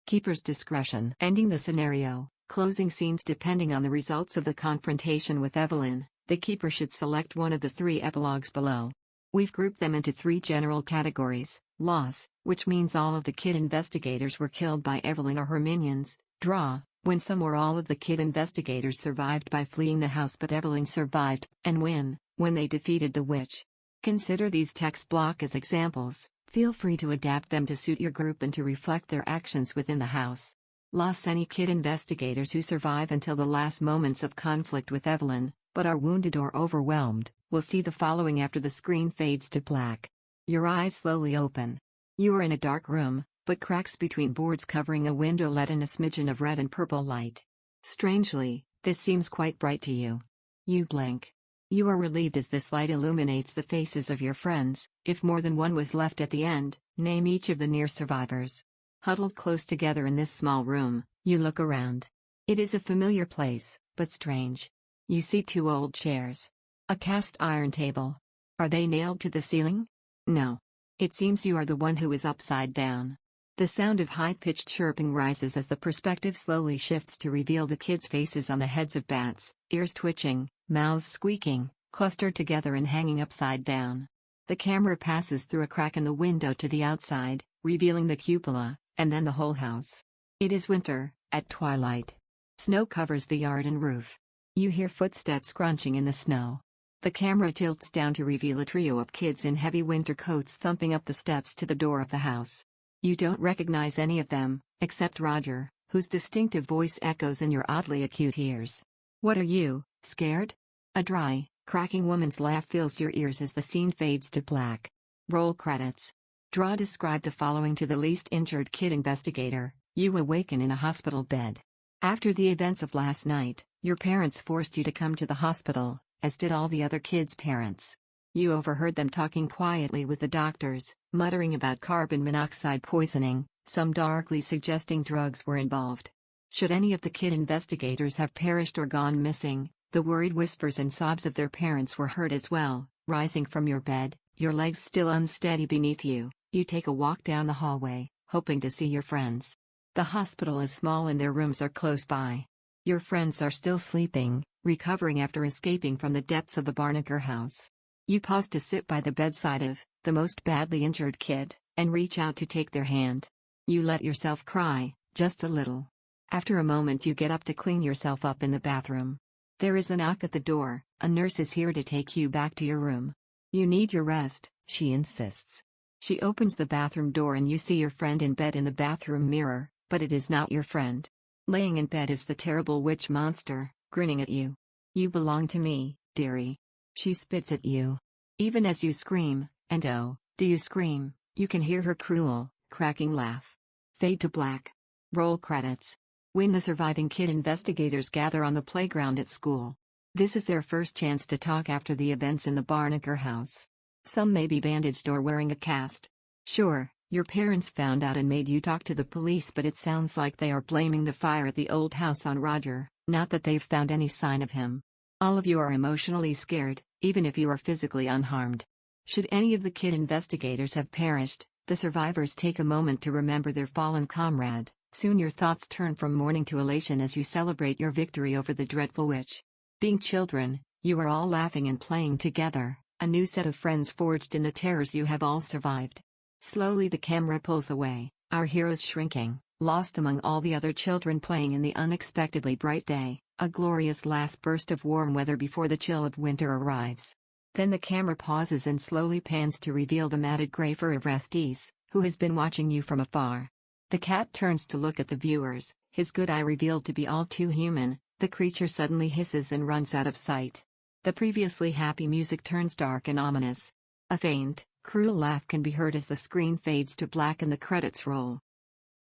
keeper's discretion. Ending the scenario. Closing scenes. Depending on the results of the confrontation with Evelyn, the keeper should select one of the 3 epilogues below. We've grouped them into 3 general categories: loss, which means all of the kid investigators were killed by Evelyn or her minions; draw, when some or all of the kid investigators survived by fleeing the house but Evelyn survived; and win, when they defeated the witch. Consider these text block as examples. Feel free to adapt them to suit your group and to reflect their actions within the house. Loss: any kid investigators who survive until the last moments of conflict with Evelyn, but are wounded or overwhelmed, will see the following after the screen fades to black. Your eyes slowly open. You are in a dark room, but cracks between boards covering a window let in a smidgen of red and purple light. Strangely, this seems quite bright to you. You blink. You are relieved as this light illuminates the faces of your friends. If more than one was left at the end, name each of the near survivors. Huddled close together in this small room, you look around. It is a familiar place, but strange. You see 2 old chairs. A cast iron table. Are they nailed to the ceiling? No. It seems you are the one who is upside down. The sound of high-pitched chirping rises as the perspective slowly shifts to reveal the kids' faces on the heads of bats, ears twitching, mouths squeaking, clustered together and hanging upside down. The camera passes through a crack in the window to the outside, revealing the cupola, and then the whole house. It is winter, at twilight. Snow covers the yard and roof. You hear footsteps crunching in the snow. The camera tilts down to reveal a trio of kids in heavy winter coats thumping up the steps to the door of the house. You don't recognize any of them, except Roger, whose distinctive voice echoes in your oddly acute ears. What are you, scared? A dry, cracking woman's laugh fills your ears as the scene fades to black. Roll credits. Describe the following to the least injured kid investigator. You awaken in a hospital bed. After the events of last night, your parents forced you to come to the hospital, as did all the other kids' parents. You overheard them talking quietly with the doctors, muttering about carbon monoxide poisoning, some darkly suggesting drugs were involved. Should any of the kid investigators have perished or gone missing, the worried whispers and sobs of their parents were heard as well. Rising from your bed, your legs still unsteady beneath you, you take a walk down the hallway, hoping to see your friends. The hospital is small and their rooms are close by. Your friends are still sleeping, recovering after escaping from the depths of the Barnaker house. You pause to sit by the bedside of the most badly injured kid, and reach out to take their hand. You let yourself cry, just a little. After a moment you get up to clean yourself up in the bathroom. There is a knock at the door. A nurse is here to take you back to your room. You need your rest, she insists. She opens the bathroom door and you see your friend in bed in the bathroom mirror, but it is not your friend. Laying in bed is the terrible witch monster, grinning at you. You belong to me, dearie. She spits at you. Even as you scream, and oh, do you scream, you can hear her cruel, cracking laugh. Fade to black. Roll credits. When the surviving kid investigators gather on the playground at school. This is their first chance to talk after the events in the Barnaker house. Some may be bandaged or wearing a cast. Sure, your parents found out and made you talk to the police, but it sounds like they are blaming the fire at the old house on Roger, not that they've found any sign of him. All of you are emotionally scared, even if you are physically unharmed. Should any of the kid investigators have perished, the survivors take a moment to remember their fallen comrade. Soon your thoughts turn from mourning to elation as you celebrate your victory over the dreadful witch. Being children, you are all laughing and playing together, a new set of friends forged in the terrors you have all survived. Slowly the camera pulls away, our heroes shrinking, lost among all the other children playing in the unexpectedly bright day, a glorious last burst of warm weather before the chill of winter arrives. Then the camera pauses and slowly pans to reveal the matted gray fur of Restes, who has been watching you from afar. The cat turns to look at the viewers, his good eye revealed to be all too human. The creature suddenly hisses and runs out of sight. The previously happy music turns dark and ominous. A faint, cruel laugh can be heard as the screen fades to black and the credits roll.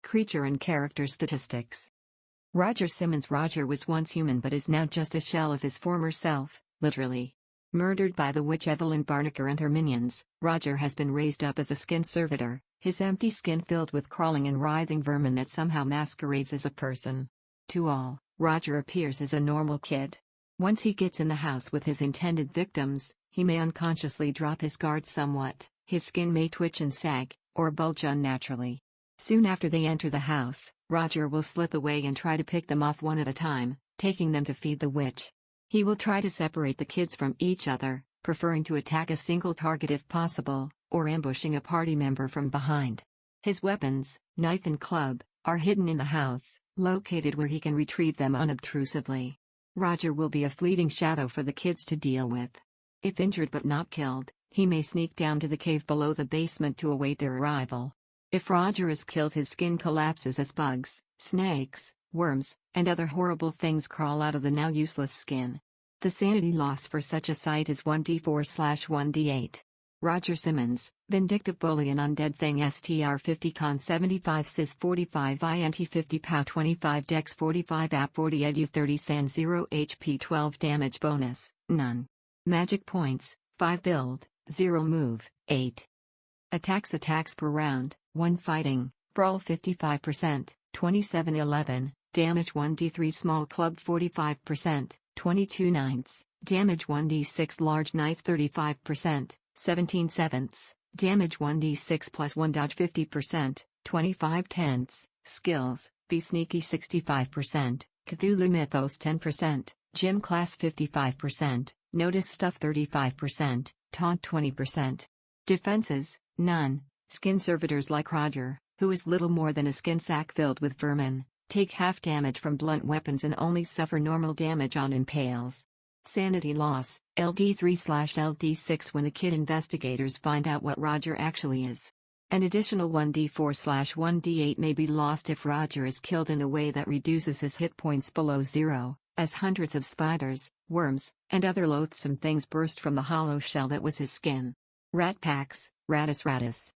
Creature and character statistics. Roger Simmons. Roger was once human but is now just a shell of his former self, literally. Murdered by the witch Evelyn Barnaker and her minions, Roger has been raised up as a skin servitor, his empty skin filled with crawling and writhing vermin that somehow masquerades as a person. To all, Roger appears as a normal kid. Once he gets in the house with his intended victims, he may unconsciously drop his guard somewhat, his skin may twitch and sag, or bulge unnaturally. Soon after they enter the house, Roger will slip away and try to pick them off one at a time, taking them to feed the witch. He will try to separate the kids from each other, preferring to attack a single target if possible, or ambushing a party member from behind. His weapons, knife and club, are hidden in the house, located where he can retrieve them unobtrusively. Roger will be a fleeting shadow for the kids to deal with. If injured but not killed, he may sneak down to the cave below the basement to await their arrival. If Roger is killed, his skin collapses as bugs, snakes, worms, and other horrible things crawl out of the now useless skin. The sanity loss for such a sight is 1d4/1d8. Roger Simmons, Vindictive Bully, an Undead Thing, STR 50 Con 75 Sis 45 INT 50 POW 25 Dex 45 App 40 Edu 30 San 0 HP 12 Damage Bonus, none. Magic Points, 5 Build, 0 Move, 8. Attacks per round, 1 Fighting, Brawl 55%, 27-11, Damage 1d3 Small Club 45%, 22/9, Damage 1d6 Large Knife 35%, 17/7, Damage 1d6 plus 1 Dodge 50%, 25/10, Skills, Be Sneaky 65%, Cthulhu Mythos 10%, Gym Class 55%, Notice Stuff 35%, Taunt 20%. Defenses, none. Skin servitors like Roger, who is little more than a skin sack filled with vermin, take half damage from blunt weapons and only suffer normal damage on impales. Sanity loss, LD3/LD6 when the kid investigators find out what Roger actually is. An additional 1d4/1d8 may be lost if Roger is killed in a way that reduces his hit points below zero, as hundreds of spiders, worms, and other loathsome things burst from the hollow shell that was his skin. Rat packs, Ratus.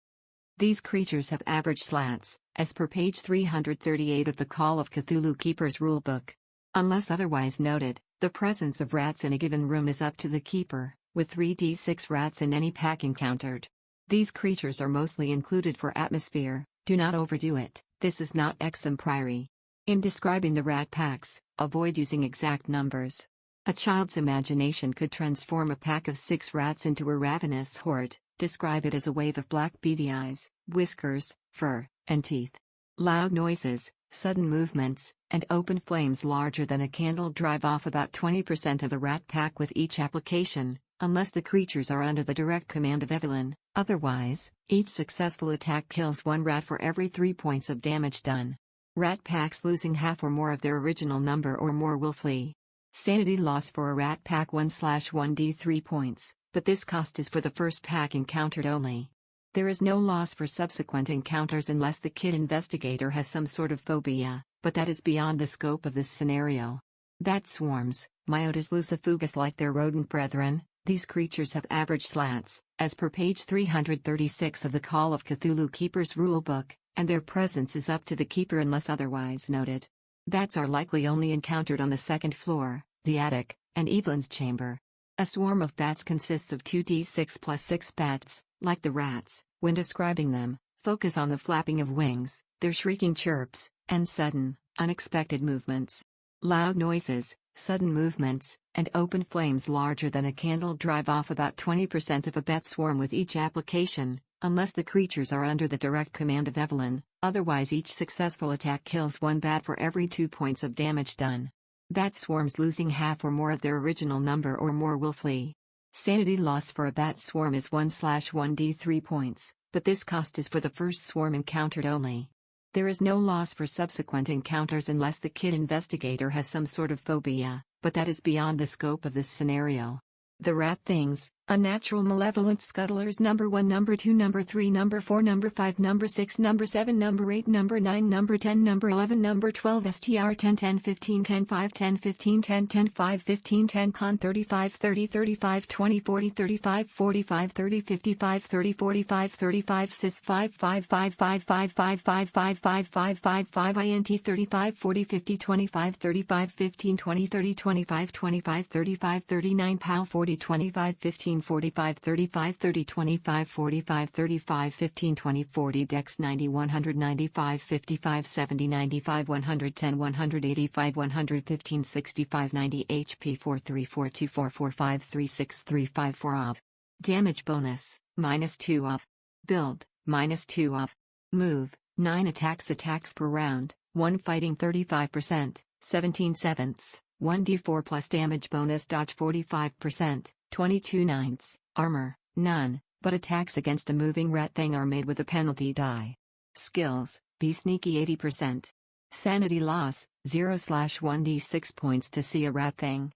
These creatures have average slats, as per page 338 of the Call of Cthulhu Keeper's Rulebook. Unless otherwise noted, the presence of rats in a given room is up to the keeper, with 3d6 rats in any pack encountered. These creatures are mostly included for atmosphere, do not overdo it, this is not exum priori. In describing the rat packs, avoid using exact numbers. A child's imagination could transform a pack of 6 rats into a ravenous horde, describe it as a wave of black beady eyes, whiskers, fur, and teeth. Loud noises, sudden movements, and open flames larger than a candle drive off about 20% of the rat pack with each application, unless the creatures are under the direct command of Evelyn. Otherwise, each successful attack kills 1 rat for every 3 points of damage done. Rat packs losing half or more of their original number or more will flee. Sanity loss for a rat pack 1/1d3 points, but this cost is for the first pack encountered only. There is no loss for subsequent encounters unless the kid investigator has some sort of phobia, but that is beyond the scope of this scenario. Bat swarms, Myotis lucifugus like their rodent brethren, these creatures have average slats, as per page 336 of the Call of Cthulhu Keeper's Rulebook, and their presence is up to the keeper unless otherwise noted. Bats are likely only encountered on the 2nd floor, the attic, and Evelyn's chamber. A swarm of bats consists of 2d6 plus 6 bats, like the rats. When describing them, focus on the flapping of wings, their shrieking chirps, and sudden, unexpected movements. Loud noises, sudden movements, and open flames larger than a candle drive off about 20% of a bat swarm with each application, unless the creatures are under the direct command of Evelyn, otherwise each successful attack kills 1 bat for every 2 points of damage done. Bat swarms losing half or more of their original number or more will flee. Sanity loss for a bat swarm is 1/1d3 points, but this cost is for the first swarm encountered only. There is no loss for subsequent encounters unless the kid investigator has some sort of phobia, but that is beyond the scope of this scenario. The rat things, unnatural malevolent scuttlers number 1, number 2, number 3, number 4, number 5, number 6, number 7, number 8, number 9, number 10, number 11, number 12, STR 10, 10, 15, 10, 5, 10, 15, 10, 10, 5, 15, 10, con 35, 30, 35, 20, 40, 35, 45, 30, 55, 30, 45, 35, cis 5, 5, 5, 5, 5, 5, 5, 5, 5, 5, 5, 5, INT 35, 40, 50, 25, 35, 15, 20, 30, 25, 25, 35, 39, POW 40, 25, 15, 45, 35, 30, 25, 45, 35, 15, 20, 40, Dex 90, 195, 55, 70, 95, 110, 185, 115, 65, 90, HP 43424453635 of. Damage bonus, -2 of. Build, -2 of. Move, 9 attacks per round, 1 fighting 35%, 17 sevenths, 1d4 plus damage bonus dodge 45%, 22 ninths, armor, none, but attacks against a moving rat thing are made with a penalty die. Skills, be sneaky 80%. Sanity loss, 0/1d6 points to see a rat thing.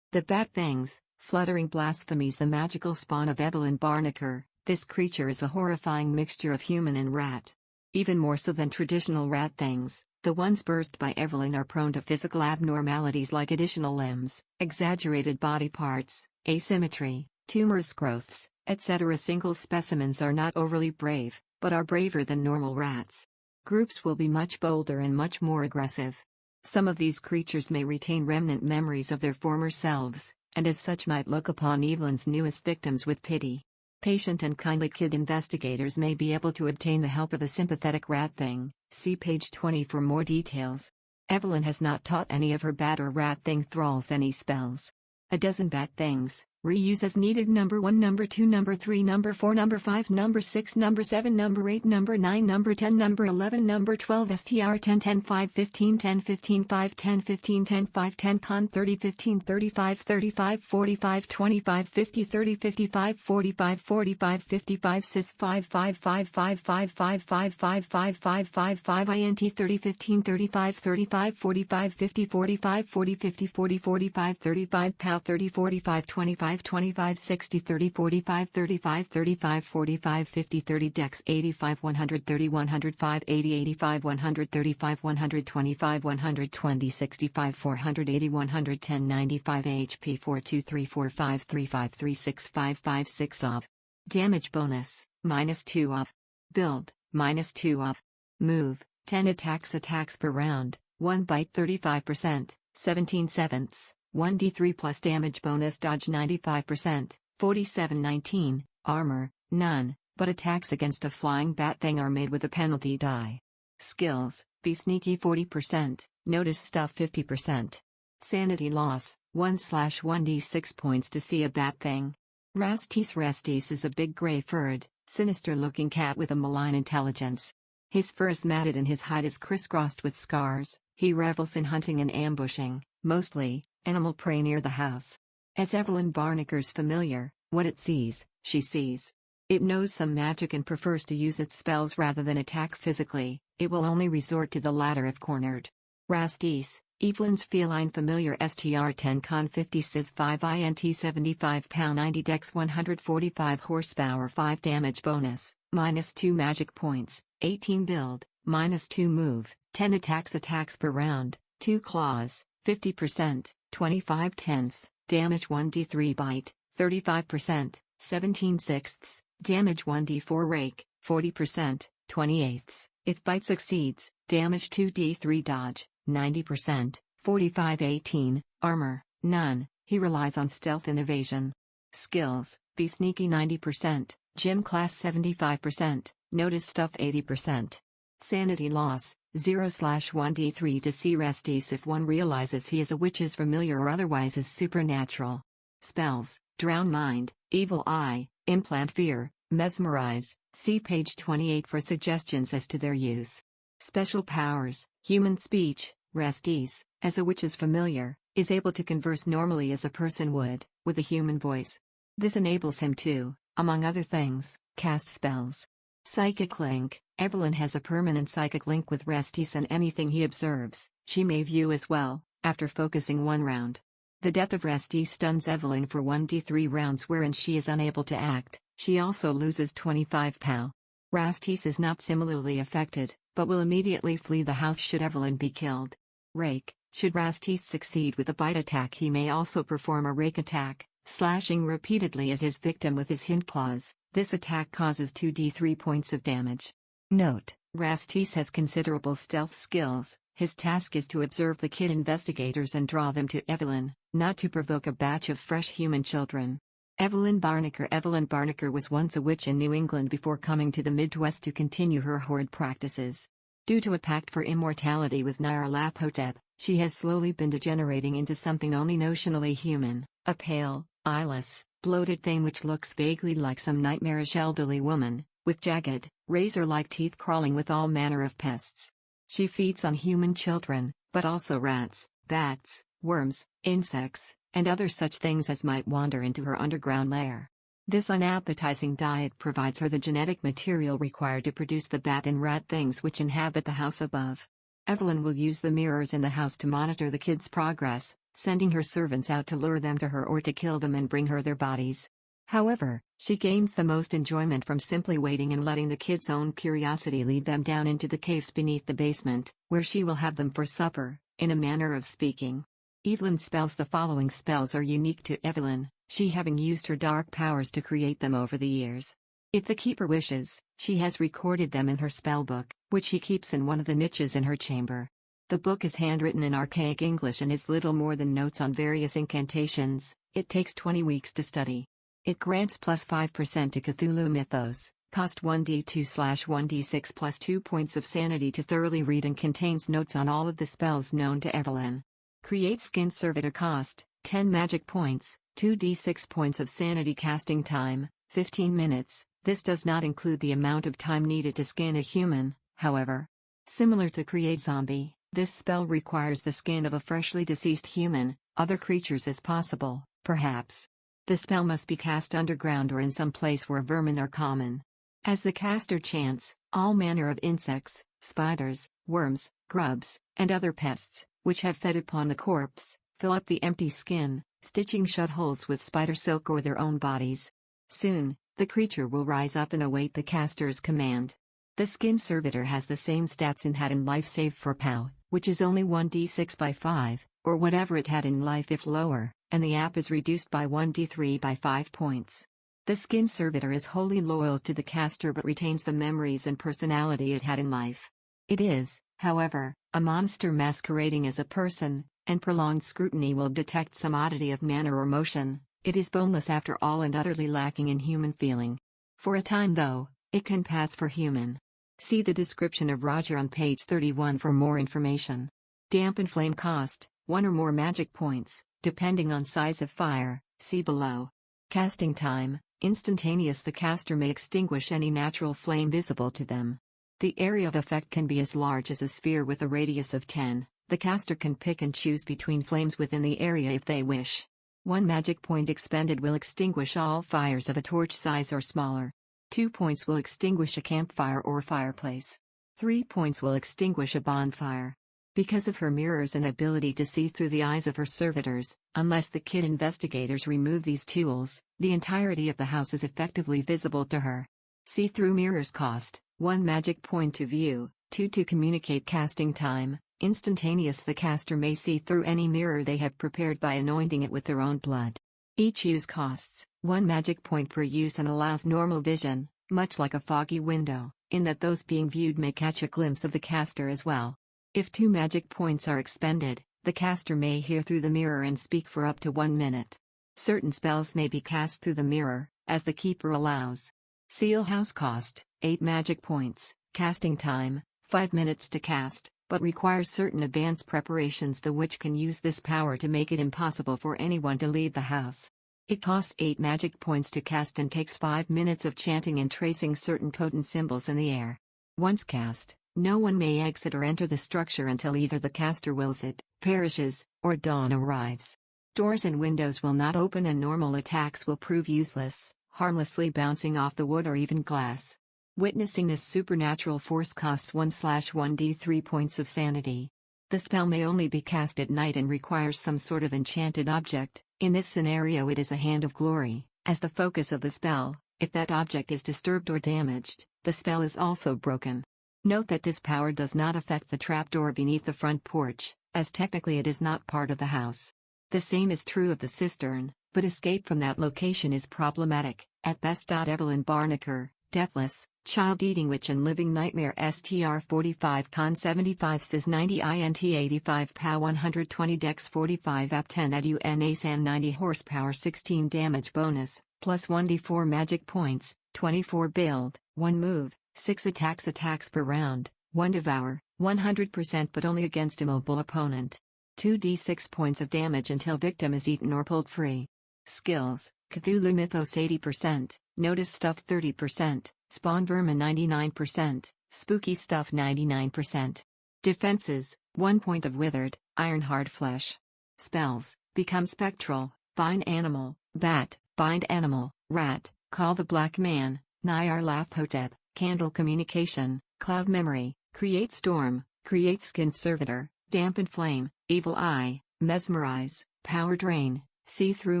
The bat things, fluttering blasphemies, the magical spawn of Evelyn Barnaker. This creature is a horrifying mixture of human and rat. Even more so than traditional rat things, the ones birthed by Evelyn are prone to physical abnormalities like additional limbs, exaggerated body parts, asymmetry, tumorous growths, etc. Single specimens are not overly brave, but are braver than normal rats. Groups will be much bolder and much more aggressive. Some of these creatures may retain remnant memories of their former selves, and as such might look upon Evelyn's newest victims with pity. Patient and kindly kid investigators may be able to obtain the help of a sympathetic rat thing. See page 20 for more details. Evelyn has not taught any of her bat or rat thing thralls any spells. A dozen bat things, Reuse as needed. Number 1, Number 2, Number 3, Number 4, Number 5, Number 6, Number 7, Number 8, Number 9, Number 10, Number 11, Number 12, STR 10, 10, 5, 15, 10, 15, 5, 10, 15, 10, 5, 10, Con 30, 15, 35, 35, 45, 25, 50, 30, 55, 45, 45, 55, Cis 5, 5, 5, 5, 5, 5, 5, 5, 5, 5, 5, 5, INT 30, 15, 35, 35, 45, 50, 45, 40, 50, 40, 45, 35, POW 30, 45, 25, 25, 60, 30, 45, 35, 35, 45, 50, 30, Dex 85, 130, 105, 80, 85, 135, 125, 120, 65, 480, 110, 95, HP 42345, 3536, 556 of. Damage bonus, -2 of. Build, -2 of. Move, 10 attacks per round, 1 bite 35%, 17 sevenths. 1d3 plus damage bonus, dodge 95%, 47-19, armor, none, but attacks against a flying bat thing are made with a penalty die. Skills, be sneaky 40%, notice stuff 50%. Sanity loss, 1/1d6 points to see a bat thing. Rastis is a big gray-furred, sinister-looking cat with a malign intelligence. His fur is matted and his hide is crisscrossed with scars. He revels in hunting and ambushing, mostly animal prey near the house. As Evelyn Barnaker's familiar, what it sees, she sees. It knows some magic and prefers to use its spells rather than attack physically. It will only resort to the latter if cornered. Rastis, Evelyn's feline familiar, STR 10, Con 50, Cis 5, INT 75, POW 90, Dex 145, horsepower 5, damage bonus, -2 magic points, 18 build, -2 move, 10 attacks per round, 2 claws, 50%, 25 tenths, damage 1d3 bite, 35%, 17 sixths, damage 1d4 rake, 40%, 28ths, if bite succeeds, damage 2d3 dodge, 90%, 45-18, armor, none, he relies on stealth and evasion. Skills, be sneaky 90%, gym class 75%, notice stuff 80%. Sanity loss, 0/1d3 to see Rastis if one realizes he is a witch's familiar or otherwise is supernatural. Spells, drown mind, evil eye, implant fear, mesmerize, see page 28 for suggestions as to their use. Special powers, human speech, Rastis, as a witch's familiar, is able to converse normally as a person would, with a human voice. This enables him to, among other things, cast spells. Psychic link, Evelyn has a permanent psychic link with Rastis, and anything he observes, she may view as well, after focusing 1 round. The death of Rastis stuns Evelyn for 1d3 rounds wherein she is unable to act. She also loses 25 POW. Rastis is not similarly affected, but will immediately flee the house should Evelyn be killed. Rake, should Rastis succeed with a bite attack, he may also perform a rake attack, slashing repeatedly at his victim with his hind claws. This attack causes 2d3 points of damage. Note, Rastis has considerable stealth skills. His task is to observe the kid investigators and draw them to Evelyn, not to provoke a batch of fresh human children. Evelyn Barnaker was once a witch in New England before coming to the Midwest to continue her horrid practices. Due to a pact for immortality with Nyarlathotep, she has slowly been degenerating into something only notionally human, a pale, eyeless, bloated thing which looks vaguely like some nightmarish elderly woman, with jagged, razor-like teeth crawling with all manner of pests. She feeds on human children, but also rats, bats, worms, insects, and other such things as might wander into her underground lair. This unappetizing diet provides her the genetic material required to produce the bat and rat things which inhabit the house above. Evelyn will use the mirrors in the house to monitor the kids' progress, sending her servants out to lure them to her or to kill them and bring her their bodies. However, she gains the most enjoyment from simply waiting and letting the kids' own curiosity lead them down into the caves beneath the basement, where she will have them for supper, in a manner of speaking. Evelyn's spells. The following spells are unique to Evelyn, she having used her dark powers to create them over the years. If the keeper wishes, she has recorded them in her spellbook, which she keeps in one of the niches in her chamber. The book is handwritten in archaic English and is little more than notes on various incantations. It takes 20 weeks to study. It grants plus 5% to Cthulhu mythos, cost 1d2/1d6 plus 2 points of sanity to thoroughly read, and contains notes on all of the spells known to Evelyn. Create skin servitor cost, 10 magic points, 2d6 points of sanity. Casting time, 15 minutes. This does not include the amount of time needed to skin a human, however. Similar to Create Zombie, this spell requires the skin of a freshly deceased human, other creatures as possible, perhaps. The spell must be cast underground or in some place where vermin are common. As the caster chants, all manner of insects, spiders, worms, grubs, and other pests, which have fed upon the corpse, fill up the empty skin, stitching shut holes with spider silk or their own bodies. Soon, the creature will rise up and await the caster's command. The skin servitor has the same stats it had in life save for POW, which is only 1d6 by 5, or whatever it had in life if lower, and the app is reduced by 1d3 by 5 points. The skin servitor is wholly loyal to the caster but retains the memories and personality it had in life. It is, however, a monster masquerading as a person, and prolonged scrutiny will detect some oddity of manner or motion. It is boneless after all and utterly lacking in human feeling. For a time though, it can pass for human. See the description of Roger on page 31 for more information. Damp and flame cost, 1 or more magic points, depending on size of fire, see below. Casting time, instantaneous. The caster may extinguish any natural flame visible to them. The area of effect can be as large as a sphere with a radius of 10. The caster can pick and choose between flames within the area if they wish. 1 magic point expended will extinguish all fires of a torch size or smaller. 2 points will extinguish a campfire or fireplace. 3 points will extinguish a bonfire. Because of her mirrors and ability to see through the eyes of her servitors, unless the kid investigators remove these tools, the entirety of the house is effectively visible to her. See-through mirrors cost, 1 magic point to view, 2 to communicate. Casting time, instantaneous. The caster may see through any mirror they have prepared by anointing it with their own blood. Each use costs 1 magic point per use and allows normal vision, much like a foggy window, in that those being viewed may catch a glimpse of the caster as well. If 2 magic points are expended, the caster may hear through the mirror and speak for up to 1 minute. Certain spells may be cast through the mirror, as the keeper allows. Seal house cost, 8 magic points, casting time, 5 minutes to cast, but requires certain advanced preparations. The witch can use this power to make it impossible for anyone to leave the house. It costs 8 magic points to cast and takes 5 minutes of chanting and tracing certain potent symbols in the air. Once cast, no one may exit or enter the structure until either the caster wills it, perishes, or dawn arrives. Doors and windows will not open and normal attacks will prove useless, harmlessly bouncing off the wood or even glass. Witnessing this supernatural force costs 1/1d3 points of sanity. The spell may only be cast at night and requires some sort of enchanted object. In this scenario it is a hand of glory, as the focus of the spell. If that object is disturbed or damaged, the spell is also broken. Note that this power does not affect the trapdoor beneath the front porch, as technically it is not part of the house. The same is true of the cistern, but escape from that location is problematic, at best. Evelyn Barnaker, Deathless, Child-Eating Witch and Living Nightmare STR 45 Con 75 Sis 90 INT 85 POW 120 Dex 45 App 10 Edu NASAN 90 Horsepower 16 Damage Bonus, plus 1d4 Magic Points, 24 Build, 1 Move, 6 attacks per round, 1 Devour, 100% but only against immobile opponent. 2d6 points of damage until victim is eaten or pulled free. Skills, Cthulhu Mythos 80%, Notice Stuff 30%, Spawn Vermin 99%, Spooky Stuff 99%. Defenses, 1 point of Withered, Iron Hard Flesh. Spells, Become Spectral, Bind Animal, Bat, Bind Animal, Rat, Call the Black Man, Nyar Lathotep, Candle Communication, Cloud Memory, Create Storm, Create Skin Servitor, Dampen Flame, Evil Eye, Mesmerize, Power Drain, See-Through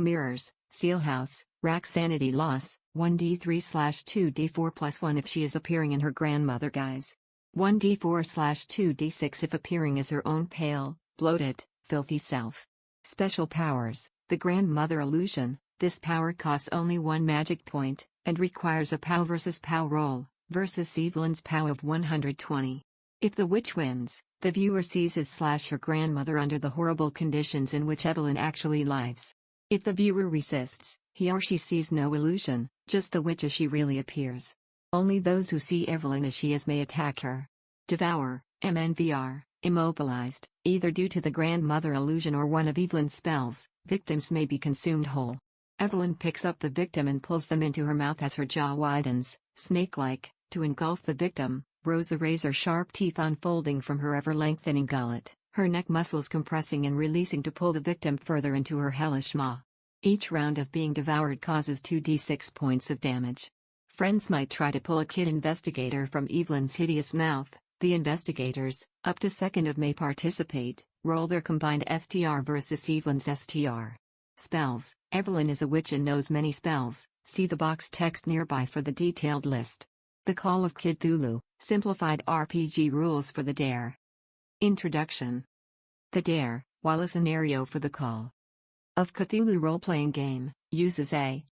Mirrors, Seal House, Rack Sanity Loss, 1d3/2d4 plus 1 if she is appearing in her grandmother guise. 1d4/2d6 if appearing as her own pale, bloated, filthy self. Special Powers, the Grandmother Illusion. This power costs only 1 magic point, and requires a POW versus POW roll, versus Evelyn's POW of 120. If the witch wins, the viewer sees his/her grandmother under the horrible conditions in which Evelyn actually lives. If the viewer resists, he or she sees no illusion, just the witch as she really appears. Only those who see Evelyn as she is may attack her. Devour, MNVR. Immobilized, either due to the grandmother illusion or one of Evelyn's spells, victims may be consumed whole. Evelyn picks up the victim and pulls them into her mouth as her jaw widens, snake-like, to engulf the victim, Rose the razor-sharp teeth unfolding from her ever-lengthening gullet, her neck muscles compressing and releasing to pull the victim further into her hellish maw. Each round of being devoured causes 2d6 points of damage. Friends might try to pull a kid investigator from Evelyn's hideous mouth. The investigators, up to second of may participate, roll their combined STR versus Evelyn's STR. Spells. Evelyn is a witch and knows many spells. See the box text nearby for the detailed list. The Call of Cthulu, simplified RPG rules for the Dare. Introduction. The Dare, while a scenario for the Call of Cthulu role-playing game, uses a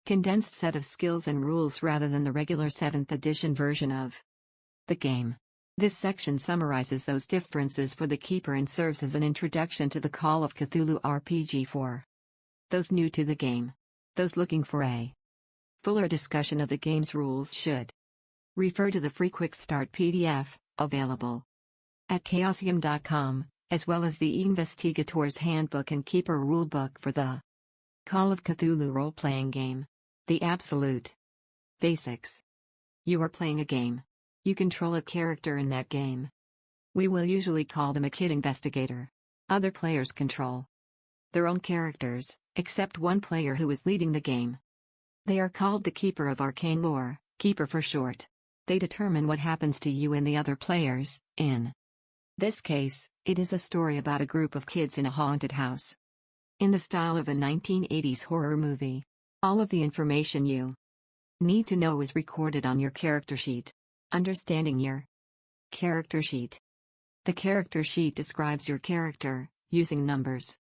condensed set of skills and rules rather than the regular 7th edition version of the game. This section summarizes those differences for the Keeper and serves as an introduction to the Call of Cthulhu RPG for those new to the game. Those looking for a fuller discussion of the game's rules should refer to the free Quick Start PDF, available at chaosium.com, as well as the Investigator's Handbook and Keeper Rulebook for the Call of Cthulhu role-playing game. The absolute basics. You are playing a game. You control a character in that game. We will usually call them a kid investigator. Other players control their own characters, except one player who is leading the game. They are called the Keeper of Arcane Lore, Keeper for short. They determine what happens to you and the other players. In this case, it is a story about a group of kids in a haunted house. In the style of a 1980s horror movie. All of the information you need to know is recorded on your character sheet. Understanding your character sheet. The character sheet describes your character, using numbers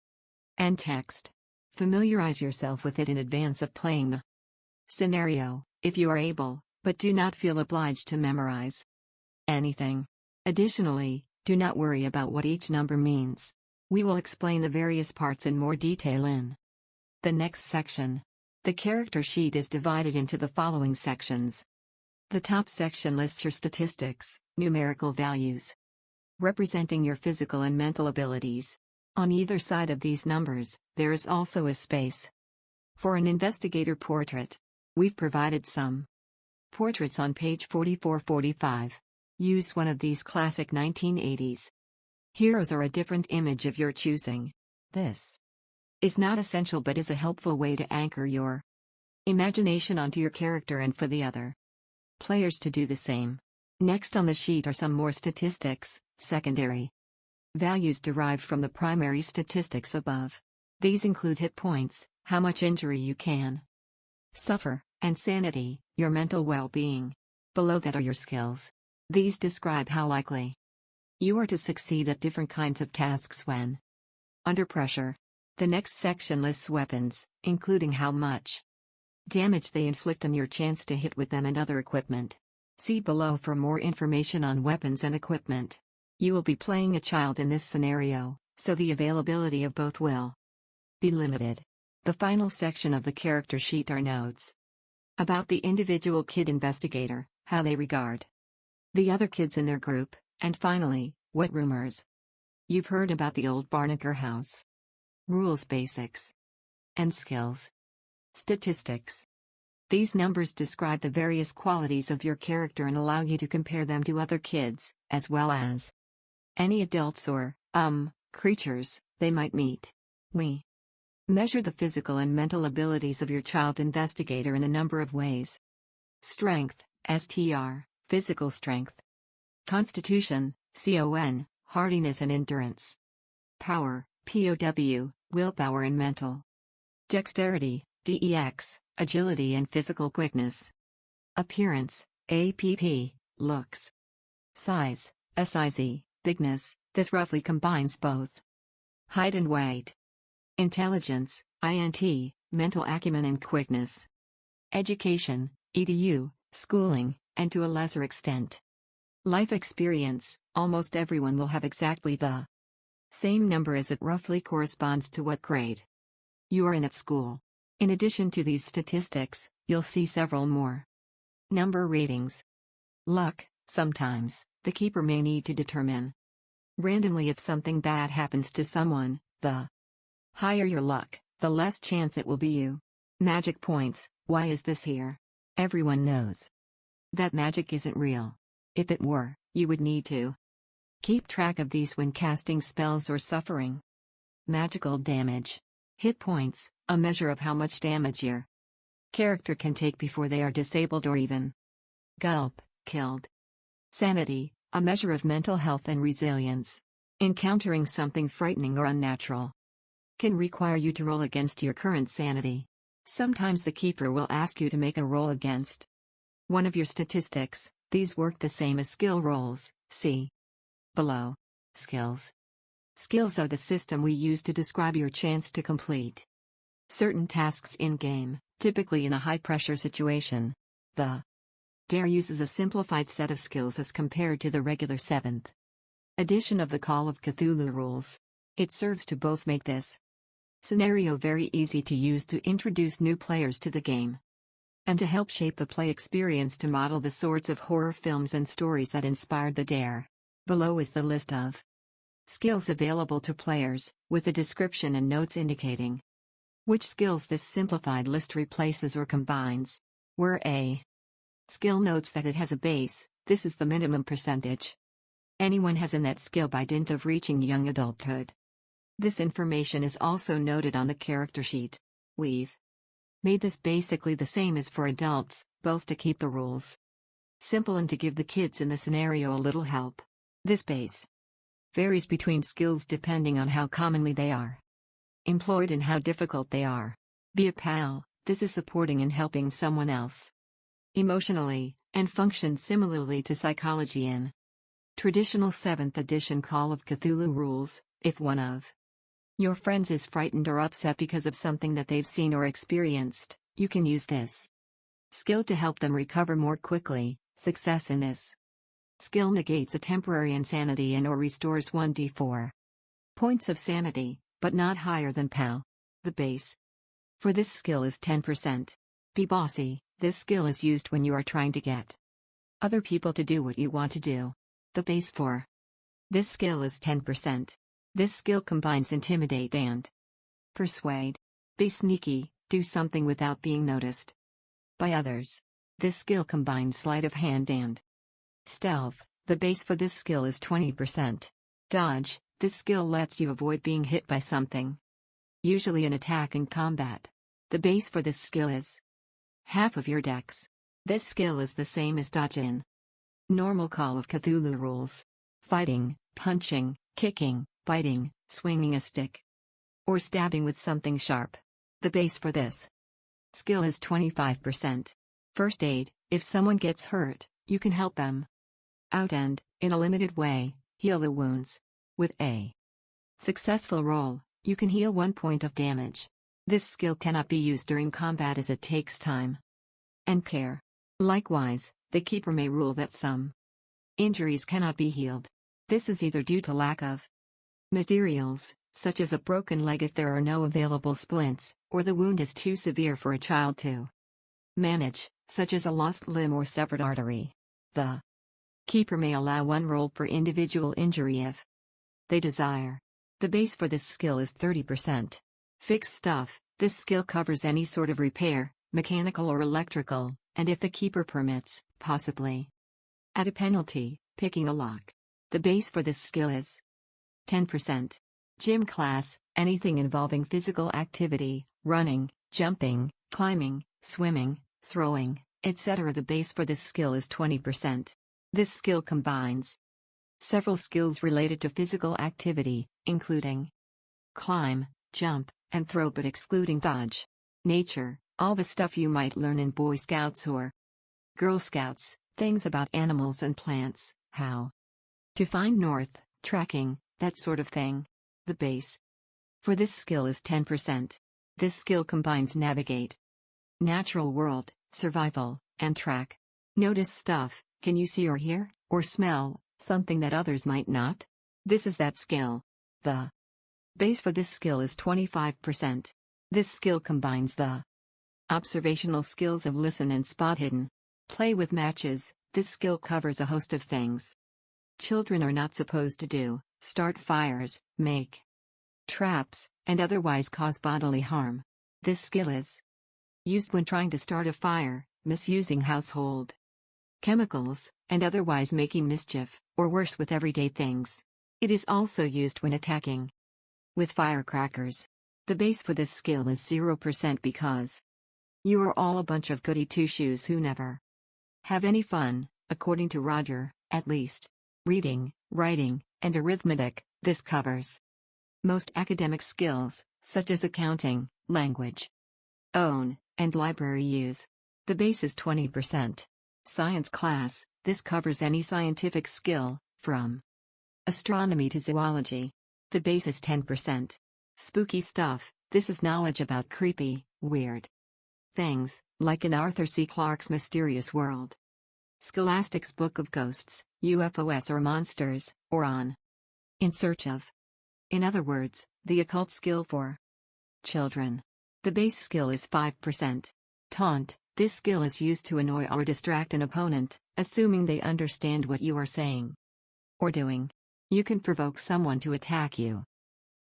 and text. Familiarize yourself with it in advance of playing the scenario, if you are able, but do not feel obliged to memorize anything. Additionally, do not worry about what each number means. We will explain the various parts in more detail in the next section. The character sheet is divided into the following sections. The top section lists your statistics, numerical values, representing your physical and mental abilities. On either side of these numbers, there is also a space for an investigator portrait. We've provided some portraits on page 44-45. Use one of these classic 1980s heroes or a different image of your choosing. This is not essential but is a helpful way to anchor your imagination onto your character and for the other players to do the same. Next on the sheet are some more statistics, secondary values derived from the primary statistics above. These include hit points, how much injury you can suffer, and sanity, your mental well-being. Below that are your skills. These describe how likely you are to succeed at different kinds of tasks when under pressure. The next section lists weapons, including how much damage they inflict and your chance to hit with them and other equipment. See below for more information on weapons and equipment. You will be playing a child in this scenario, so the availability of both will be limited. The final section of the character sheet are notes about the individual kid investigator, how they regard the other kids in their group, and finally, what rumors you've heard about the old Barnaker house. Rules basics and skills. Statistics. These numbers describe the various qualities of your character and allow you to compare them to other kids, as well as any adults or, creatures they might meet. We measure the physical and mental abilities of your child investigator in a number of ways. Strength, STR, physical strength. Constitution, CON, hardiness and endurance. Power, POW, willpower and mental. Dexterity, DEX, agility and physical quickness. Appearance, APP, looks. Size, SIZ, bigness, this roughly combines both height and weight. Intelligence, INT, mental acumen and quickness. Education, EDU, schooling, and to a lesser extent, life experience. Almost everyone will have exactly the same number as it roughly corresponds to what grade you are in at school. In addition to these statistics, you'll see several more number ratings. Luck. Sometimes, the keeper may need to determine Randomly, if something bad happens to someone, the higher your luck, the less chance it will be you. Magic points. Why is this here? Everyone knows that magic isn't real. If it were, you would need to keep track of these when casting spells or suffering. Magical damage. Hit points, a measure of how much damage your character can take before they are disabled or even gulp, killed. Sanity, a measure of mental health and resilience. Encountering something frightening or unnatural can require you to roll against your current sanity. Sometimes the keeper will ask you to make a roll against one of your statistics. These work the same as skill rolls. See below. Skills. Skills are the system we use to describe your chance to complete certain tasks in-game, typically in a high-pressure situation. The Dare uses a simplified set of skills as compared to the regular 7th edition of the Call of Cthulhu rules. It serves to both make this scenario very easy to use to introduce new players to the game, and to help shape the play experience to model the sorts of horror films and stories that inspired the Dare. Below is the list of skills available to players, with a description and notes indicating which skills this simplified list replaces or combines. Where a skill notes that it has a base, this is the minimum percentage anyone has in that skill by dint of reaching young adulthood. This information is also noted on the character sheet. We've made this basically the same as for adults, both to keep the rules simple and to give the kids in the scenario a little help. This base varies between skills depending on how commonly they are employed and how difficult they are. Be a pal, this is supporting and helping someone else emotionally, and functions similarly to psychology in traditional 7th edition Call of Cthulhu rules. If one of your friends is frightened or upset because of something that they've seen or experienced, you can use this skill to help them recover more quickly. Success in this skill negates a temporary insanity and/or restores 1d4 points of sanity, but not higher than PAL. The base for this skill is 10%. Be bossy. This skill is used when you are trying to get other people to do what you want to do. The base for this skill is 10%. This skill combines intimidate and persuade. Be sneaky, do something without being noticed by others. This skill combines sleight of hand and stealth. The base for this skill is 20%. Dodge. This skill lets you avoid being hit by something, usually an attack in combat. The base for this skill is half of your dex. This skill is the same as dodge in normal Call of Cthulhu rules. Fighting, punching, kicking, biting, swinging a stick, or stabbing with something sharp. The base for this skill is 25%. First aid. If someone gets hurt, you can help them out and, in a limited way, heal the wounds. With a successful roll, you can heal 1 point of damage. This skill cannot be used during combat as it takes time and care. Likewise, the keeper may rule that some injuries cannot be healed. This is either due to lack of materials, such as a broken leg if there are no available splints, or the wound is too severe for a child to manage, such as a lost limb or severed artery. The keeper may allow 1 roll per individual injury if they desire. The base for this skill is 30%. Fix stuff. This skill covers any sort of repair, mechanical or electrical, and if the keeper permits, possibly at a penalty, picking a lock. The base for this skill is 10%. Gym class. Anything involving physical activity, running, jumping, climbing, swimming, throwing, etc. The base for this skill is 20%. This skill combines several skills related to physical activity, including climb, jump, and throw, but excluding dodge. Nature. All the stuff you might learn in Boy Scouts or Girl Scouts, things about animals and plants, how to find north, tracking, that sort of thing. The base for this skill is 10%. This skill combines navigate, natural world, survival, and track. Notice stuff. Can you see or hear, or smell, something that others might not? This is that skill. The base for this skill is 25%. This skill combines the observational skills of listen and spot hidden. Play with matches. This skill covers a host of things children are not supposed to do, start fires, make traps, and otherwise cause bodily harm. This skill is used when trying to start a fire, misusing household chemicals, and otherwise making mischief, or worse with everyday things. It is also used when attacking with firecrackers. The base for this skill is 0% because you are all a bunch of goody two-shoes who never have any fun, according to Roger, at least. Reading, writing, and arithmetic, this covers most academic skills, such as accounting, language, own, and library use. The base is 20%. Science class, this covers any scientific skill, from astronomy to zoology. The base is 10%. Spooky stuff, this is knowledge about creepy, weird things, like in Arthur C. Clarke's Mysterious World, Scholastic's Book of Ghosts, UFOs or monsters, or on In Search of. In other words, the occult skill for children. The base skill is 5%. Taunt, this skill is used to annoy or distract an opponent, assuming they understand what you are saying or doing. You can provoke someone to attack you,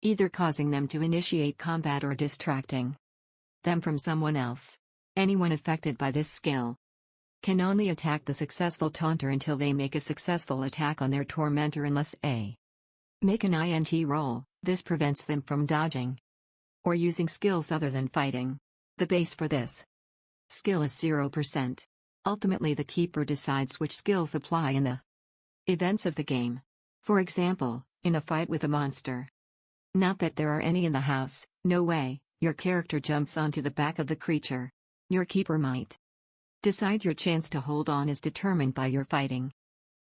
either causing them to initiate combat or distracting them from someone else. Anyone affected by this skill can only attack the successful taunter until they make a successful attack on their tormentor unless a make an INT roll. This prevents them from dodging or using skills other than fighting. The base for this skill is 0%. Ultimately, the keeper decides which skills apply in the events of the game. For example, in a fight with a monster. Not that there are any in the house, no way, your character jumps onto the back of the creature. Your keeper might decide your chance to hold on is determined by your fighting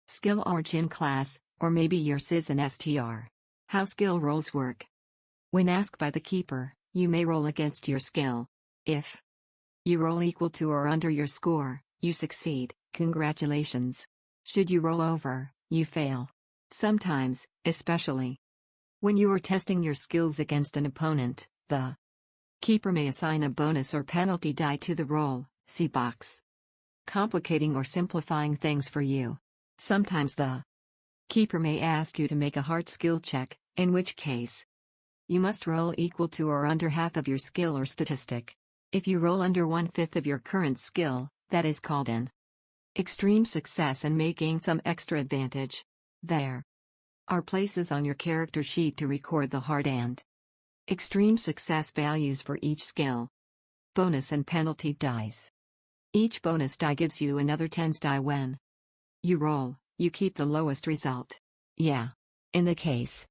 skill or gym class, or maybe your SIS and STR. How skill rolls work. When asked by the keeper, you may roll against your skill. If you roll equal to or under your score, you succeed, congratulations. Should you roll over, you fail. Sometimes, especially when you are testing your skills against an opponent, the keeper may assign a bonus or penalty die to the roll, see box. Complicating or simplifying things for you. Sometimes the keeper may ask you to make a hard skill check, in which case you must roll equal to or under half of your skill or statistic. If you roll under 1/5 of your current skill, that is called an extreme success and may gain some extra advantage. There are places on your character sheet to record the hard and extreme success values for each skill. Bonus and penalty dice. Each bonus die gives you another tens die when you roll, you keep the lowest result. Yeah. In the case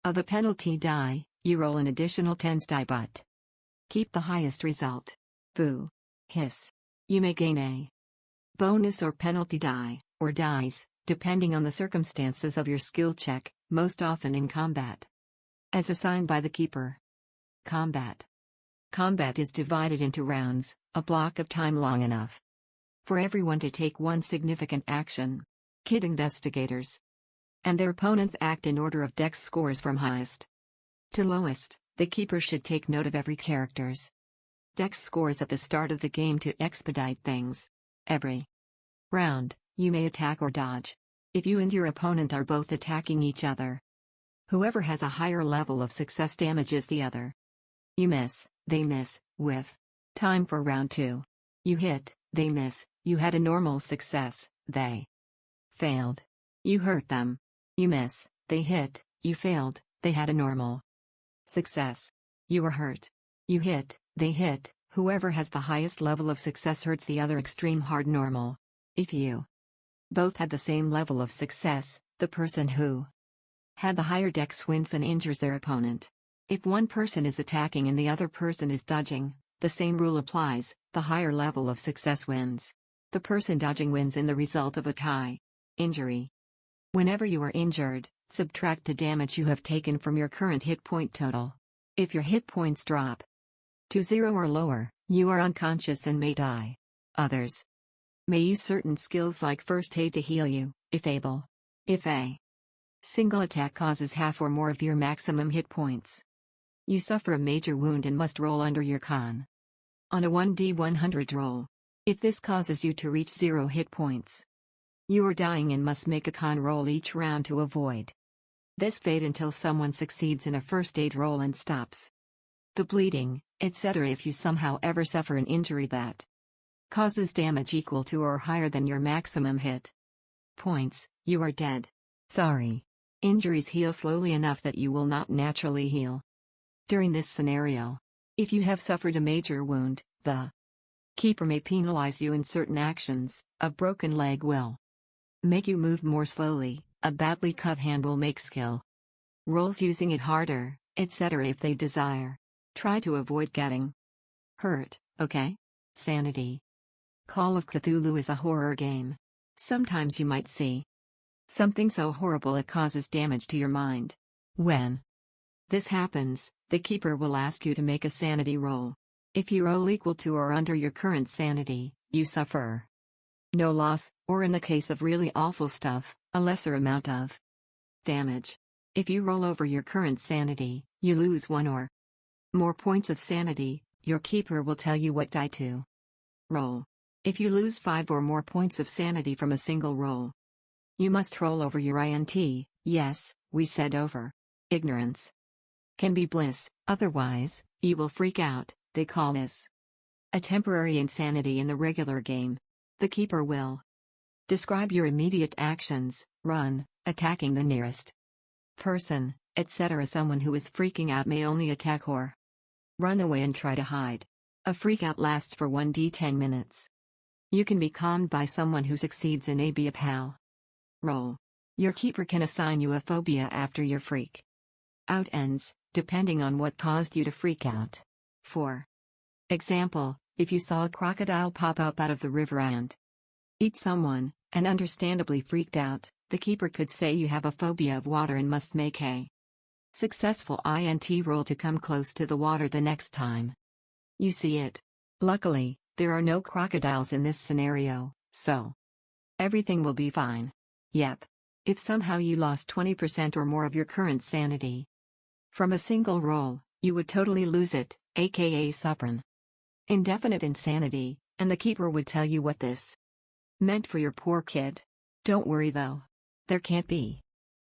of a penalty die, you roll an additional tens die but keep the highest result. Boo. Hiss. You may gain a bonus or penalty die, or dice, depending on the circumstances of your skill check, most often in combat, as assigned by the keeper. Combat. Combat is divided into rounds, a block of time long enough for everyone to take one significant action. Kid investigators and their opponents act in order of dex scores from highest to lowest. The keeper should take note of every character's dex scores at the start of the game to expedite things. Every round, you may attack or dodge. If you and your opponent are both attacking each other, whoever has a higher level of success damages the other. You miss, they miss, whiff. Time for round 2. You hit, they miss, you had a normal success, they failed. You hurt them. You miss, they hit, you failed, they had a normal success. You were hurt. You hit, they hit, whoever has the highest level of success hurts the other extreme hard normal. If you both had the same level of success, the person who had the higher dex wins and injures their opponent. If one person is attacking and the other person is dodging, the same rule applies, the higher level of success wins. The person dodging wins in the result of a tie. Injury. Whenever you are injured, subtract the damage you have taken from your current hit point total. If your hit points drop to 0 or lower, you are unconscious and may die. Others may use certain skills like first aid to heal you, if able. If a single attack causes half or more of your maximum hit points, you suffer a major wound and must roll under your con on a 1d100 roll. If this causes you to reach 0 hit points, you are dying and must make a con roll each round to avoid This fade until someone succeeds in a first aid roll and stops the bleeding, etc. If you somehow ever suffer an injury that causes damage equal to or higher than your maximum hit points, you are dead. Sorry. Injuries heal slowly enough that you will not naturally heal. During this scenario, if you have suffered a major wound, the keeper may penalize you in certain actions. A broken leg will make you move more slowly, a badly cut hand will make skill rolls using it harder, etc. if they desire. Try to avoid getting hurt, okay? Sanity. Call of Cthulhu is a horror game. Sometimes you might see something so horrible it causes damage to your mind. When this happens, the keeper will ask you to make a sanity roll. If you roll equal to or under your current sanity, you suffer no loss, or in the case of really awful stuff, a lesser amount of damage. If you roll over your current sanity, you lose 1 or more points of sanity. Your keeper will tell you what die to roll. If you lose 5 or more points of sanity from a single roll, you must roll over your INT. Yes, we said over. Ignorance can be bliss, otherwise, you will freak out. They call this a temporary insanity in the regular game. The keeper will describe your immediate actions: run, attacking the nearest person, etc. Someone who is freaking out may only attack or run away and try to hide. A freakout lasts for 1d10 minutes. You can be calmed by someone who succeeds in a PAL roll. Your keeper can assign you a phobia after your freak out ends, depending on what caused you to freak out. For example, if you saw a crocodile pop up out of the river and eat someone, and understandably freaked out, the keeper could say you have a phobia of water and must make a successful INT roll to come close to the water the next time you see it. Luckily, there are no crocodiles in this scenario, so everything will be fine. Yep. If somehow you lost 20% or more of your current sanity from a single roll, you would totally lose it, aka suffer indefinite insanity, and the keeper would tell you what this meant for your poor kid. Don't worry though. There can't be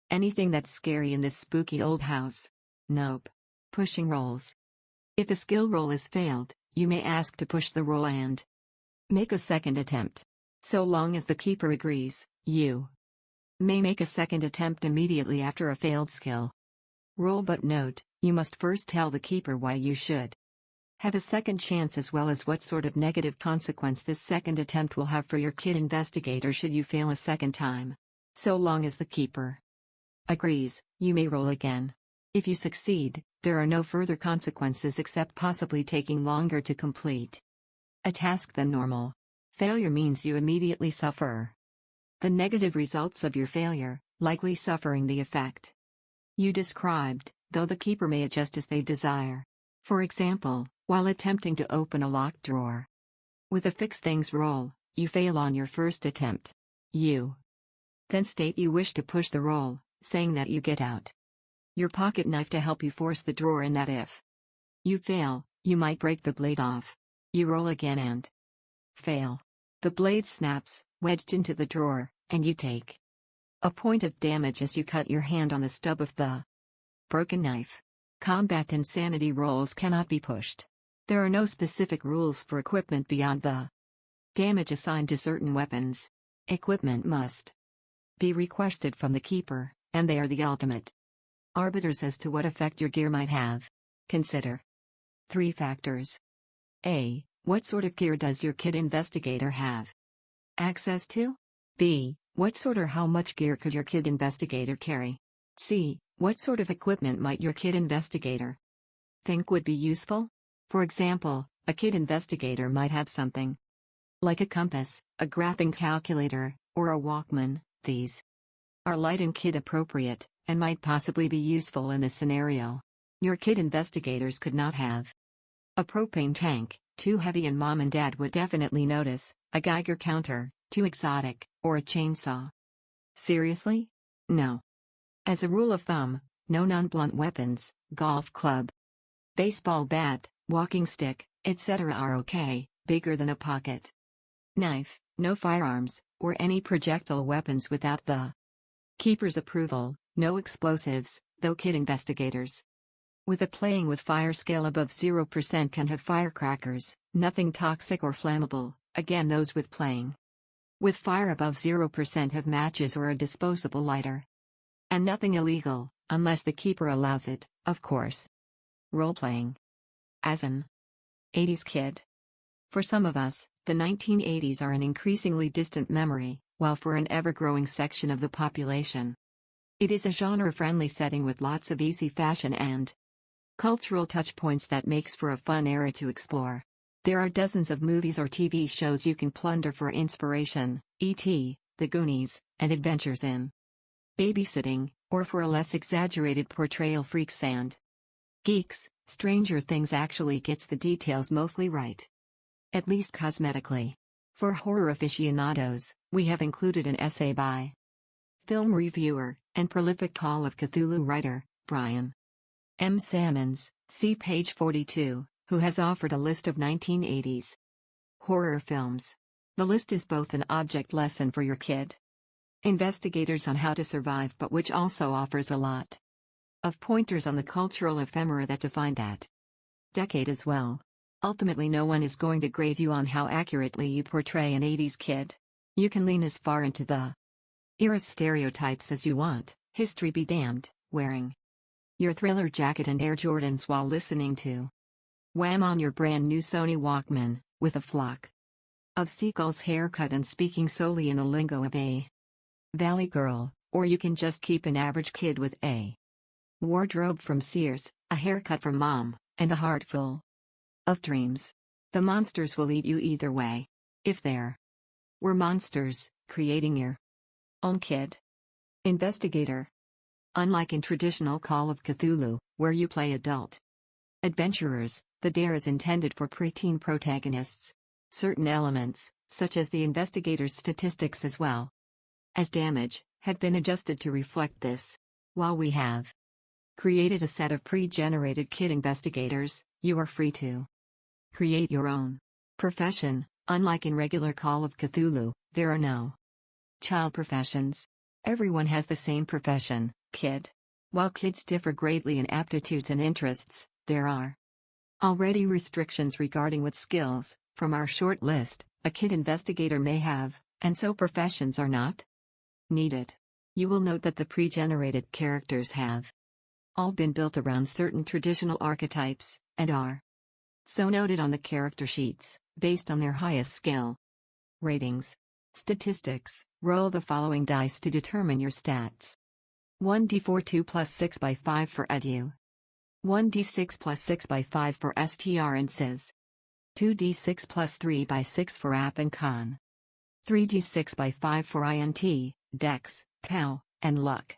anything that's scary in this spooky old house. Nope. Pushing rolls. If a skill roll is failed, you may ask to push the roll and make a second attempt. So long as the keeper agrees, you may make a second attempt immediately after a failed skill roll, but note, you must first tell the keeper why you should have a second chance, as well as what sort of negative consequence this second attempt will have for your kid investigator should you fail a second time. So long as the keeper agrees, you may roll again. If you succeed, there are no further consequences except possibly taking longer to complete a task than normal. Failure means you immediately suffer the negative results of your failure, likely suffering the effect you described, though the keeper may adjust as they desire. For example, while attempting to open a locked drawer with a fix things roll, you fail on your first attempt. You then state you wish to push the roll, saying that you get out your pocket knife to help you force the drawer, and that if you fail, you might break the blade off. You roll again and fail. The blade snaps, wedged into the drawer, and you take a point of damage as you cut your hand on the stub of the broken knife. Combat insanity rolls cannot be pushed. There are no specific rules for equipment beyond the damage assigned to certain weapons. Equipment must be requested from the keeper, and they are the ultimate arbiters as to what effect your gear might have. Consider 3 factors. A. What sort of gear does your kid investigator have access to? B. What sort or how much gear could your kid investigator carry? C. What sort of equipment might your kid investigator think would be useful? For example, a kid investigator might have something like a compass, a graphing calculator, or a Walkman. These are light and kid appropriate, and might possibly be useful in this scenario. Your kid investigators could not have a propane tank, too heavy and mom and dad would definitely notice, a Geiger counter, too exotic, or a chainsaw. Seriously? No. As a rule of thumb, no non-blunt weapons, golf club, baseball bat, walking stick, etc. are okay. Bigger than a pocket knife, no firearms, or any projectile weapons without the keeper's approval, No explosives, though kid investigators. With a playing with fire scale above 0% can have firecrackers, nothing toxic or flammable, again those with playing. With fire above 0% have matches or a disposable lighter. And nothing illegal, unless the keeper allows it, of course. Role-playing. As an 80s kid. For some of us, the 1980s are an increasingly distant memory, while for an ever-growing section of the population, it is a genre-friendly setting with lots of easy fashion and cultural touchpoints that makes for a fun era to explore. There are dozens of movies or TV shows you can plunder for inspiration, E.T., The Goonies, and Adventures in Babysitting, or for a less exaggerated portrayal freaks and geeks, Stranger Things actually gets the details mostly right. At least cosmetically. For horror aficionados, we have included an essay by film reviewer and prolific Call of Cthulhu writer, Brian M. Sammons, see page 42, who has offered a list of 1980s horror films. The list is both an object lesson for your kid, investigators on how to survive, but which also offers a lot of pointers on the cultural ephemera that defined that decade as well. Ultimately, no one is going to grade you on how accurately you portray an 80s kid. You can lean as far into the era's stereotypes as you want, history be damned, wearing your Thriller jacket and Air Jordans while listening to Wham on your brand new Sony Walkman, with a flock of seagulls haircut and speaking solely in the lingo of a Valley Girl, or you can just keep an average kid with a wardrobe from Sears, a haircut from Mom, and a heart full of dreams. The monsters will eat you either way. If there were monsters, creating your own kid investigator. Unlike in traditional Call of Cthulhu, where you play adult adventurers, the Dare is intended for preteen protagonists. Certain elements, such as the investigator's statistics as well as damage, have been adjusted to reflect this. While we have created a set of pre-generated kid investigators, you are free to create your own profession. Unlike in regular Call of Cthulhu, there are no child professions. Everyone has the same profession, kid. While kids differ greatly in aptitudes and interests, there are already restrictions regarding what skills, from our short list, a kid investigator may have, and so professions are not needed. You will note that the pre-generated characters have all been built around certain traditional archetypes, and are so noted on the character sheets, based on their highest skill ratings. Statistics: roll the following dice to determine your stats. 1d4 2 plus 6 by 5 for edu. 1d6 plus 6 by 5 for STR and SIS. 2d6 plus 3 by 6 for app and con. 3d6 by 5 for INT, dex, POW, and luck.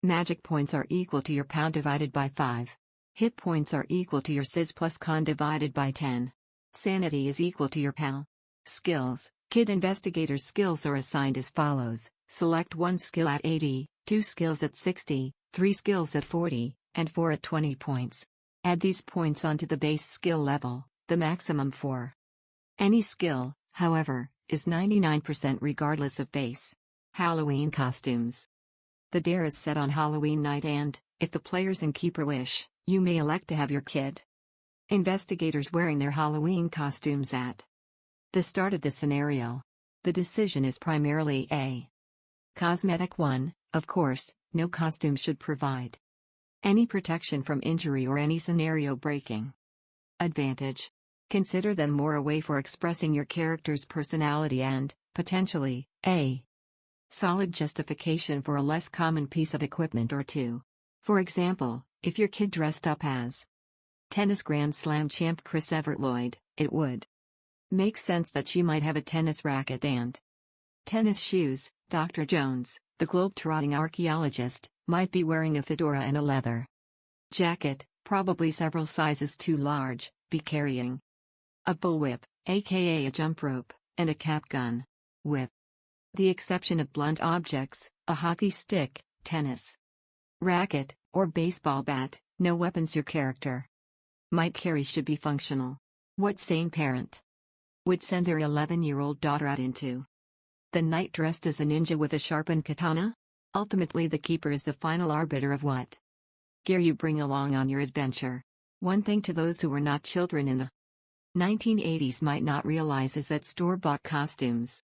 Magic points are equal to your POW divided by 5. Hit points are equal to your SIS plus con divided by 10. Sanity is equal to your POW. Skills: Kid investigator's skills are assigned as follows: select 1 skill at 80, 2 skills at 60, 3 skills at 40, and 4 at 20 points. Add these points onto the base skill level. The maximum for any skill, however, is 99% regardless of base. Halloween costumes. The Dare is set on Halloween night and, if the players and keeper wish, you may elect to have your kid investigators wearing their Halloween costumes at the start of the scenario. The decision is primarily a cosmetic one, of course. No costume should provide any protection from injury or any scenario breaking. Advantage: consider them more a way for expressing your character's personality and, potentially, a solid justification for a less common piece of equipment or two. For example, if your kid dressed up as tennis Grand Slam champ Chris Evert Lloyd, it would make sense that she might have a tennis racket and tennis shoes. Dr. Jones, the globe-trotting archaeologist, might be wearing a fedora and a leather jacket, probably several sizes too large, be carrying a bullwhip, aka a jump rope, and a cap gun. With the exception of blunt objects, a hockey stick, tennis racket, or baseball bat, no weapons your character might carry should be functional. What sane parent would send their 11-year-old daughter out into the night dressed as a ninja with a sharpened katana? Ultimately, the keeper is the final arbiter of what gear you bring along on your adventure. One thing to those who were not children in the 1980s might not realize is that store-bought costumes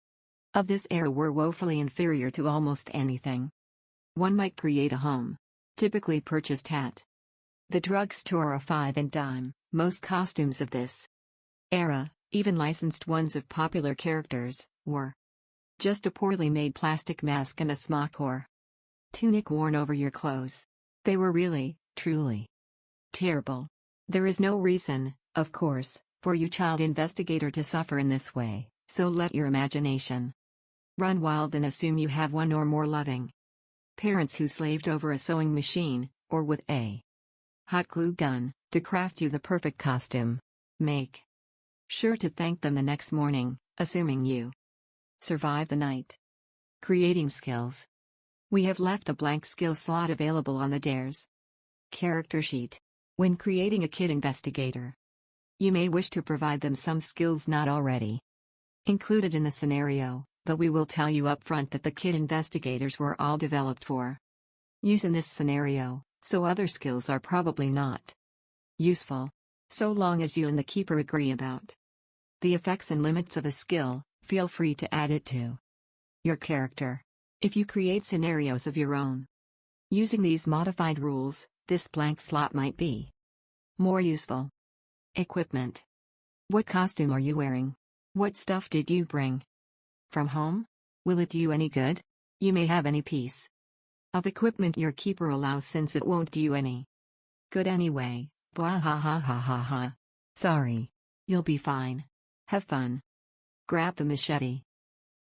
of this era were woefully inferior to almost anything one might create a home. Typically purchased at the drugstore or five and dime. Most costumes of this era, even licensed ones of popular characters, were just a poorly made plastic mask and a smock or tunic worn over your clothes. They were really, truly terrible. There is no reason, of course, for you child investigator to suffer in this way, so let your imagination run wild and assume you have one or more loving parents who slaved over a sewing machine, or with a hot glue gun, to craft you the perfect costume. Make sure to thank them the next morning, assuming you survive the night. Creating skills. We have left a blank skill slot available on the Dare's character sheet. When creating a kid investigator, you may wish to provide them some skills not already included in the scenario, though we will tell you up front that the kid investigators were all developed for use in this scenario, so other skills are probably not useful. So long as you and the keeper agree about the effects and limits of a skill, feel free to add it to your character. If you create scenarios of your own using these modified rules, this blank slot might be more useful. Equipment. What costume are you wearing? What stuff did you bring from home? Will it do you any good? You may have any piece of equipment your keeper allows, since it won't do you any good anyway. Blah ha ha ha ha ha. Sorry. You'll be fine. Have fun. Grab the machete.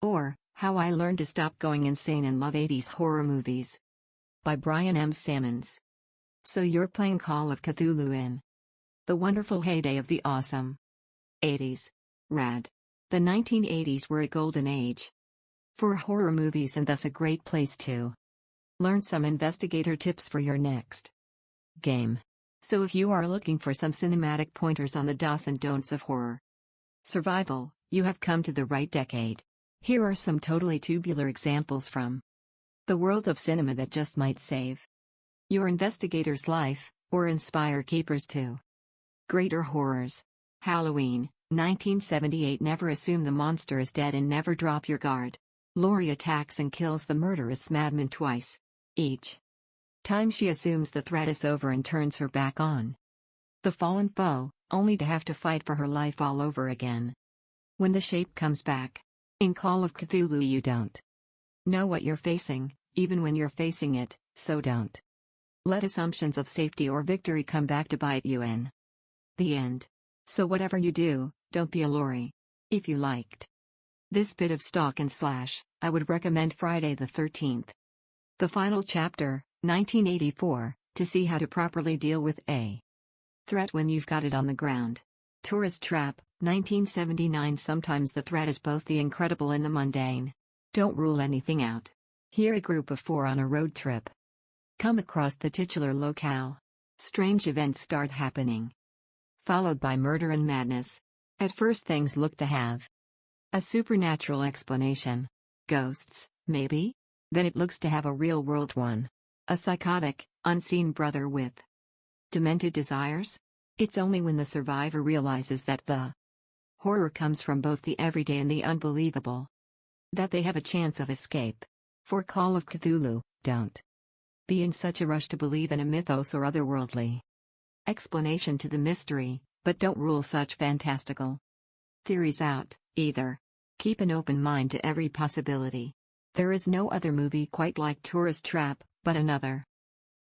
Or, How I Learned to Stop Going Insane and Love 80s Horror Movies. By Brian M. Sammons. So you're playing Call of Cthulhu in the wonderful heyday of the awesome 80s. Rad. The 1980s were a golden age for horror movies, and thus a great place to learn some investigator tips for your next game. So if you are looking for some cinematic pointers on the do's and don'ts of horror survival, you have come to the right decade. Here are some totally tubular examples from the world of cinema that just might save your investigator's life, or inspire keepers to greater horrors. Halloween, 1978. Never assume the monster is dead and never drop your guard. Laurie attacks and kills the murderous madman twice. Each time she assumes the threat is over and turns her back on the fallen foe, only to have to fight for her life all over again when the shape comes back. In Call of Cthulhu, you don't know what you're facing, even when you're facing it, so don't let assumptions of safety or victory come back to bite you in the end. So whatever you do, don't be a Laurie. If you liked this bit of stalk and slash, I would recommend Friday the 13th. The final chapter, 1984, to see how to properly deal with a threat when you've got it on the ground. Tourist Trap, 1979. Sometimes the threat is both the incredible and the mundane. Don't rule anything out. Here a group of 4 on a road trip come across the titular locale. Strange events start happening, followed by murder and madness. At first things look to have a supernatural explanation. Ghosts, maybe? Then it looks to have a real-world one. A psychotic, unseen brother with demented desires? It's only when the survivor realizes that the horror comes from both the everyday and the unbelievable that they have a chance of escape. For Call of Cthulhu, don't be in such a rush to believe in a mythos or otherworldly explanation to the mystery, but don't rule such fantastical theories out, either. Keep an open mind to every possibility. There is no other movie quite like Tourist Trap, but another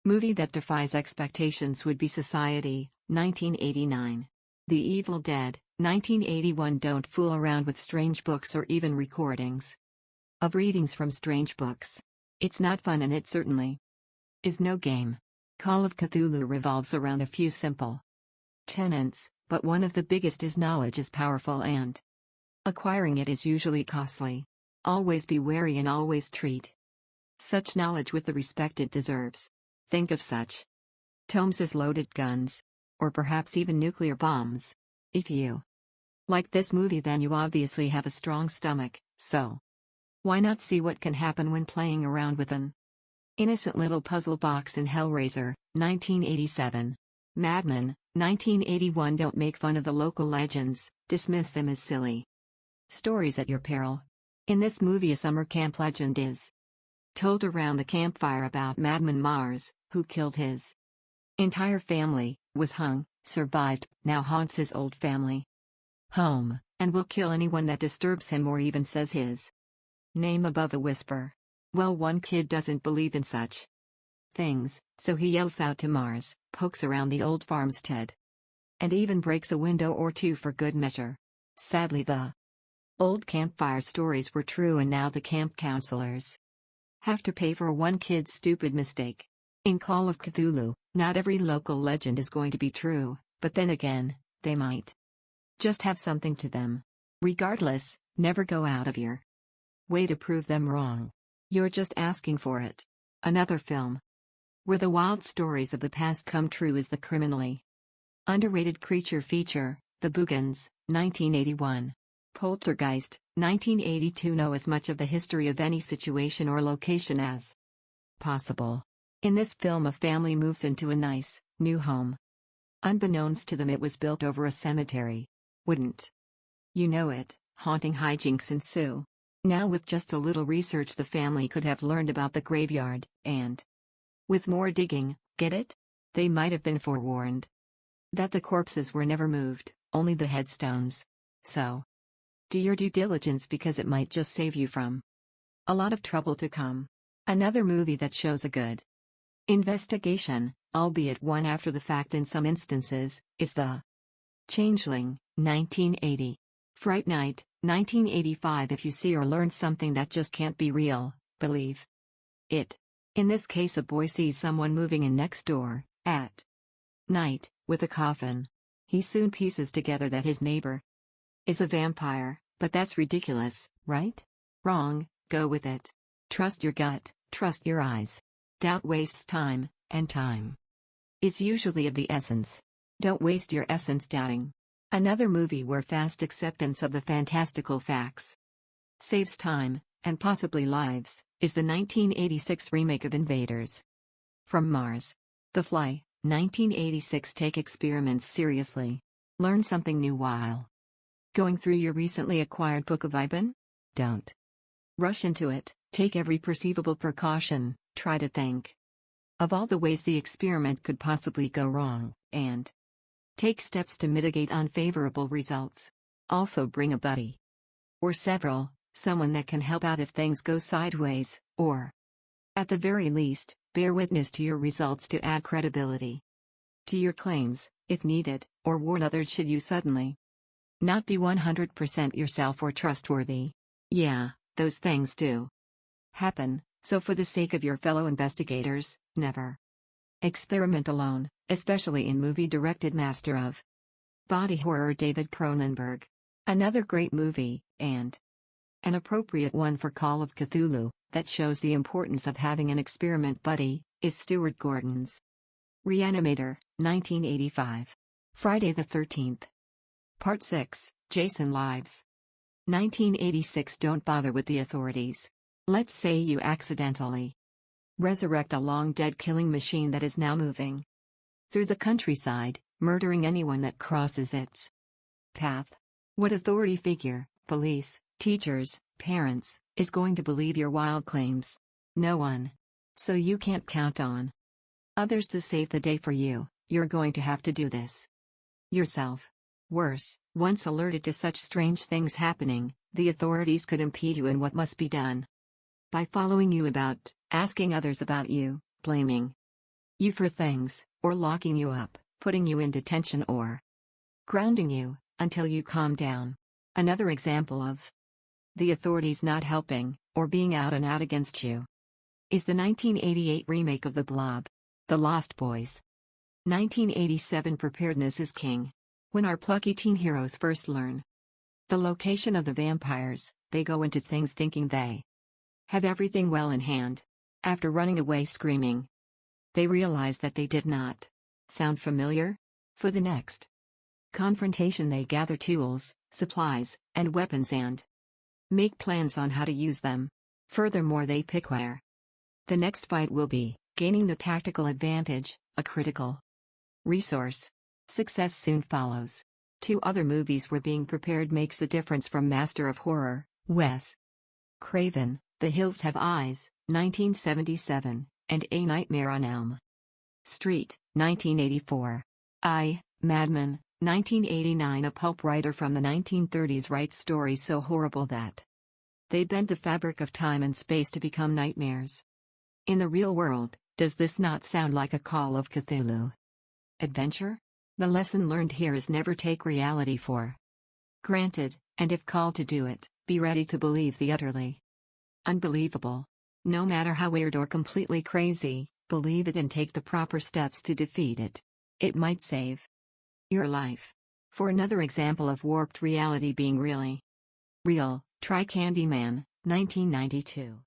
movie that defies expectations would be Society, 1989. The Evil Dead, 1981. Don't fool around with strange books or even recordings of readings from strange books. It's not fun, and it certainly is no game. Call of Cthulhu revolves around a few simple tenets, but one of the biggest is knowledge is powerful and acquiring it is usually costly. Always be wary and always treat such knowledge with the respect it deserves. Think of such tomes as loaded guns, or perhaps even nuclear bombs. If you like this movie, then you obviously have a strong stomach, so why not see what can happen when playing around with an Innocent Little Puzzle Box in Hellraiser, 1987. Madman, 1981. Don't make fun of the local legends, dismiss them as silly. Stories at your peril. In this movie, a summer camp legend is told around the campfire about Madman Mars, who killed his entire family, was hung, survived, now haunts his old family home, and will kill anyone that disturbs him or even says his name above a whisper. Well, one kid doesn't believe in such things, so he yells out to Mars, pokes around the old farmstead, and even breaks a window or two for good measure. Sadly, the old campfire stories were true, and now the camp counselors have to pay for one kid's stupid mistake. In Call of Cthulhu, not every local legend is going to be true, but then again, they might just have something to them. Regardless, never go out of your way to prove them wrong. You're just asking for it. Another film where the wild stories of the past come true is the criminally underrated creature feature, The Boogans, 1981. Poltergeist, 1982. Know as much of the history of any situation or location as possible. In this film, a family moves into a nice, new home. Unbeknownst to them, it was built over a cemetery. Wouldn't you know it, haunting hijinks ensue. Now, with just a little research, the family could have learned about the graveyard, and with more digging, get it? They might have been forewarned that the corpses were never moved, only the headstones. So, do your due diligence, because it might just save you from a lot of trouble to come. Another movie that shows a good investigation, albeit one after the fact in some instances, is The Changeling, 1980. Fright Night, 1985. If you see or learn something that just can't be real, believe it. In this case, a boy sees someone moving in next door, at night, with a coffin. He soon pieces together that his neighbor is a vampire, but that's ridiculous, right? Wrong, go with it. Trust your gut, trust your eyes. Doubt wastes time, and time is usually of the essence. Don't waste your essence doubting. Another movie where fast acceptance of the fantastical facts saves time, and possibly lives, is the 1986 remake of Invaders from Mars. The Fly, 1986. Take experiments seriously. Learn something new while going through your recently acquired book of Ibon? Don't rush into it, take every perceivable precaution, try to think of all the ways the experiment could possibly go wrong, and take steps to mitigate unfavorable results. Also bring a buddy or several, someone that can help out if things go sideways, or at the very least, bear witness to your results to add credibility to your claims, if needed, or warn others should you suddenly not be 100% yourself or trustworthy. Yeah, those things do happen, so for the sake of your fellow investigators, never experiment alone, especially in movie-directed master of body horror David Cronenberg. Another great movie, and an appropriate one for Call of Cthulhu, that shows the importance of having an experiment buddy, is Stuart Gordon's Reanimator, 1985. Friday the 13th. Part 6, Jason Lives. 1986. Don't bother with the authorities. Let's say you accidentally resurrect a long-dead killing machine that is now moving through the countryside, murdering anyone that crosses its path. What authority figure, police, teachers, parents, is going to believe your wild claims? No one. So you can't count on others to save the day for you. You're going to have to do this yourself. Worse, once alerted to such strange things happening, the authorities could impede you in what must be done by following you about, asking others about you, blaming you for things, or locking you up, putting you in detention, or grounding you until you calm down. Another example of the authorities not helping, or being out and out against you, is the 1988 remake of The Blob, The Lost Boys. 1987. Preparedness is king. When our plucky teen heroes first learn the location of the vampires, they go into things thinking they have everything well in hand. After running away screaming, they realize that they did not. Sound familiar? For the next confrontation, they gather tools, supplies, and weapons and make plans on how to use them. Furthermore, they pick where The next fight will be gaining the tactical advantage, a critical resource. Success soon follows. 2 other movies were being prepared makes a difference from Master of Horror, Wes Craven, The Hills Have Eyes, 1977, and A Nightmare on Elm Street, 1984. Madman, 1989. A pulp writer from the 1930s writes stories so horrible that they bend the fabric of time and space to become nightmares. In the real world, does this not sound like a call of Cthulhu? Adventure? The lesson learned here is never take reality for granted, and if called to do it, be ready to believe the utterly unbelievable. No matter how weird or completely crazy, believe it and take the proper steps to defeat it. It might save your life. For another example of warped reality being really real, try Candyman, 1992.